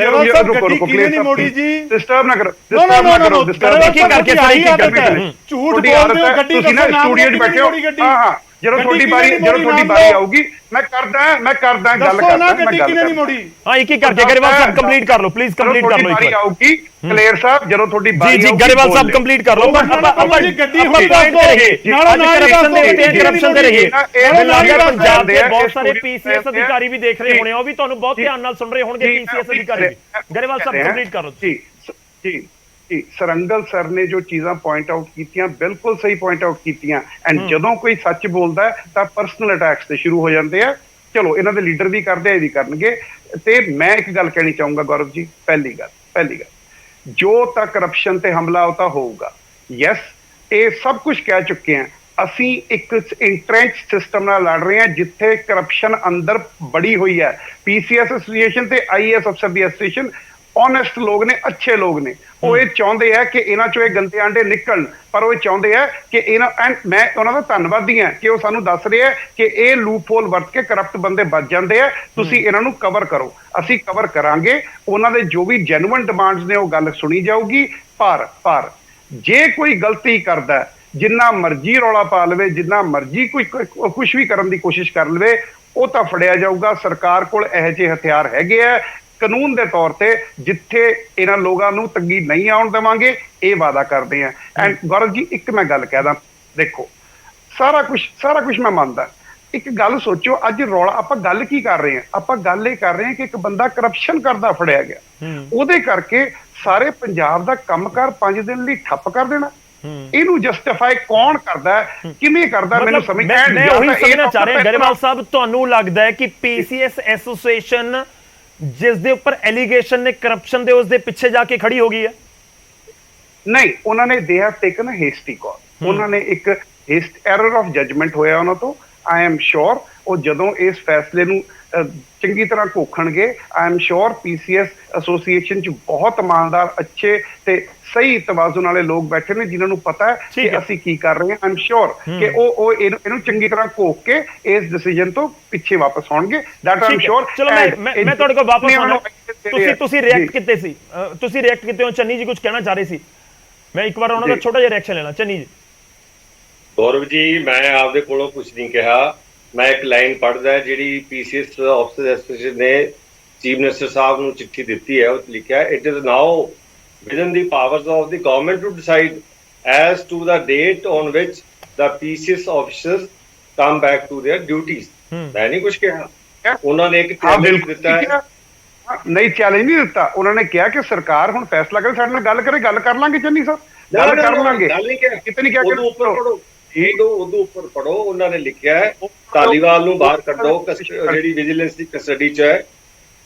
ਡਿਸਟਰਬ ਨਾ ਕਰੋ, ਡਿਸਟਰਬ ਨਾ ਕਰੋ, ਡਿਸਟਰਬ ਕੀ ਕਰਕੇ ਸਾਰੀ ਝੂਠ ਬੋਲਦੇ ਹੋ। ਗੱਡੀ ਤੁਸੀਂ ਨਾ ਸਟੂਡੀਓ 'ਚ ਬੈਠੇ ਹੋ। ਹਾਂ ਜਦੋਂ ਤੁਹਾਡੀ ਵਾਰੀ ਆਊਗੀ ਮੈਂ ਕਰਦਾ ਗੱਲ ਕਰਦਾ। ਗੱਡੀ ਕਿਹਨੇ ਨਹੀਂ ਮੋੜੀ? ਹਾਂ ਇੱਕ ਹੀ ਕਰਕੇ ਗਰੇਵਾਲ ਸਾਹਿਬ ਕੰਪਲੀਟ ਕਰ ਲਓ ਪਲੀਜ਼, ਕੰਪਲੀਟ ਕਰ ਲਓ ਇੱਕ ਵਾਰ। ਆਊਗੀ ਕਲੀਅਰ ਸਾਹਿਬ, ਜਦੋਂ ਤੁਹਾਡੀ ਵਾਰੀ ਜੀ ਗਰੇਵਾਲ ਸਾਹਿਬ ਕੰਪਲੀਟ ਕਰ ਲਓ। ਆਪਾਂ ਗੱਡੀ ਹੁਣ ਪੁਆਇੰਟ ਤੇ ਰਹੀਏ, ਕਰਪਸ਼ਨ ਦੇ ਉੱਤੇ ਕਰਪਸ਼ਨ ਦੇ ਰਹੀਏ। ਪੰਜਾਬ ਦੇ ਬਹੁਤ ਸਾਰੇ ਪੀਸੀਐਸ ਅਧਿਕਾਰੀ ਵੀ ਦੇਖ ਰਹੇ ਹੋਣੇ, ਉਹ ਵੀ ਤੁਹਾਨੂੰ ਬਹੁਤ ਧਿਆਨ ਨਾਲ ਸੁਣ ਰਹੇ ਹੋਣਗੇ ਪੀਸੀਐਸ ਅਧਿਕਾਰੀ ਵੀ। ਗਰੇਵਾਲ ਸਾਹਿਬ ਕੰਪਲੀਟ ਕਰੋ ਜੀ। ਜੀ ਸਰੰਗਲ ਸਰ ਨੇ ਜੋ ਚੀਜ਼ਾਂ ਪੁਆਇੰਟ ਆਊਟ ਕੀਤੀਆਂ ਬਿਲਕੁਲ ਸਹੀ ਪੁਆਇੰਟ ਆਊਟ ਕੀਤੀਆਂ। ਐਂਡ ਜਦੋਂ ਕੋਈ ਸੱਚ ਬੋਲਦਾ ਤਾਂ ਪਰਸਨਲ ਅਟੈਕਸ ਤੇ ਸ਼ੁਰੂ ਹੋ ਜਾਂਦੇ ਆ। ਚਲੋ ਇਹਨਾਂ ਦੇ ਲੀਡਰ ਵੀ ਕਰਦੇ ਆ, ਇਹ ਵੀ ਕਰਨਗੇ। ਤੇ ਮੈਂ ਇੱਕ ਗੱਲ ਕਹਿਣੀ ਚਾਹੂੰਗਾ ਗੌਰਵ ਜੀ, ਪਹਿਲੀ ਗੱਲ ਜੋ ਤਾਂ ਕਰਪਸ਼ਨ ਤੇ ਹਮਲਾ ਉਹ ਤਾਂ ਹੋਊਗਾ। ਯੈਸ, ਇਹ ਸਭ ਕੁਝ ਕਹਿ ਚੁੱਕੇ ਆ। ਅਸੀਂ ਇੱਕ ਇੰਟਰੈਂਚ ਸਿਸਟਮ ਨਾਲ ਲੜ ਰਹੇ ਹਾਂ ਜਿੱਥੇ ਕਰਪਸ਼ਨ ਅੰਦਰ ਬੜੀ ਹੋਈ ਹੈ। ਪੀਸੀਐਸ ਐਸੋਸੀਏਸ਼ਨ ਤੇ ਆਈਏਐਸ ਅਫਸਰ ਦੀ ਐਸੋਸੀਏਸ਼ਨ ਓਨੈਸਟ ਲੋਕ ਨੇ, ਅੱਛੇ ਲੋਕ ਨੇ। ਉਹ ਇਹ ਚਾਹੁੰਦੇ ਆ ਕਿ ਇਹਨਾਂ ਚੋਂ ਇਹ ਗੰਦੇ ਆਂਡੇ ਨਿਕਲਣ, ਪਰ ਉਹ ਇਹ ਚਾਹੁੰਦੇ ਆ ਕਿ ਇਹਨਾਂ ਐਂਡ ਮੈਂ ਉਹਨਾਂ ਦਾ ਧੰਨਵਾਦੀ ਹਾਂ ਕਿ ਉਹ ਸਾਨੂੰ ਦੱਸ ਰਹੇ ਆ ਕਿ ਇਹ ਲੂਪ ਹੋਲ ਵਰਤ ਕੇ ਕਰਪਟ ਬੰਦੇ ਬਚ ਜਾਂਦੇ ਆ, ਤੁਸੀਂ ਇਹਨਾਂ ਨੂੰ ਕਵਰ ਕਰੋ। ਅਸੀਂ ਕਵਰ ਕਰਾਂਗੇ। ਉਹਨਾਂ ਦੇ ਜੋ ਵੀ ਜੈਨੂਇਨ ਡਿਮਾਂਡਸ ਨੇ ਉਹ ਗੱਲ ਸੁਣੀ ਜਾਊਗੀ। ਪਰ ਜੇ ਕੋਈ ਗਲਤੀ ਕਰਦਾ, ਜਿੰਨਾ ਮਰਜ਼ੀ ਰੌਲਾ ਪਾ ਲਵੇ, ਜਿੰਨਾ ਮਰਜ਼ੀ ਕੋਈ ਕੁਛ ਵੀ ਕਰਨ ਦੀ ਕੋਸ਼ਿਸ਼ ਕਰ ਲਵੇ, ਉਹ ਤਾਂ ਫੜਿਆ ਜਾਊਗਾ। ਸਰਕਾਰ ਕੋਲ ਇਹੋ ਜਿਹੇ ਹਥਿਆਰ ਹੈਗੇ ਆ ਕਾਨੂੰਨ ਦੇ ਤੌਰ ਤੇ, ਜਿੱਥੇ ਇਹਨਾਂ ਲੋਕਾਂ ਨੂੰ ਤੰਗੀ ਨਹੀਂ ਆਉਣ ਦੇਵਾਂਗੇ, ਇਹ ਵਾਅਦਾ ਕਰਦੇ ਆ। ਐਂਡ ਗੌਰਵ ਜੀ ਇੱਕ ਮੈਂ ਗੱਲ ਕਹਿਦਾ, ਦੇਖੋ ਸਾਰਾ ਕੁਝ ਮੈਂ ਮੰਨਦਾ। ਇੱਕ ਗੱਲ ਸੋਚੋ, ਅੱਜ ਰੌਲਾ ਆਪਾਂ ਗੱਲ ਕੀ ਕਰ ਰਹੇ ਹਾਂ? ਆਪਾਂ ਗੱਲ ਇਹ ਕਰ ਰਹੇ ਹਾਂ ਕਿ ਇੱਕ ਬੰਦਾ ਕਰਪਸ਼ਨ ਕਰਦਾ ਫੜਿਆ ਗਿਆ, ਉਹਦੇ ਕਰਕੇ ਸਾਰੇ ਪੰਜਾਬ ਦਾ ਕੰਮਕਾਰ 5 ਦਿਨ ਲਈ ਠੱਪ ਕਰ ਦੇਣਾ। ਇਹਨੂੰ ਜਸਟੀਫਾਈ ਕੌਣ ਕਰਦਾ, ਕਿਵੇਂ ਕਰਦਾ, ਮੈਨੂੰ ਸਮਝ ਮੈਂ ਉਹੀ ਸਮਝਣਾ ਚਾਹ ਰਿਹਾ। ਗਰੇਵਾਲ ਸਾਹਿਬ, ਤੁਹਾਨੂੰ ਲੱਗਦਾ ਹੈ ਕਿ ਪੀਸੀਐਸ ਐਸੋਸੀਏਸ਼ਨ ਜਿਸ ਦੇ ਉੱਪਰ ਐਲੀਗੇਸ਼ਨ ਨੇ ਕਰਪਸ਼ਨ ਦੇ, ਉਸ ਦੇ ਪਿੱਛੇ ਜਾ ਕੇ ਖੜੀ ਹੋ ਗਈ ਹੈ? ਨਹੀਂ, ਉਹਨਾਂ ਨੇ ਦੇ ਹੈਵ ਟੇਕਨ ਅ ਹੇਸਟੀ ਕਾਲ। ਉਹਨਾਂ ਨੇ ਇੱਕ ਐਰਰ ਆਫ ਜਜਮੈਂਟ ਹੋਇਆ ਉਹਨਾਂ ਤੋਂ। ਆਈ ਐਮ ਸ਼ੋਰ ਉਹ ਜਦੋਂ ਇਸ ਫੈਸਲੇ ਨੂੰ ਚੰਗੀ ਤਰ੍ਹਾਂ ਘੋਖਣਗੇ, I am sure PCS association 'ਚ ਬਹੁਤ ਇਮਾਨਦਾਰ, ਅੱਛੇ ਤੇ ਸਹੀ ਤਵਾਜ਼ੁਨ ਵਾਲੇ ਲੋਕ ਬੈਠੇ ਨੇ ਜਿਨ੍ਹਾਂ ਨੂੰ ਪਤਾ ਹੈ ਕਿ ਅਸੀਂ ਕੀ ਕਰ ਰਹੇ ਹਾਂ। ਆਈ ਐਮ ਸ਼ੋਰ ਕਿ ਉਹ ਇਹਨੂੰ ਚੰਗੀ ਤਰ੍ਹਾਂ ਘੋਖ ਕੇ ਇਸ ਡਿਸੀਜਨ ਤੋਂ ਪਿੱਛੇ ਵਾਪਸ ਆਉਣਗੇ। ਦੈਟ ਆਈ ਐਮ ਸ਼ੋਰ। ਚਲੋ ਮੈਂ ਤੁਹਾਡੇ ਕੋਲ ਵਾਪਸ ਆਉਣਾ। ਤੁਸੀਂ ਰਿਐਕਟ ਕੀਤੇ ਸੀ, ਤੁਸੀਂ ਰਿਐਕਟ ਕੀਤੇ ਹੋ। ਚੰਨੀ ਜੀ ਕੁਝ ਕਹਿਣਾ ਚਾਹ ਰਹੇ ਸੀ, ਮੈਂ ਇੱਕ ਵਾਰ ਉਹਨਾਂ ਦਾ ਛੋਟਾ ਜਿਹਾ ਰਿਐਕਸ਼ਨ ਲੈਣਾ। ਚੰਨੀ ਜੀ। ਗੌਰਵ ਜੀ, ਮੈਂ ਆਪਦੇ ਕੋਲੋਂ ਕੁਝ ਨਹੀਂ ਕਿਹਾ। ਮੈਂ ਇੱਕ ਲਾਈਨ ਪੜ੍ਹਦਾ ਜਿਹੜੀ ਪੀਸੀਐਸ ਆਫਿਸਰ ਐਸੋਸੀਏਸ਼ਨ ਨੇ ਚੀਫ ਮਿਨਿਸਟਰ ਸਾਹਿਬ ਨੂੰ ਚਿੱਠੀ ਦਿੱਤੀ ਹੈ। ਉਹ ਲਿਖਿਆ, it is now within the powers of the government to decide as to the date on which the PCS officers come back to their duties. मैं नहीं कुछ कहा, उन्होंने एक चैलेंज ਦਿੱਤਾ ਹੈ। ਨਹੀਂ, ਚੈलेंज ਨਹੀਂ ਦਿੱਤਾ। ਉਹਨਾਂ ਨੇ ਕਿਹਾ ਕਿ ਸਰਕਾਰ ਹੁਣ ਫੈਸਲਾ ਕਰੇ, ਸਾਡੇ ਨਾਲ ਗੱਲ ਕਰੇ, ਗੱਲ ਕਰ ਲਾਂਗੇ। ਚੰਨੀ ਸਾਹਿਬ ਗੱਲ ਕਰ ਲਾਂਗੇ, ਕਿਤੇ ਨਹੀਂ ਕਿਹਾ। ਉਦੋਂ ਉੱਪਰ ਪੜੋ, ਉਦੋਂ ਉੱਪਰ ਪੜੋ। ਉਹਨਾਂ ਨੇ ਲਿਖਿਆ ਹੈ ਧਾਲੀਵਾਲ ਨੂੰ ਬਾਹਰ ਕੱਢੋ, ਜਿਹੜੀ ਵਿਜੀਲੈਂਸ ਦੀ ਕਸਟਡੀ 'ਚ ਹੈ।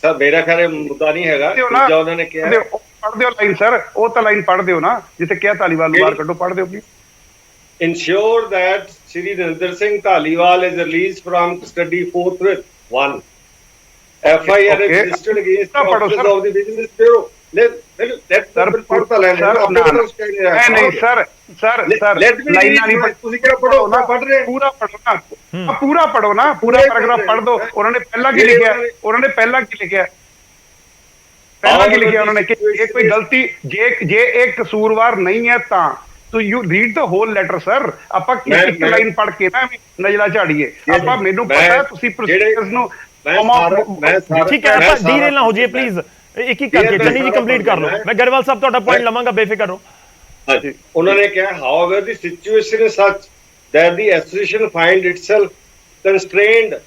ਸਰ ਮੇਰਾ ਖਿਆਲ ਮੁੱਦਾ ਨਹੀਂ ਹੈਗਾ। ਦੂਜਾ ਉਹਨਾਂ ਨੇ ਕਿਹਾ, ਪੜ੍ਹ ਦਿਓ ਲਾਈਨ ਸਰ, ਉਹ ਤਾਂ ਲਾਈਨ ਪੜ੍ਹ ਦਿਓ ਨਾ ਜਿੱਥੇ ਕਿਹਾ ਧਾਲੀਵਾਲ ਨੂੰ ਬਾਹਰ ਕੱਢੋ, ਪੜ੍ਹ ਦਿਓ please. Ensure that Shri Narinder Singh Dhaliwal is released from custody forthwith. 1. FIR is registered against the officers of the Vigilance Bureau. Let ਪੜ੍ਹਤਾ ਲੈਣ ਨਹੀਂ ਸਰ ਲਾਈਨਾਂ ਨਹੀਂ, ਤੁਸੀਂ ਕਿਹੜਾ ਪੜ੍ਹੋ ਨਾ, ਪੜ੍ਹ ਰਹੇ ਪੂਰਾ ਪੜ੍ਹੋ ਨਾ, ਪੂਰਾ ਪੜ੍ਹੋ ਨਾ, ਪੂਰਾ ਪੈਰਾਗ੍ਰਾਫ ਪੜ੍ਹ ਦੋ। ਉਹਨਾਂ ਨੇ ਪਹਿਲਾਂ ਕੀ ਲਿਖਿਆ, ਉਹਨਾਂ ਨੇ ਪਹਿਲਾਂ ਕੀ ਲਿਖਿਆ ਉਹਨਾਂ ਨੇ ਕਿ ਇਹ ਕੋਈ ਗਲਤੀ, ਜੇ ਇਹ ਕਸੂਰਵਾਰ ਨਹੀਂ ਹੈ ਤਾਂ So you read the whole letter, sir. ਆਪਾਂ ਇੱਕ ਲਾਈਨ ਪੜ੍ਹ ਕੇ ਨਾ ਨਜ਼ਲਾ ਝਾੜੀਏ। ਆਪਾਂ ਮੈਨੂੰ ਪਤਾ ਤੁਸੀਂ ਪ੍ਰੋਸੀਜਰਸ ਨੂੰ ਠੀਕ ਹੈ, ਆਪਾਂ ਡੀਰੇਲ ਨਾ ਹੋ ਜਾਈਏ ਪਲੀਜ਼। ਇੱਕ ਇੱਕ ਕਰਕੇ ਚੰਨੀ ਜੀ ਕੰਪਲੀਟ ਕਰ ਲਓ। ਮੈਂ ਗਰੇਵਾਲ ਸਾਹਿਬ ਤੁਹਾਡਾ ਪੁਆਇੰਟ ਲਵਾਂਗਾ, ਬੇਫਿਕਰ ਰਹੋ। ਹਾਂਜੀ, ਉਹਨਾਂ ਨੇ ਕਿਹਾ however the situation is such that the association find itself constrained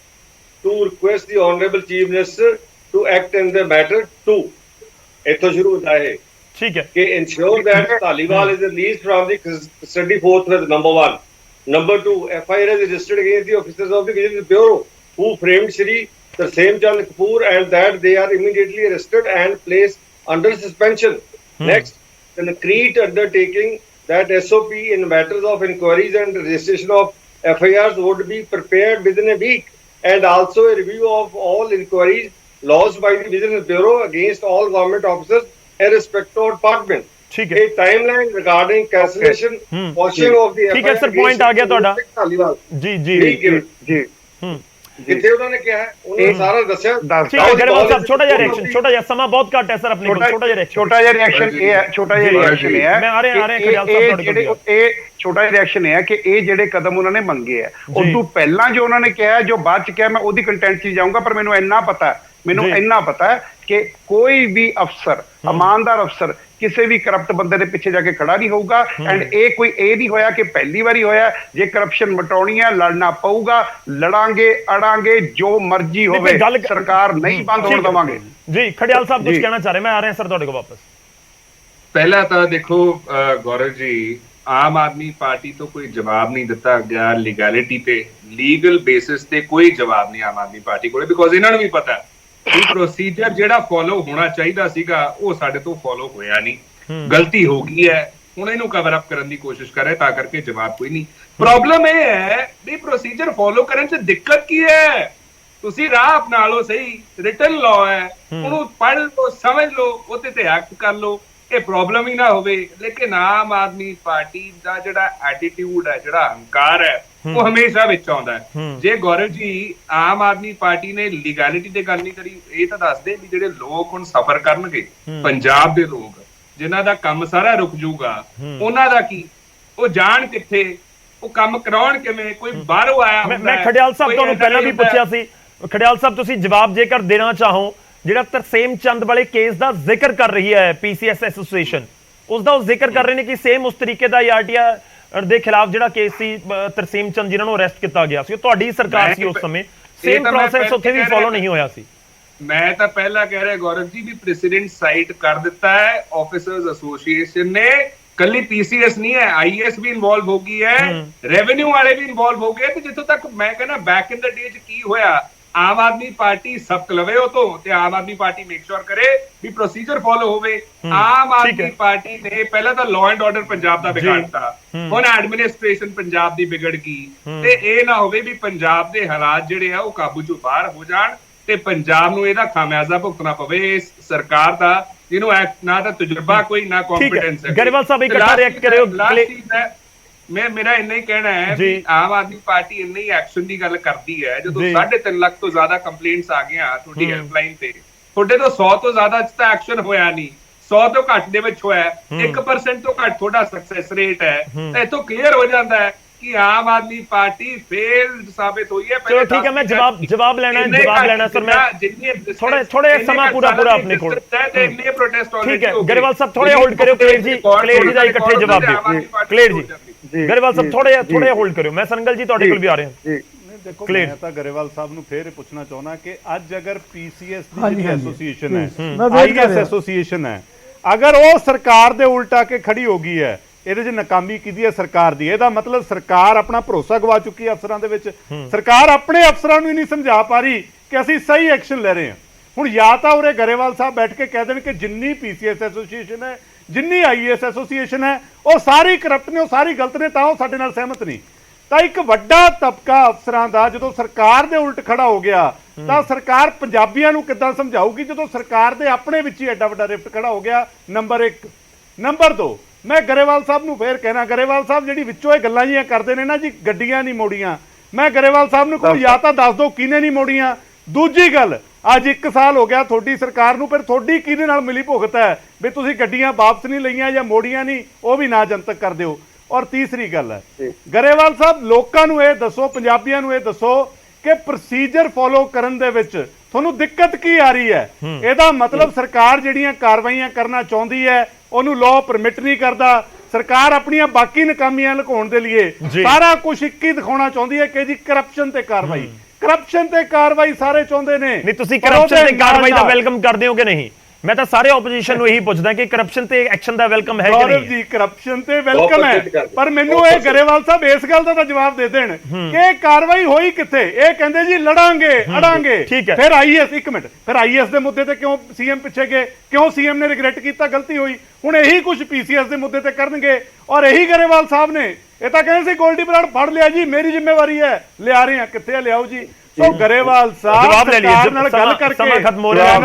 to request the honorable chief minister to act in the matter too. ਇੱਥੋਂ ਸ਼ੁਰੂ ਹੁੰਦਾ ਹੈ। ठीक है कि ensure that Dhaliwal is released from the custody forthwith, number 1. Number 2, FIR is registered against the officers of the Vigilance Bureau who framed Shri Tarseem Chand Kapoor and that they are immediately arrested and placed under suspension. Next, concrete undertaking that SOP in matters of inquiries and registration of FIRs would be prepared within a week, and also a review of all inquiries laws by the Vigilance Bureau against all government officers, irrespective of department. ठीक है, A timeline regarding cancellation, washing of the ठीक है सर, पॉइंट आ गया ਤੁਹਾਡਾ ਜੀ ਜੀ ਜੀ ਕਿੱਥੇ ਉਹਨਾਂ ਨੇ ਕਿਹਾ ਹੈ, ਉਹਨਾਂ ਸਾਰਾ ਦੱਸਿਆ। ਠੀਕ ਹੈ ਗਰੇਵਾਲ ਸਾਹਿਬ, ਛੋਟਾ ਜਿਹਾ ਰਿਐਕਸ਼ਨ, ਛੋਟਾ ਜਿਹਾ, ਸਮਾਂ ਬਹੁਤ ਘੱਟ ਹੈ ਸਰ ਆਪਣੇ ਕੋਲ, ਛੋਟਾ ਜਿਹਾ ਰਿਐਕਸ਼ਨ ਇਹ ਹੈ, ਛੋਟਾ ਜਿਹਾ ਰਿਐਕਸ਼ਨ ਇਹ ਹੈ, ਮੈਂ ਆ ਰਿਹਾ ਖੜਿਆਲ ਸਾਹਿਬ ਤੁਹਾਡੇ ਕੋਲ। ਇਹ ਛੋਟਾ ਜਿਹਾ ਰਿਐਕਸ਼ਨ ਇਹ ਹੈ ਕਿ ਇਹ ਜਿਹੜੇ ਕਦਮ ਉਹਨਾਂ ਨੇ ਮੰਗੇ ਹੈ, ਉਦੋਂ ਪਹਿਲਾਂ ਜੋ ਉਹਨਾਂ ਨੇ ਕਿਹਾ, ਜੋ ਬਾਅਦ ਚ ਕਿਹਾ, ਮੈਂ ਉਹਦੀ ਕੰਟੈਂਟ 'ਚ ਜਾਊਂਗਾ, ਪਰ ਮੈਨੂੰ ਇੰਨਾ ਪਤਾ ਹੈ ਕਿ ਕੋਈ ਵੀ ਅਫਸਰ, ਇਮਾਨਦਾਰ ਅਫਸਰ, ਕਿਸੇ ਵੀ ਕਰਪਟ ਬੰਦੇ ਦੇ ਪਿੱਛੇ ਜਾ ਕੇ ਖੜਾ ਨਹੀਂ ਹੋਊਗਾ। ਐਂਡ ਇਹ ਨਹੀਂ ਹੋਇਆ ਕਿ ਪਹਿਲੀ ਵਾਰੀ ਹੋਇਆ। ਜੇ ਕਰਪਸ਼ਨ ਮਟਾਉਣੀ ਹੈ, ਲੜਨਾ ਪਊਗਾ, ਲੜਾਂਗੇ, ਅੜਾਂਗੇ, ਜੋ ਮਰਜ਼ੀ ਹੋਵੇ, ਸਰਕਾਰ ਨਹੀਂ ਬੰਦ ਹੋਣ ਦੇਵਾਂਗੇ। ਜੀ ਖੜਿਆਲ ਸਾਹਿਬ ਕੁਝ ਕਹਿਣਾ ਚਾਹ ਰਹੇ, ਮੈਂ ਆ ਰਿਹਾ ਸਰ ਤੁਹਾਡੇ ਕੋਲ ਵਾਪਸ। ਪਹਿਲਾਂ ਤਾਂ ਦੇਖੋ ਗੌਰਵ ਜੀ, ਆਮ ਆਦਮੀ ਪਾਰਟੀ ਤੋਂ ਕੋਈ ਜਵਾਬ ਨਹੀਂ ਦਿੱਤਾ ਗਿਆ ਲੀਗੈਲਿਟੀ ਤੇ, ਲੀਗਲ ਬੇਸਿਸ ਤੇ ਕੋਈ ਜਵਾਬ ਨਹੀਂ ਆਮ ਆਦਮੀ ਪਾਰਟੀ ਕੋਲੇ, ਬਿਕੋਜ਼ ਇਹਨਾਂ ਨੂੰ ਵੀ ਪਤਾ ਹੈ ਕਿ ਪ੍ਰੋਸੀਜਰ ਜਿਹੜਾ ਫੋਲੋ ਹੋਣਾ ਚਾਹੀਦਾ ਸੀਗਾ ਉਹ ਸਾਡੇ ਤੋਂ ਫੋਲੋ ਹੋਇਆ ਨਹੀਂ, ਗਲਤੀ ਹੋ ਗਈ ਹੈ, ਹੁਣ ਇਹਨੂੰ ਕਵਰ ਅਪ ਕਰਨ ਦੀ ਕੋਸ਼ਿਸ਼ ਕਰ ਰਹੇ, ਤਾਂ ਕਰਕੇ ਜਵਾਬ ਕੋਈ ਨਹੀਂ। ਪ੍ਰੋਬਲਮ ਇਹ ਹੈ ਵੀ ਪ੍ਰੋਸੀਜਰ ਫੋਲੋ ਕਰਨ 'ਚ ਦਿੱਕਤ ਕੀ ਹੈ? ਤੁਸੀਂ ਰਾਹ ਅਪਣਾ ਲਓ, ਸਹੀ ਰਿਟਨ ਲਾਅ ਹੈ, ਉਹਨੂੰ ਪੜ੍ਹ ਲਓ, ਸਮਝ ਲਓ, ਉਹਦੇ ਤੇ ਐਕਟ ਕਰ ਲਓ, ਇਹ ਪ੍ਰੋਬਲਮ ਹੀ ਨਾ ਹੋਵੇ। ਲੇਕਿਨ ਆਮ ਆਦਮੀ ਪਾਰਟੀ ਦਾ ਜਿਹੜਾ ਐਟੀਟਿਊਡ ਹੈ, ਜਿਹੜਾ ਹੰਕਾਰ ਹੈ, ਉਹ ਹਮੇਸ਼ਾ ਵਿੱਚ ਆਉਂਦਾ ਹੈ। ਜੇ ਗੌਰਵ ਜੀ ਆਮ ਆਦਮੀ ਪਾਰਟੀ ਨੇ ਲੀਗੈਲਿਟੀ ਤੇ ਗੱਲ ਨਹੀਂ ਕਰੀ, ਇਹ ਤਾਂ ਦੱਸਦੇ ਵੀ ਜਿਹੜੇ ਲੋਕ ਹੁਣ ਸਫਰ ਕਰਨਗੇ, ਪੰਜਾਬ ਦੇ ਲੋਕ ਜਿਨ੍ਹਾਂ ਦਾ ਕੰਮ ਸਾਰਾ ਰੁਕ ਜਾਊਗਾ, ਉਹਨਾਂ ਦਾ ਕੀ? ਉਹ ਜਾਣ ਕਿੱਥੇ, ਉਹ ਕੰਮ ਕਰਾਉਣ ਕਿਵੇਂ? ਕੋਈ ਬਾਹਰੋਂ ਆਇਆ ਹੁੰਦਾ। ਮੈਂ ਖੜਿਆਲ ਸਾਹਿਬ ਤੁਹਾਨੂੰ ਪਹਿਲਾਂ ਵੀ ਪੁੱਛਿਆ ਸੀ, ਖੜਿਆਲ ਸਾਹਿਬ ਤੁਸੀਂ ਜਵਾਬ ਜੇਕਰ ਦੇਣਾ ਚਾਹੋ, ਜਿਹੜਾ ਤਰਸੇਮ ਚੰਦ ਵਾਲੇ ਕੇਸ ਦਾ ਜ਼ਿਕਰ ਕਰ ਰਹੀ ਹੈ ਪੀਸੀਐਸ ਐਸੋਸੀਏਸ਼ਨ, ਉਸ ਦਾ ਉਹ ਜ਼ਿਕਰ ਕਰ ਰਹੇ ਨੇ ਕਿ ਸੇਮ ਉਸ ਤਰੀਕੇ ਦਾ ਆਰਟੀਆਈ ਦੇ ਖਿਲਾਫ ਜਿਹੜਾ ਕੇਸ ਸੀ ਤਰਸੇਮ ਚੰਦ ਜਿਨ੍ਹਾਂ ਨੂੰ ਅਰੈਸਟ ਕੀਤਾ ਗਿਆ ਸੀ, ਉਹ ਤੁਹਾਡੀ ਸਰਕਾਰ ਸੀ ਉਸ ਸਮੇਂ, ਸੇਮ ਪ੍ਰੋਸੈਸ ਉੱਥੇ ਵੀ ਫੋਲੋ ਨਹੀਂ ਹੋਇਆ ਸੀ। ਮੈਂ ਤਾਂ ਪਹਿਲਾਂ ਕਹਿ ਰਿਹਾ ਗੌਰਵ ਜੀ ਵੀ ਪ੍ਰੈਜ਼ੀਡੈਂਟ ਸਾਈਟ ਕਰ ਦਿੱਤਾ ਹੈ ਆਫੀਸਰਸ ਐਸੋਸੀਏਸ਼ਨ ਨੇ, ਕੱਲੀ ਪੀਸੀਐਸ ਨਹੀਂ ਹੈ, ਆਈਐਸ ਵੀ ਇਨਵੋਲਵ ਹੋ ਗਈ ਹੈ, ਰੈਵਨਿਊ ਵਾਲੇ ਵੀ ਇਨਵੋਲਵ ਹੋ ਗਏ। ਤੇ ਜਿੱਥੋਂ ਤੱਕ ਮੈਂ ਕਹਿੰਦਾ ਬੈਕ ਇਨ ਦ ਡੇ 'ਚ ਕੀ ਹੋਇਆ, ਆਮ ਆਦਮੀ ਪਾਰਟੀ ਸਬਕ ਲਵੇ ਉਹ ਤੋਂ, ਤੇ Aam Aadmi party make sure ਕਰੇ ਵੀ ਪ੍ਰੋਸੀਜਰ ਫੋਲੋ ਹੋਵੇ। ਆਮ ਆਦਮੀ ਪਾਰਟੀ ਨੇ ਪਹਿਲਾਂ ਤਾਂ ਲਾਅ ਐਂਡ ਆਰਡਰ ਪੰਜਾਬ ਦਾ ਵਿਗਾੜਤਾ, ਹੁਣ ਐਡਮਿਨਿਸਟ੍ਰੇਸ਼ਨ ਪੰਜਾਬ ਦੀ ਵਿਗੜ ਗਈ, ਤੇ ਇਹ ਨਾ ਹੋਵੇ ਵੀ ਪੰਜਾਬ ਦੇ ਹਾਲਾਤ ਜਿਹੜੇ ਆ ਉਹ ਕਾਬੂ ਚੋਂ ਬਾਹਰ ਹੋ ਜਾਣ ਤੇ ਪੰਜਾਬ ਨੂੰ ਇਹਦਾ ਖਾਮਿਆਜ਼ਾ ਭੁਗਤਣਾ ਪਵੇ ਇਸ ਸਰਕਾਰ ਦਾ, ਜਿਹਨੂੰ ਨਾ ਤਾਂ ਤਜਰਬਾ ਕੋਈ, ਨਾ ਕੰਪੀਟੈਂਸ ਹੈ। ਗਰੇਵਾਲ ਸਾਹਿਬ ਇਕੱਠਾ ਰਿਐਕਟ ਕਰਿਓ। ਮੇਰਾ ਇੰਨਾ ਹੀ ਕਹਿਣਾ ਹੈ ਵੀ ਆਮ ਆਦਮੀ ਪਾਰਟੀ ਇੰਨਾ ਹੀ ਐਕਸ਼ਨ ਦੀ ਗੱਲ ਕਰਦੀ ਹੈ। ਜਦੋਂ 3.5 ਲੱਖ ਤੋਂ ਜ਼ਿਆਦਾ ਕੰਪਲੇਂਟਸ ਆ ਗਈਆਂ ਤੁਹਾਡੀ ਹੈਲਪਲਾਈਨ ਤੇ, ਤੁਹਾਡੇ ਤੋਂ 100 ਤੋਂ ਜ਼ਿਆਦਾ ਚ ਤਾਂ ਐਕਸ਼ਨ ਹੋਇਆ ਨਹੀਂ, 100 ਤੋਂ ਘੱਟ ਦੇ ਵਿੱਚ ਹੋਇਆ, 1% ਤੋਂ ਘੱਟ ਤੁਹਾਡਾ ਸਕਸੈਸ ਰੇਟ ਹੈ। ਤਾਂ ਇਥੋਂ ਕਲੀਅਰ ਹੋ ਜਾਂਦਾ ਹੈ ਕਿ ਆਮ ਆਦਮੀ ਪਾਰਟੀ ਫੇਲਡ ਸਾਬਿਤ ਹੋਈ ਹੈ। ਚਲੋ ਠੀਕ ਹੈ, ਮੈਂ ਜਵਾਬ ਲੈਣਾ ਸਰ, ਮੈਂ ਥੋੜੇ ਸਮਾਂ ਪੂਰਾ ਆਪਣੇ ਕੋਲ। ਠੀਕ ਹੈ ਗਰੇਵਾਲ ਸਾਹਿਬ ਥੋੜੇ ਹੋਲਡ ਕਰਿਓ, ਕਲੇਰ ਜੀ ਦਾ ਇਕੱਠੇ ਜਵਾਬ ਦਿਓ। ਕਲੇਰ ਜੀ, ਗਰੇਵਾਲ ਸਾਹਿਬ ਥੋੜੇ ਹੋਲਡ ਕਰਿਓ, ਮੈਂ ਸੰਗਲ ਜੀ ਤੁਹਾਡੇ ਕੋਲ ਵੀ ਆ ਰਿਹਾ। ਦੇਖੋ ਮੈਂ ਤਾਂ ਗਰੇਵਾਲ ਸਾਹਿਬ ਨੂੰ ਫੇਰ ਪੁੱਛਣਾ ਚਾਹੁੰਦਾ ਕਿ ਅੱਜ ਅਗਰ ਪੀਸੀਐਸ ਦੀ ਜਿਹੜੀ ਐਸੋਸੀਏਸ਼ਨ ਹੈ, ਆਈਐਸ ਐਸੋਸੀਏਸ਼ਨ ਹੈ, ਅਗਰ ਉਹ ਸਰਕਾਰ ਦੇ ਉਲਟ ਆ ਕੇ ਖੜੀ ਹੋ ਗਈ ਹੈ, ਇਹਦੇ 'ਚ ਨਾਕਾਮੀ ਕਿਹਦੀ ਹੈ? ਸਰਕਾਰ ਦੀ। ਇਹਦਾ ਮਤਲਬ ਸਰਕਾਰ ਆਪਣਾ ਭਰੋਸਾ ਗਵਾ ਚੁੱਕੀ ਹੈ ਅਫਸਰਾਂ ਦੇ ਵਿੱਚ। ਸਰਕਾਰ ਆਪਣੇ ਅਫਸਰਾਂ ਨੂੰ ਹੀ ਨਹੀਂ ਸਮਝਾ ਪਾ ਰਹੀ ਕਿ ਅਸੀਂ ਸਹੀ ਐਕਸ਼ਨ ਲੈ ਰਹੇ ਹਾਂ। ਹੁਣ ਜਾਂ ਤਾਂ ਉਰੇ ਗਰੇਵਾਲ ਸਾਹਿਬ ਬੈਠ ਕੇ ਕਹਿ ਦੇਣ ਕਿ ਜਿੰਨੀ ਪੀਸੀਐਸ ਐਸੋਸੀਏਸ਼ਨ ਹੈ, ਜਿੰਨੀ ਆਈਐਸ ਐਸੋਸੀਏਸ਼ਨ ਹੈ, ਉਹ ਸਾਰੀ ਕਰਪਟ ਨੇ, ਉਹ ਸਾਰੀ ਗਲਤ ਨੇ, ਤਾਂ ਉਹ ਸਾਡੇ ਨਾਲ ਸਹਿਮਤ ਨਹੀਂ। ਤਾਂ ਇੱਕ ਵੱਡਾ ਤਬਕਾ ਅਫਸਰਾਂ ਦਾ ਜਦੋਂ ਸਰਕਾਰ ਦੇ ਉਲਟ ਖੜਾ ਹੋ ਗਿਆ, ਤਾਂ ਸਰਕਾਰ ਪੰਜਾਬੀਆਂ ਨੂੰ ਕਿੱਦਾਂ ਸਮਝਾਊਗੀ ਜਦੋਂ ਸਰਕਾਰ ਦੇ ਆਪਣੇ ਵਿੱਚ ਹੀ ਐਡਾ ਵੱਡਾ ਰਿਫਟ ਖੜਾ ਹੋ ਗਿਆ? ਨੰਬਰ 1। ਨੰਬਰ 2, ਮੈਂ ਗਰੇਵਾਲ ਸਾਹਿਬ ਨੂੰ ਫੇਰ ਕਹਿਣਾ, ਗਰੇਵਾਲ ਸਾਹਿਬ ਜਿਹੜੀ ਵਿੱਚੋਂ ਇਹ ਗੱਲਾਂ ਜੀਆਂ ਕਰਦੇ ਨੇ ਨਾ ਜੀ, ਗੱਡੀਆਂ ਨਹੀਂ ਮੋੜੀਆਂ, ਮੈਂ ਗਰੇਵਾਲ ਸਾਹਿਬ ਨੂੰ ਕਹੂੰ ਜਾਂ ਤਾਂ ਦੱਸ ਦਿਓ ਕਿਹਨੇ ਨਹੀਂ ਮੋੜੀਆਂ। ਦੂਜੀ ਗੱਲ, ਅੱਜ 1 ਸਾਲ ਹੋ ਗਿਆ ਤੁਹਾਡੀ ਸਰਕਾਰ ਨੂੰ, ਫਿਰ ਤੁਹਾਡੀ ਕਿਹਦੇ ਨਾਲ ਮਿਲੀ ਭੁਗਤ ਹੈ ਵੀ ਤੁਸੀਂ ਗੱਡੀਆਂ ਵਾਪਸ ਨਹੀਂ ਲਈਆਂ ਜਾਂ ਮੋੜੀਆਂ ਨਹੀਂ, ਉਹ ਵੀ ਨਾ ਜਨਤਕ ਕਰ ਦਿਓ। ਔਰ ਤੀਸਰੀ ਗੱਲ ਹੈ ਗਰੇਵਾਲ ਸਾਹਿਬ, ਲੋਕਾਂ ਨੂੰ ਇਹ ਦੱਸੋ, ਪੰਜਾਬੀਆਂ ਨੂੰ ਇਹ ਦੱਸੋ ਕਿ ਪ੍ਰੋਸੀਜਰ ਫੋਲੋ ਕਰਨ ਦੇ ਵਿੱਚ ਤੁਹਾਨੂੰ ਦਿੱਕਤ ਕੀ ਆ ਰਹੀ ਹੈ? ਇਹਦਾ ਮਤਲਬ ਸਰਕਾਰ ਜਿਹੜੀਆਂ ਕਾਰਵਾਈਆਂ ਕਰਨਾ ਚਾਹੁੰਦੀ ਹੈ ਉਹਨੂੰ ਲਾਅ ਪਰਮਿਟ ਨਹੀਂ ਕਰਦਾ। ਸਰਕਾਰ ਆਪਣੀਆਂ ਬਾਕੀ ਨਾਕਾਮੀਆਂ ਲੁਕਾਉਣ ਦੇ ਲਈ ਸਾਰਾ ਕੁਝ ਇੱਕ ਹੀ ਦਿਖਾਉਣਾ ਚਾਹੁੰਦੀ ਹੈ ਕਿ ਜੀ ਕਰਪਸ਼ਨ ਤੇ ਕਾਰਵਾਈ, ਕਰਪਸ਼ਨ ਤੇ ਕਾਰਵਾਈ ਸਾਰੇ ਚਾਹੁੰਦੇ ਨੇ। ਨਹੀਂ, ਤੁਸੀਂ ਕਰਪਸ਼ਨ ਤੇ ਕਾਰਵਾਈ ਦਾ ਵੈਲਕਮ ਕਰਦੇ ਹੋ ਕਿ ਨਹੀਂ? ਮੈਂ ਤਾਂ ਸਾਰੇ ਆਪੋਜੀਸ਼ਨ ਨੂੰ ਇਹੀ ਪੁੱਛਦਾ ਕਿ ਕਰਪਸ਼ਨ ਤੇ ਐਕਸ਼ਨ ਦਾ ਵੈਲਕਮ ਹੈ ਕਿ ਨਹੀਂ? ਜੀ ਕਰਪਸ਼ਨ ਤੇ ਵੈਲਕਮ ਹੈ, ਪਰ ਮੈਨੂੰ ਇਹ ਗਰੇਵਾਲ ਸਾਹਿਬ ਇਸ ਗੱਲ ਦਾ ਤਾਂ ਜਵਾਬ ਦੇ ਦੇਣ ਕਿ ਕਾਰਵਾਈ ਹੋਈ ਕਿੱਥੇ? ਇਹ ਕਹਿੰਦੇ ਜੀ ਲੜਾਂਗੇ, ਅੜਾਂਗੇ। ਫਿਰ ਆਈਐਸ, 1 ਮਿੰਟ, ਫਿਰ ਆਈਐਸ ਦੇ ਮੁੱਦੇ ਤੇ ਕਿਉਂ ਸੀਐਮ ਪਿੱਛੇ ਗਏ? ਕਿਉਂ ਸੀਐਮ ਨੇ ਰਿਗਰੈਟ ਕੀਤਾ? ਗਲਤੀ ਹੋਈ। ਹੁਣ ਇਹੀ ਕੁਝ ਪੀਸੀਐਸ ਦੇ ਮੁੱਦੇ ਤੇ ਕਰਨਗੇ। ਔਰ ਇਹੀ ਗਰੇਵਾਲ ਸਾਹਿਬ ਨੇ ਇਹ ਤਾਂ ਕਹਿੰਦੇ ਸੀ ਗੋਲਡੀ ਬਰਾੜ ਫੜ ਲਿਆ ਜੀ, ਮੇਰੀ ਜ਼ਿੰਮੇਵਾਰੀ ਹੈ, ਲਿਆ ਰਹੇ ਆ, ਕਿੱਥੇ ਆ? ਲਿਆਓ ਜੀ। तो गरेवाल साहब जवाब ले लीजिए, ਨਾਲ ਗੱਲ ਕਰਕੇ समय खत्म हो रहा है।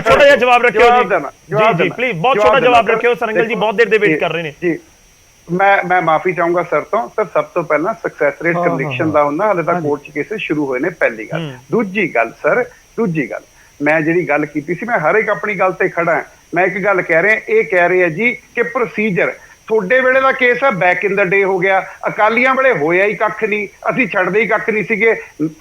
छोटा जिहा जवाब रखियो जी जी प्लीज, बहुत छोटा जवाब रखियो। सरंगल जी बहुत देर ਦੇ ਵੇਟ ਕਰ ਰਹੇ ਨੇ ਜੀ। ਮੈਂ ਮਾਫੀ ਚਾਹੂੰਗਾ ਸਰ ਤੋਂ। ਸਰ ਸਭ ਤੋਂ ਪਹਿਲਾਂ ਸਕਸੈਸ ਰੇਟ ਕਨਵਿਕਸ਼ਨ ਦਾ ਹੁੰਦਾ, ਹਾਲੇ ਤੱਕ ਕੋਰਟ 'ਚ ਕੇਸਿਸ ਸ਼ੁਰੂ ਹੋਏ ਨੇ, ਪਹਿਲੀ ਗੱਲ। ਦੂਜੀ ਗੱਲ ਸਰ, ਦੂਜੀ ਗੱਲ ਮੈਂ ਜਿਹੜੀ ਗੱਲ ਕੀਤੀ ਸੀ, ਮੈਂ ਹਰ ਇੱਕ ਆਪਣੀ ਗੱਲ ਤੇ ਖੜਾ ਹਾਂ। ਮੈਂ ਇੱਕ ਗੱਲ ਕਹਿ ਰਿਹਾ, ਇਹ ਕਹਿ ਰਹੇ ਆ ਜੀ ਕਿ ਪ੍ਰੋਸੀਜਰ ਤੁਹਾਡੇ ਵੇਲੇ ਦਾ ਕੇਸ ਹੈ, ਬੈਕ ਇਨ ਦਾ ਡੇ ਹੋ ਗਿਆ। ਅਕਾਲੀਆਂ ਵੇਲੇ ਹੋਇਆ ਹੀ ਕੱਖ ਨਹੀਂ, ਅਸੀਂ ਛੱਡਦੇ ਹੀ ਕੱਖ ਨਹੀਂ ਸੀਗੇ।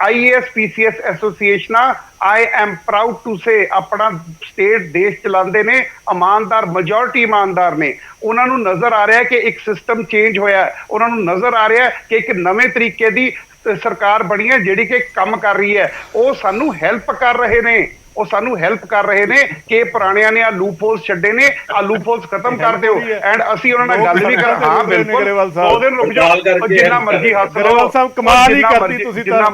IAS PCS ਐਸੋਸੀਏਸ਼ਨਾਂ, I am proud to say, ਆਪਣਾ ਸਟੇਟ ਦੇਸ਼ ਚਲਾਉਂਦੇ ਨੇ, ਇਮਾਨਦਾਰ, ਮੈਜੋਰਿਟੀ ਇਮਾਨਦਾਰ ਨੇ। ਉਹਨਾਂ ਨੂੰ ਨਜ਼ਰ ਆ ਰਿਹਾ ਕਿ ਇੱਕ ਸਿਸਟਮ ਚੇਂਜ ਹੋਇਆ, ਉਹਨਾਂ ਨੂੰ ਨਜ਼ਰ ਆ ਰਿਹਾ ਕਿ ਇੱਕ ਨਵੇਂ ਤਰੀਕੇ ਦੀ ਸਰਕਾਰ ਬਣੀ ਹੈ ਜਿਹੜੀ ਕਿ ਕੰਮ ਕਰ ਰਹੀ ਹੈ। ਉਹ ਸਾਨੂੰ ਹੈਲਪ ਕਰ ਰਹੇ ਨੇ, ਉਹ ਸਾਨੂੰ ਹੈਲਪ ਕਰ ਰਹੇ ਨੇ ਕਿ ਪੁਰਾਣਿਆਂ ਨੇ ਆ ਲੂਪਹੋਲਸ ਛੱਡੇ ਨੇ, ਆ ਲੂਪਹੋਲਸ ਖਤਮ ਕਰ ਦਿਓ। ਐਂਡ ਅਸੀਂ ਉਹਨਾਂ ਨਾਲ ਗੱਲ ਵੀ ਕਰ, ਹਾਂ ਬਿਲਕੁਲ, 2 ਦਿਨ ਰੁਕ ਜਾਓ, ਜਿੰਨਾ ਮਰਜ਼ੀ ਹੱਥ ਗਰੇਵਾਲ ਸਾਹਿਬ ਕਮਾਲ ਹੀ ਕਰਤੀ ਤੁਸੀਂ ਤਾਂ।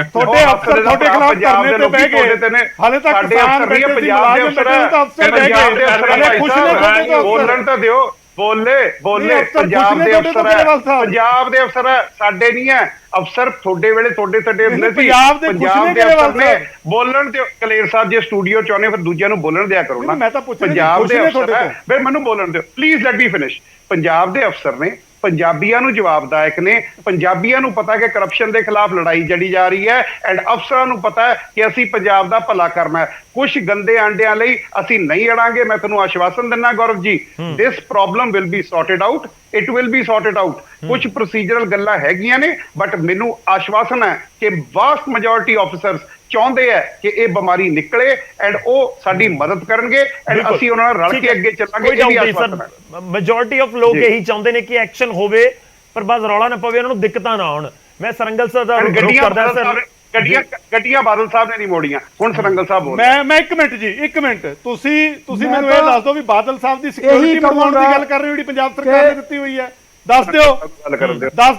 ਤੁਹਾਡੇ ਅਫਸਰ ਤੁਹਾਡੇ ਖਿਲਾਫ ਧਰਨੇ ਤੇ ਬਹਿ ਗਏ, ਹਾਲੇ ਤੱਕ ਕਿਸਾਨ ਬੈਠੇ ਸੀ, ਮੁਲਾਜ਼ਮ ਬੈਠੇ ਤਾਂ ਅਫਸਰ ਬਹਿ ਗਏ। ਖੁਸ਼ ਨੇ ਬੋਲਣ ਤਾਂ ਦਿਓ, ਬੋਲੇ ਪੰਜਾਬ ਦੇ ਅਫਸਰ ਹੈ, ਪੰਜਾਬ ਦੇ ਅਫਸਰ ਹੈ, ਸਾਡੇ ਨਹੀਂ ਹੈ ਅਫਸਰ। ਤੁਹਾਡੇ ਵੇਲੇ ਤੁਹਾਡੇ ਹੁੰਦੇ ਸੀ ਪੰਜਾਬ ਦੇ ਅਫਸਰ ਨੇ। ਬੋਲਣ ਤੇ ਕਲੇਰ ਸਾਹਿਬ ਜੇ ਸਟੂਡੀਓ ਚ ਆਉਣੇ ਫਿਰ ਦੂਜਿਆਂ ਨੂੰ ਬੋਲਣ ਦਿਆ ਕਰੋ ਨਾ। ਪੰਜਾਬ ਦੇ ਅਫਸਰ ਹੈ, ਫਿਰ ਮੈਨੂੰ ਬੋਲਣ ਦਿਓ please, let me finish. Punjab ਦੇ ਅਫਸਰ ਨੇ, ਪੰਜਾਬੀਆਂ ਨੂੰ ਜਵਾਬਦਾਇਕ ਨੇ, ਪੰਜਾਬੀਆਂ ਨੂੰ ਪਤਾ ਕਿ ਕਰਪਸ਼ਨ ਦੇ ਖਿਲਾਫ ਲੜਾਈ ਜੜੀ ਜਾ ਰਹੀ ਹੈ, ਐਂਡ ਅਫਸਰਾਂ ਨੂੰ ਪਤਾ ਹੈ ਕਿ ਅਸੀਂ ਪੰਜਾਬ ਦਾ ਭਲਾ ਕਰਨਾ ਹੈ। ਕੁਝ ਗੰਦੇ ਆਂਡਿਆਂ ਲਈ ਅਸੀਂ ਨਹੀਂ ਅੜਾਂਗੇ। ਮੈਂ ਤੁਹਾਨੂੰ ਆਸ਼ਵਾਸਨ ਦਿੰਦਾ Gaurav ji, this problem will be sorted out, it will be sorted out. ਕੁਝ ਪ੍ਰੋਸੀਜਰਲ ਗੱਲਾਂ ਹੈਗੀਆਂ ਨੇ, ਬਟ ਮੈਨੂੰ ਆਸ਼ਵਾਸਨ ਹੈ ਕਿ ਵਾਸਟ ਮੈਜੋਰਿਟੀ ਆਫਿਸਰਸ ਚਾਹੁੰਦੇ ਹੈ ਕਿ ਇਹ ਬਿਮਾਰੀ ਨਿਕਲੇ, ਐਂਡ ਉਹ ਸਾਡੀ ਮਦਦ ਕਰਨਗੇ, ਐਂਡ ਅਸੀਂ ਉਹਨਾਂ ਨਾਲ ਰਲ ਕੇ ਅੱਗੇ ਚੱਲਾਂਗੇ। ਇਹ ਵੀ ਆਸ਼ਵਾਸਨ ਹੈ। ਮੈਜੋਰਿਟੀ ਆਫ ਲੋਕ ਇਹੀ ਚਾਹੁੰਦੇ ਨੇ ਕਿ ਐਕਸ਼ਨ ਹੋਵੇ, ਪਰ ਬਸ ਰੌਲਾ ਨਾ ਪਵੇ, ਉਹਨਾਂ ਨੂੰ ਦਿੱਕਤਾਂ ਨਾ ਆਉਣ। ਮੈਂ ਸਰੰਗਲ ਸਰ ਦਾ ਰੁਖ ਕਰਦਾ ਸਰ। ਗੱਡੀਆਂ ਬਾਦਲ ਸਾਹਿਬ ਨੇ ਨਹੀਂ ਮੋੜੀਆਂ, ਹੁਣ ਸਰੰਗਲ ਸਾਹਿਬ ਬੋਲ। ਮੈਂ 1 ਮਿੰਟ ਜੀ, 1 ਮਿੰਟ, ਤੁਸੀਂ ਮੈਨੂੰ ਇਹ ਦੱਸ ਦਿਓ ਵੀ ਬਾਦਲ ਸਾਹਿਬ ਦੀ ਸਿਕਿਉਰਿਟੀ ਬਣਾਉਣ ਦੀ ਗੱਲ ਕਰ ਰਹੇ ਹੋ ਜਿਹੜੀ ਪੰਜਾਬ ਸਰਕਾਰ ਨੇ ਦਿੱਤੀ ਹੋਈ ਹੈ, ਦੱਸ ਦਿਓ।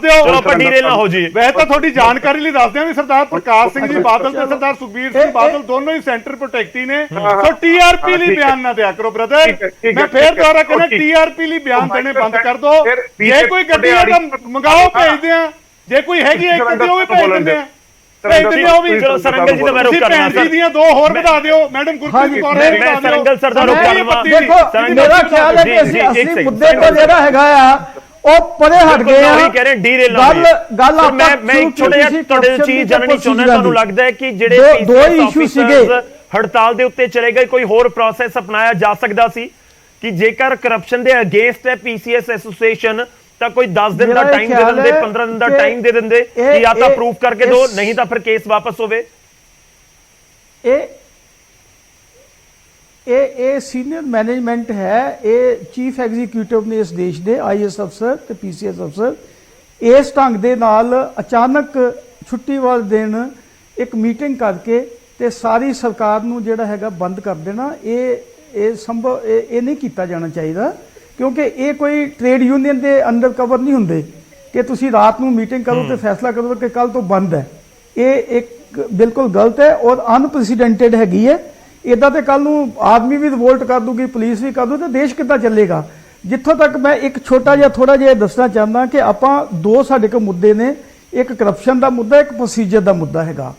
ਚਲੋ ਆਪਾਂ ਡੀਰੇਲ ਨਾ ਹੋ ਜੀ। ਵੈਸੇ ਤਾਂ ਤੁਹਾਡੀ ਜਾਣਕਾਰੀ ਲਈ ਦੱਸਦੇ ਹਾਂ ਵੀ ਸਰਦਾਰ ਪ੍ਰਕਾਸ਼ ਸਿੰਘ ਜੀ ਬਾਦਲ ਤੇ ਸਰਦਾਰ ਸੁਖਬੀਰ ਸਿੰਘ ਬਾਦਲ ਦੋਨੋਂ ਹੀ ਸੈਂਟਰ ਪ੍ਰੋਟੈਕਟੀ ਨੇ, ਸੋ TRP ਲਈ ਬਿਆਨ ਨਾ ਦਿਆ ਕਰੋ ਬ੍ਰਦਰ। ਮੈਂ ਫੇਰ ਦੁਬਾਰਾ ਕਹਿੰਦਾ, TRP ਲਈ ਬਿਆਨ ਦੇਣੇ ਬੰਦ ਕਰ ਦੋ। ਜੇ ਕੋਈ ਗੱਡੀ ਹੈ ਤਾਂ ਮੰਗਾਓ, ਭੇਜਦੇ ਆ। ਜੇ ਕੋਈ ਹੈਗੀ ਇੱਕ ਗੱਡੀ ਉਹ ਵੀ ਭੇਜ ਦਿੰਦੇ ਆ। ਚਲੋ ਸਰੰਗਲ ਜੀ ਦਾ ਮੈਂ ਰੁਕ ਕਰਨਾ ਜੀ ਦੀਆਂ 2 ਹੋਰ ਵਧਾ ਦਿਓ, ਮੈਡਮ ਗੁਰਪ੍ਰੀਤ ਕੌਰ ਨੇ ਮੈਂ ਸਰੰਗਲ ਸਰ ਦਾ ਰੁਕ ਕਰਨਾ। ਦੇਖੋ ਮੇਰਾ ਖਿਆਲ ਹੈ ਕਿ ਅਸੀਂ ਅਸਲੀ ਮੁੱਦੇ ਤੋਂ ਜਿਹੜਾ ਹੈਗਾ ਆ ਉਹ ਪਰੇ ਹਟ ਗਏ ਆ। ਕਹਿ ਰਹੇ ਡੀਰੇਲ ਗੱਲ ਮੈਂ ਇੱਕ ਛੋਟਾ ਜਿਹਾ ਤੁਹਾਡੇ ਚੀਜ਼ ਜਾਣਨੀ ਚਾਹੁੰਦਾ। ਤੁਹਾਨੂੰ ਲੱਗਦਾ ਹੈ ਕਿ ਜਿਹੜੇ ਦੋ ਇਸ਼ੂ ਸੀਗੇ ਹੜਤਾਲ ਦੇ ਉੱਤੇ ਚਲੇ ਗਏ, ਕੋਈ ਹੋਰ ਪ੍ਰੋਸੈਸ ਅਪਣਾਇਆ ਜਾ ਸਕਦਾ ਸੀ ਕਿ ਜੇਕਰ ਕਰਪਸ਼ਨ ਦੇ ਅਗੇਂਸਟ ਹੈ PCS ਐਸੋਸੀਏਸ਼ਨ, ਤਾਂ ਕੋਈ 10 ਦਿਨ ਦਾ ਟਾਈਮ ਦੇ ਦਿੰਦੇ, 15 ਦਿਨ ਦਾ ਟਾਈਮ ਦੇ ਦਿੰਦੇ ਕਿ ਜਾਂ ਤਾਂ ਪ੍ਰੂਫ ਕਰਕੇ ਦਿਓ, ਨਹੀਂ ਤਾਂ ਫਿਰ ਕੇਸ ਵਾਪਸ ਹੋਵੇ। ਇਹ ਸੀਨੀਅਰ ਮੈਨੇਜਮੈਂਟ ਹੈ, ਇਹ ਚੀਫ ਐਗਜ਼ੀਕਿਊਟਿਵ ਨੇ ਇਸ ਦੇਸ਼ ਦੇ, IAS ਅਫਸਰ ਤੇ PCS ਅਫਸਰ, ਇਸ ਢੰਗ ਦੇ ਨਾਲ ਅਚਾਨਕ ਛੁੱਟੀ ਵਾਲੇ ਦਿਨ ਇੱਕ ਮੀਟਿੰਗ ਕਰਕੇ ਤੇ ਸਾਰੀ ਸਰਕਾਰ ਨੂੰ ਜਿਹੜਾ ਹੈਗਾ ਬੰਦ ਕਰ ਦੇਣਾ, ਇਹ ਸੰਭਵ ਇਹ ਨਹੀਂ ਕੀਤਾ ਜਾਣਾ ਚਾਹੀਦਾ। ਕਿਉਂਕਿ ਇਹ ਕੋਈ ਟ੍ਰੇਡ ਯੂਨੀਅਨ ਦੇ ਅੰਡਰ ਕਵਰ ਨਹੀਂ ਹੁੰਦੇ ਕਿ ਤੁਸੀਂ ਰਾਤ ਨੂੰ ਮੀਟਿੰਗ ਕਰੋ ਤੇ ਫੈਸਲਾ ਕਰੋ ਕਿ ਕੱਲ ਤੋਂ ਬੰਦ ਹੈ। ਇਹ ਇੱਕ ਬਿਲਕੁਲ ਗਲਤ ਹੈ ਔਰ ਅਨਪ੍ਰੈਸੀਡੈਂਟਡ ਹੈਗੀ ਹੈ। ਇਦਾਂ ਤੇ ਕੱਲ ਨੂੰ ਆਦਮੀ ਵੀ ਰਿਵੋਲਟ ਕਰ ਦੂਗੀ, ਪੁਲਿਸ ਵੀ ਕਰ ਦੂ, ਤੇ ਦੇਸ਼ ਕਿੱਦਾਂ ਚੱਲੇਗਾ। ਜਿੱਥੋਂ ਤੱਕ ਮੈਂ ਇੱਕ ਛੋਟਾ ਜਿਹਾ ਥੋੜਾ ਜਿਹਾ ਦੱਸਣਾ ਚਾਹੁੰਦਾ ਕਿ ਆਪਾਂ 2 ਸਾਡੇ ਕੋਲ ਮੁੱਦੇ ਨੇ, ਇੱਕ ਕਰਪਸ਼ਨ ਦਾ ਮੁੱਦਾ, ਇੱਕ ਪ੍ਰੋਸੀਜਰ ਦਾ ਮੁੱਦਾ ਹੈਗਾ।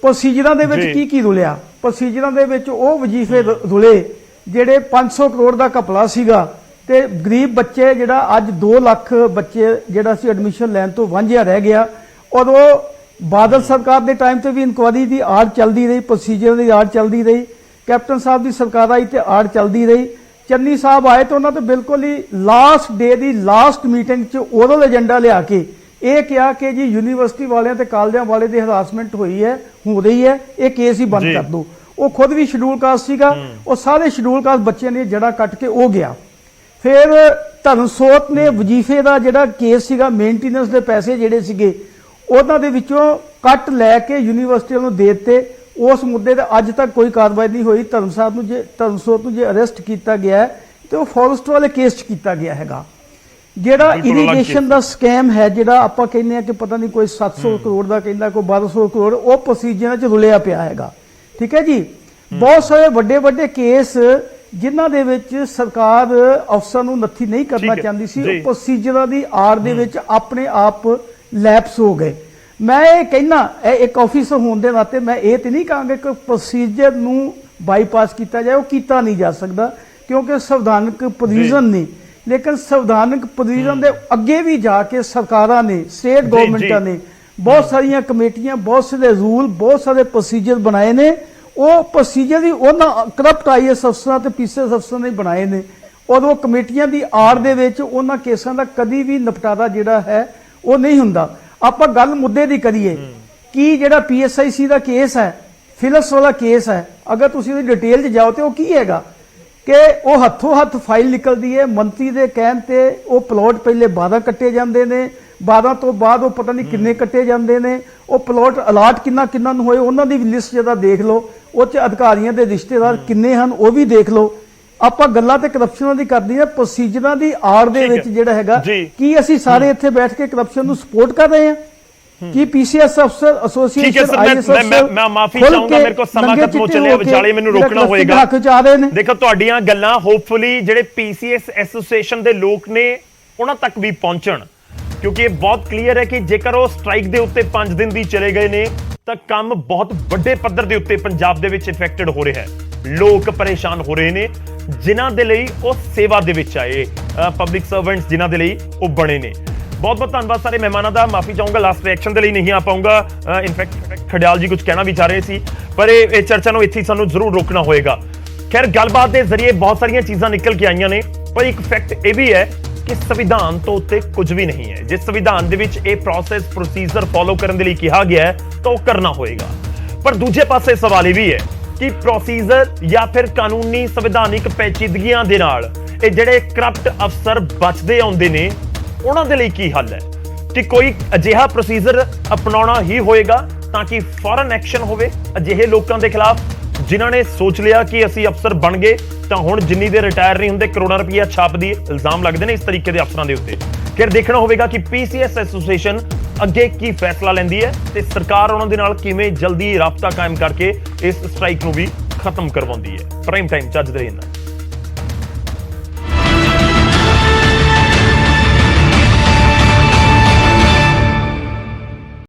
ਪ੍ਰੋਸੀਜਰਾਂ ਦੇ ਵਿੱਚ ਕੀ ਰੁਲਿਆ? ਪ੍ਰੋਸੀਜਰਾਂ ਦੇ ਵਿੱਚ ਉਹ ਵਜ਼ੀਫੇ ਰੁਲੇ ਜਿਹੜੇ 500 ਕਰੋੜ ਦਾ ਘਪਲਾ ਸੀਗਾ, ਤੇ ਗਰੀਬ ਬੱਚੇ ਜਿਹੜਾ ਅੱਜ 2 ਲੱਖ ਬੱਚੇ ਜਿਹੜਾ ਸੀ ਐਡਮਿਸ਼ਨ ਲੈਣ ਤੋਂ ਵਾਂਝਿਆ ਰਹਿ ਗਿਆ। ਔਰ ਉਹ ਬਾਦਲ ਸਰਕਾਰ ਦੇ ਟਾਈਮ ਤੇ ਵੀ ਇਨਕੁਆਇਰੀ ਦੀ ਆੜ ਚੱਲਦੀ ਰਹੀ, ਪ੍ਰੋਸੀਜਰ ਦੀ ਆੜ ਚੱਲਦੀ ਰਹੀ, ਕੈਪਟਨ ਸਾਹਿਬ ਦੀ ਸਰਕਾਰ ਆਈ ਤੇ ਆੜ ਚੱਲਦੀ ਰਹੀ। ਚੰਨੀ ਸਾਹਿਬ ਆਏ ਤਾਂ ਉਹਨਾਂ ਤੇ ਬਿਲਕੁਲ ਹੀ ਲਾਸਟ ਡੇ ਦੀ ਲਾਸਟ ਮੀਟਿੰਗ 'ਚ ਓਰਲ ਏਜੰਡਾ ਲਿਆ ਕੇ ਇਹ ਕਿਹਾ ਕਿ ਜੀ ਯੂਨੀਵਰਸਿਟੀ ਵਾਲਿਆਂ ਤੇ ਕਾਲਜਾਂ ਵਾਲੇ ਦੀ ਹਰਾਸਮੈਂਟ ਹੋ ਰਹੀ ਹੈ, ਇਹ ਕੇਸ ਹੀ ਬੰਦ ਕਰ ਦਿਓ। ਉਹ ਖੁਦ ਵੀ ਸ਼ਡਿਊਲ ਕਾਸਟ ਸੀਗਾ, ਉਹ ਸਾਰੇ ਸ਼ਡਿਊਲ ਕਾਸਟ ਬੱਚਿਆਂ ਦੀਆਂ ਜੜ੍ਹਾਂ ਕੱਟ ਕੇ ਉਹ ਗਿਆ। ਫਿਰ ਧਰਮਸੋਤ ਨੇ ਵਜ਼ੀਫੇ ਦਾ ਜਿਹੜਾ ਕੇਸ ਸੀਗਾ, ਮੇਨਟੇਨੈਂਸ ਦੇ ਪੈਸੇ ਜਿਹੜੇ ਸੀਗੇ ਉਹਨਾਂ ਦੇ ਵਿੱਚੋਂ ਕੱਟ ਲੈ ਕੇ ਯੂਨੀਵਰਸਿਟੀਆਂ ਨੂੰ ਦੇ ਦਿੱਤੇ। ਉਸ ਮੁੱਦੇ ਤੇ ਅੱਜ ਤੱਕ ਕੋਈ ਕਾਰਵਾਈ ਨਹੀਂ ਹੋਈ। ਧਰਮਸੋਤ ਨੂੰ ਜੇ ਅਰੈਸਟ ਕੀਤਾ ਗਿਆ ਤੇ ਉਹ ਫੋਰੈਸਟ ਵਾਲੇ ਕੇਸ 'ਚ ਕੀਤਾ ਗਿਆ ਹੈਗਾ। ਜਿਹੜਾ ਇਰੀਗੇਸ਼ਨ ਦਾ ਸਕੈਮ ਹੈ, ਜਿਹੜਾ ਆਪਾਂ ਕਹਿੰਦੇ ਆ ਕਿ ਪਤਾ ਨਹੀਂ ਕੋਈ 700 ਕਰੋੜ ਦਾ ਕਹਿੰਦਾ, ਕੋਈ 1200 ਕਰੋੜ, ਉਹ ਪ੍ਰੋਸੀਜਰਾਂ 'ਚ ਰੁਲਿਆ ਪਿਆ ਹੈਗਾ। ਠੀਕ ਹੈ ਜੀ। ਬਹੁਤ ਸਾਰੇ ਵੱਡੇ ਕੇਸ ਜਿਨ੍ਹਾਂ ਦੇ ਵਿੱਚ ਸਰਕਾਰ ਅਫਸਰ ਨੂੰ ਨੱਥੀ ਨਹੀਂ ਕਰਨਾ ਚਾਹੁੰਦੀ ਸੀ, ਉਹ ਪ੍ਰੋਸੀਜਰਾਂ ਦੀ ਆੜ ਦੇ ਵਿੱਚ ਆਪਣੇ ਆਪ ਲੈਪਸ ਹੋ ਗਏ। ਮੈਂ ਇਹ ਕਹਿਣਾ ਇੱਕ ਆਫੀਸਰ ਹੋਣ ਦੇ ਨਾਤੇ ਮੈਂ ਇਹ ਤੇ ਨਹੀਂ ਕਹਾਂਗਾ ਕਿ ਪ੍ਰੋਸੀਜਰ ਨੂੰ ਬਾਈਪਾਸ ਕੀਤਾ ਜਾਏ, ਉਹ ਕੀਤਾ ਨਹੀਂ ਜਾ ਸਕਦਾ ਕਿਉਂਕਿ ਸੰਵਿਧਾਨਕ ਪ੍ਰੋਵੀਜ਼ਨ ਨੇ, ਲੇਕਿਨ ਸੰਵਿਧਾਨਕ ਪ੍ਰੋਵੀਜ਼ਨ ਦੇ ਅੱਗੇ ਵੀ ਜਾ ਕੇ ਸਰਕਾਰਾਂ ਨੇ, ਸਟੇਟ ਗਵਰਨਮੈਂਟਾਂ ਨੇ ਬਹੁਤ ਸਾਰੀਆਂ ਕਮੇਟੀਆਂ, ਬਹੁਤ ਸਾਰੇ ਰੂਲ, ਬਹੁਤ ਸਾਰੇ ਪ੍ਰੋਸੀਜਰ ਬਣਾਏ ਨੇ। ਉਹ ਪ੍ਰੋਸੀਜਰ ਵੀ ਉਹਨਾਂ ਕਰਪਟ IAS ਅਫਸਰਾਂ ਤੇ PCS ਅਫਸਰਾਂ ਨੇ ਬਣਾਏ ਨੇ, ਔਰ ਉਹ ਕਮੇਟੀਆਂ ਦੀ ਆੜ ਦੇ ਵਿੱਚ ਉਹਨਾਂ ਕੇਸਾਂ ਦਾ ਕਦੀ ਵੀ ਨਿਪਟਾਰਾ ਜਿਹੜਾ ਹੈ ਉਹ ਨਹੀਂ ਹੁੰਦਾ। ਆਪਾਂ ਗੱਲ ਮੁੱਦੇ ਦੀ ਕਰੀਏ ਕਿ ਜਿਹੜਾ PSIC ਦਾ ਕੇਸ ਹੈ, ਫਿਲਸ ਵਾਲਾ ਕੇਸ ਹੈ, ਅਗਰ ਤੁਸੀਂ ਉਹਦੀ ਡਿਟੇਲ 'ਚ ਜਾਓ ਤੇ ਉਹ ਕੀ ਹੈਗਾ ਕਿ ਉਹ ਹੱਥੋਂ ਹੱਥ ਫਾਈਲ ਨਿਕਲਦੀ ਹੈ, ਮੰਤਰੀ ਦੇ ਕਹਿਣ ਤੇ ਉਹ ਪਲਾਟ ਪਹਿਲੇ 12 ਕੱਟੇ ਜਾਂਦੇ ਨੇ, 12 ਤੋਂ ਬਾਅਦ ਉਹ ਪਤਾ ਨਹੀਂ ਕਿੰਨੇ ਕੱਟੇ ਜਾਂਦੇ ਨੇ, ਉਹ ਪਲਾਟ ਅਲਾਟ ਕਿੰਨਾ ਨੂੰ ਹੋਏ ਉਹਨਾਂ ਦੀ ਵੀ ਲਿਸਟ ਜਿਹੜਾ ਦੇਖ ਲਓ, ਉਹ 'ਚ ਅਧਿਕਾਰੀਆਂ ਦੇ ਰਿਸ਼ਤੇਦਾਰ ਕਿੰਨੇ ਹਨ ਉਹ ਵੀ ਦੇਖ ਲਓ। ਆਪਾਂ ਗੱਲਾਂ ਤੇ ਕਰਪਸ਼ਨਾਂ ਦੀ ਕਰਦੀ ਹਾਂ, ਪ੍ਰੋਸੀਜਰਾਂ ਦੀ ਆੜ ਦੇ ਵਿੱਚ ਜਿਹੜਾ ਹੈਗਾ ਕੀ ਅਸੀਂ ਸਾਰੇ ਇੱਥੇ ਬੈਠ ਕੇ ਕਰਪਸ਼ਨ ਨੂੰ ਸਪੋਰਟ ਕਰ ਰਹੇ ਹਾਂ कि PCS अफसर एसोसिएशन मैं माफी चाहूंगा, मेरे को समा खत्म हो चले, विचाले मैनू रोकना होएगा। देखो ਤੁਹਾਡੀਆਂ ਗੱਲਾਂ ਹੋਪਫੁਲੀ ਜਿਹੜੇ PCS ਐਸੋਸੀਏਸ਼ਨ ਦੇ ਲੋਕ ਨੇ ਉਹਨਾਂ ਤੱਕ ਵੀ ਪਹੁੰਚਣ, ਕਿਉਂਕਿ ਇਹ ਬਹੁਤ ਕਲੀਅਰ ਹੈ ਕਿ ਜੇਕਰ ਉਹ ਸਟ੍ਰਾਈਕ ਦੇ ਉੱਤੇ 5 ਦਿਨ ਦੀ ਚਲੇ ਗਏ ਨੇ ਤਾਂ ਕੰਮ ਬਹੁਤ ਵੱਡੇ ਪੱਧਰ ਦੇ ਉੱਤੇ ਪੰਜਾਬ ਦੇ ਵਿੱਚ ਇਫੈਕਟਡ ਹੋ ਰਿਹਾ ਹੈ। ਲੋਕ ਪਰੇਸ਼ਾਨ ਹੋ ਰਹੇ ਨੇ ਜਿਨ੍ਹਾਂ ਦੇ ਲਈ ਉਹ ਸੇਵਾ ਦੇ ਵਿੱਚ ਆਏ, ਪਬਲਿਕ ਸਰਵੈਂਟਸ ਜਿਨ੍ਹਾਂ ਦੇ ਲਈ ਉਹ ਬਣੇ ਨੇ। बहुत बहुत धन्यवाद सारे मेहमानों का, माफी चाहूंगा लास्ट रिएक्शन के लिए नहीं आ पाऊंगा। इनफैक्ट खडियाल जी कुछ कहना भी चाह रहे सी, पर ये चर्चा को इत्थे सानू जरूर रोकना होएगा। खैर गलबात के जरिए बहुत सारिया चीज़ां निकल के आईयां ने, पर एक फैक्ट ये भी है कि संविधान तो उत्ते कुछ भी नहीं है। जिस संविधान दे विच ये प्रोसैस प्रोसीजर फॉलो करने के लिए कहा गया है तो वो करना होएगा। पर दूजे पासे सवाल ये भी है कि प्रोसीजर या फिर कानूनी संविधानिक पेचीदगियां दे नाल ये जिहड़े करप्ट अफसर बचदे आउंदे ने ਉਹਨਾਂ ਦੇ ਲਈ ਕੀ ਹੱਲ ਹੈ ਕਿ ਕੋਈ ਅਜਿਹਾ ਪ੍ਰੋਸੀਜਰ ਅਪਣਾਉਣਾ ਹੀ ਹੋਏਗਾ ਤਾਂ ਕਿ ਫੌਰਨ ਐਕਸ਼ਨ ਹੋਵੇ ਅਜਿਹੇ ਲੋਕਾਂ ਦੇ ਖਿਲਾਫ ਜਿਨ੍ਹਾਂ ਨੇ ਸੋਚ ਲਿਆ ਕਿ ਅਸੀਂ ਅਫਸਰ ਬਣ ਗਏ ਤਾਂ ਹੁਣ ਜਿੰਨੀ ਦੇ ਰਿਟਾਇਰ ਨਹੀਂ ਹੁੰਦੇ ਕਰੋੜਾਂ ਰੁਪਈਆ ਛਾਪਦੀ ਇਲਜ਼ਾਮ ਲੱਗਦੇ ਨੇ ਇਸ ਤਰੀਕੇ ਦੇ ਅਫਸਰਾਂ ਦੇ ਉੱਤੇ। ਫਿਰ ਦੇਖਣਾ ਹੋਵੇਗਾ ਕਿ PCS ਐਸੋਸੀਏਸ਼ਨ ਅੱਗੇ ਕੀ ਫੈਸਲਾ ਲੈਂਦੀ ਹੈ ਤੇ ਸਰਕਾਰ ਉਹਨਾਂ ਦੇ ਨਾਲ ਕਿਵੇਂ ਜਲਦੀ ਰਾਬਤਾ ਕਾਇਮ ਕਰਕੇ ਇਸ ਸਟ੍ਰਾਈਕ ਨੂੰ ਵੀ ਖਤਮ ਕਰਵਾਉਂਦੀ ਹੈ। ਪ੍ਰਾਈਮ ਟਾਈਮ ਚੱਜ ਦੇ ਰਹਿੰਦਾ।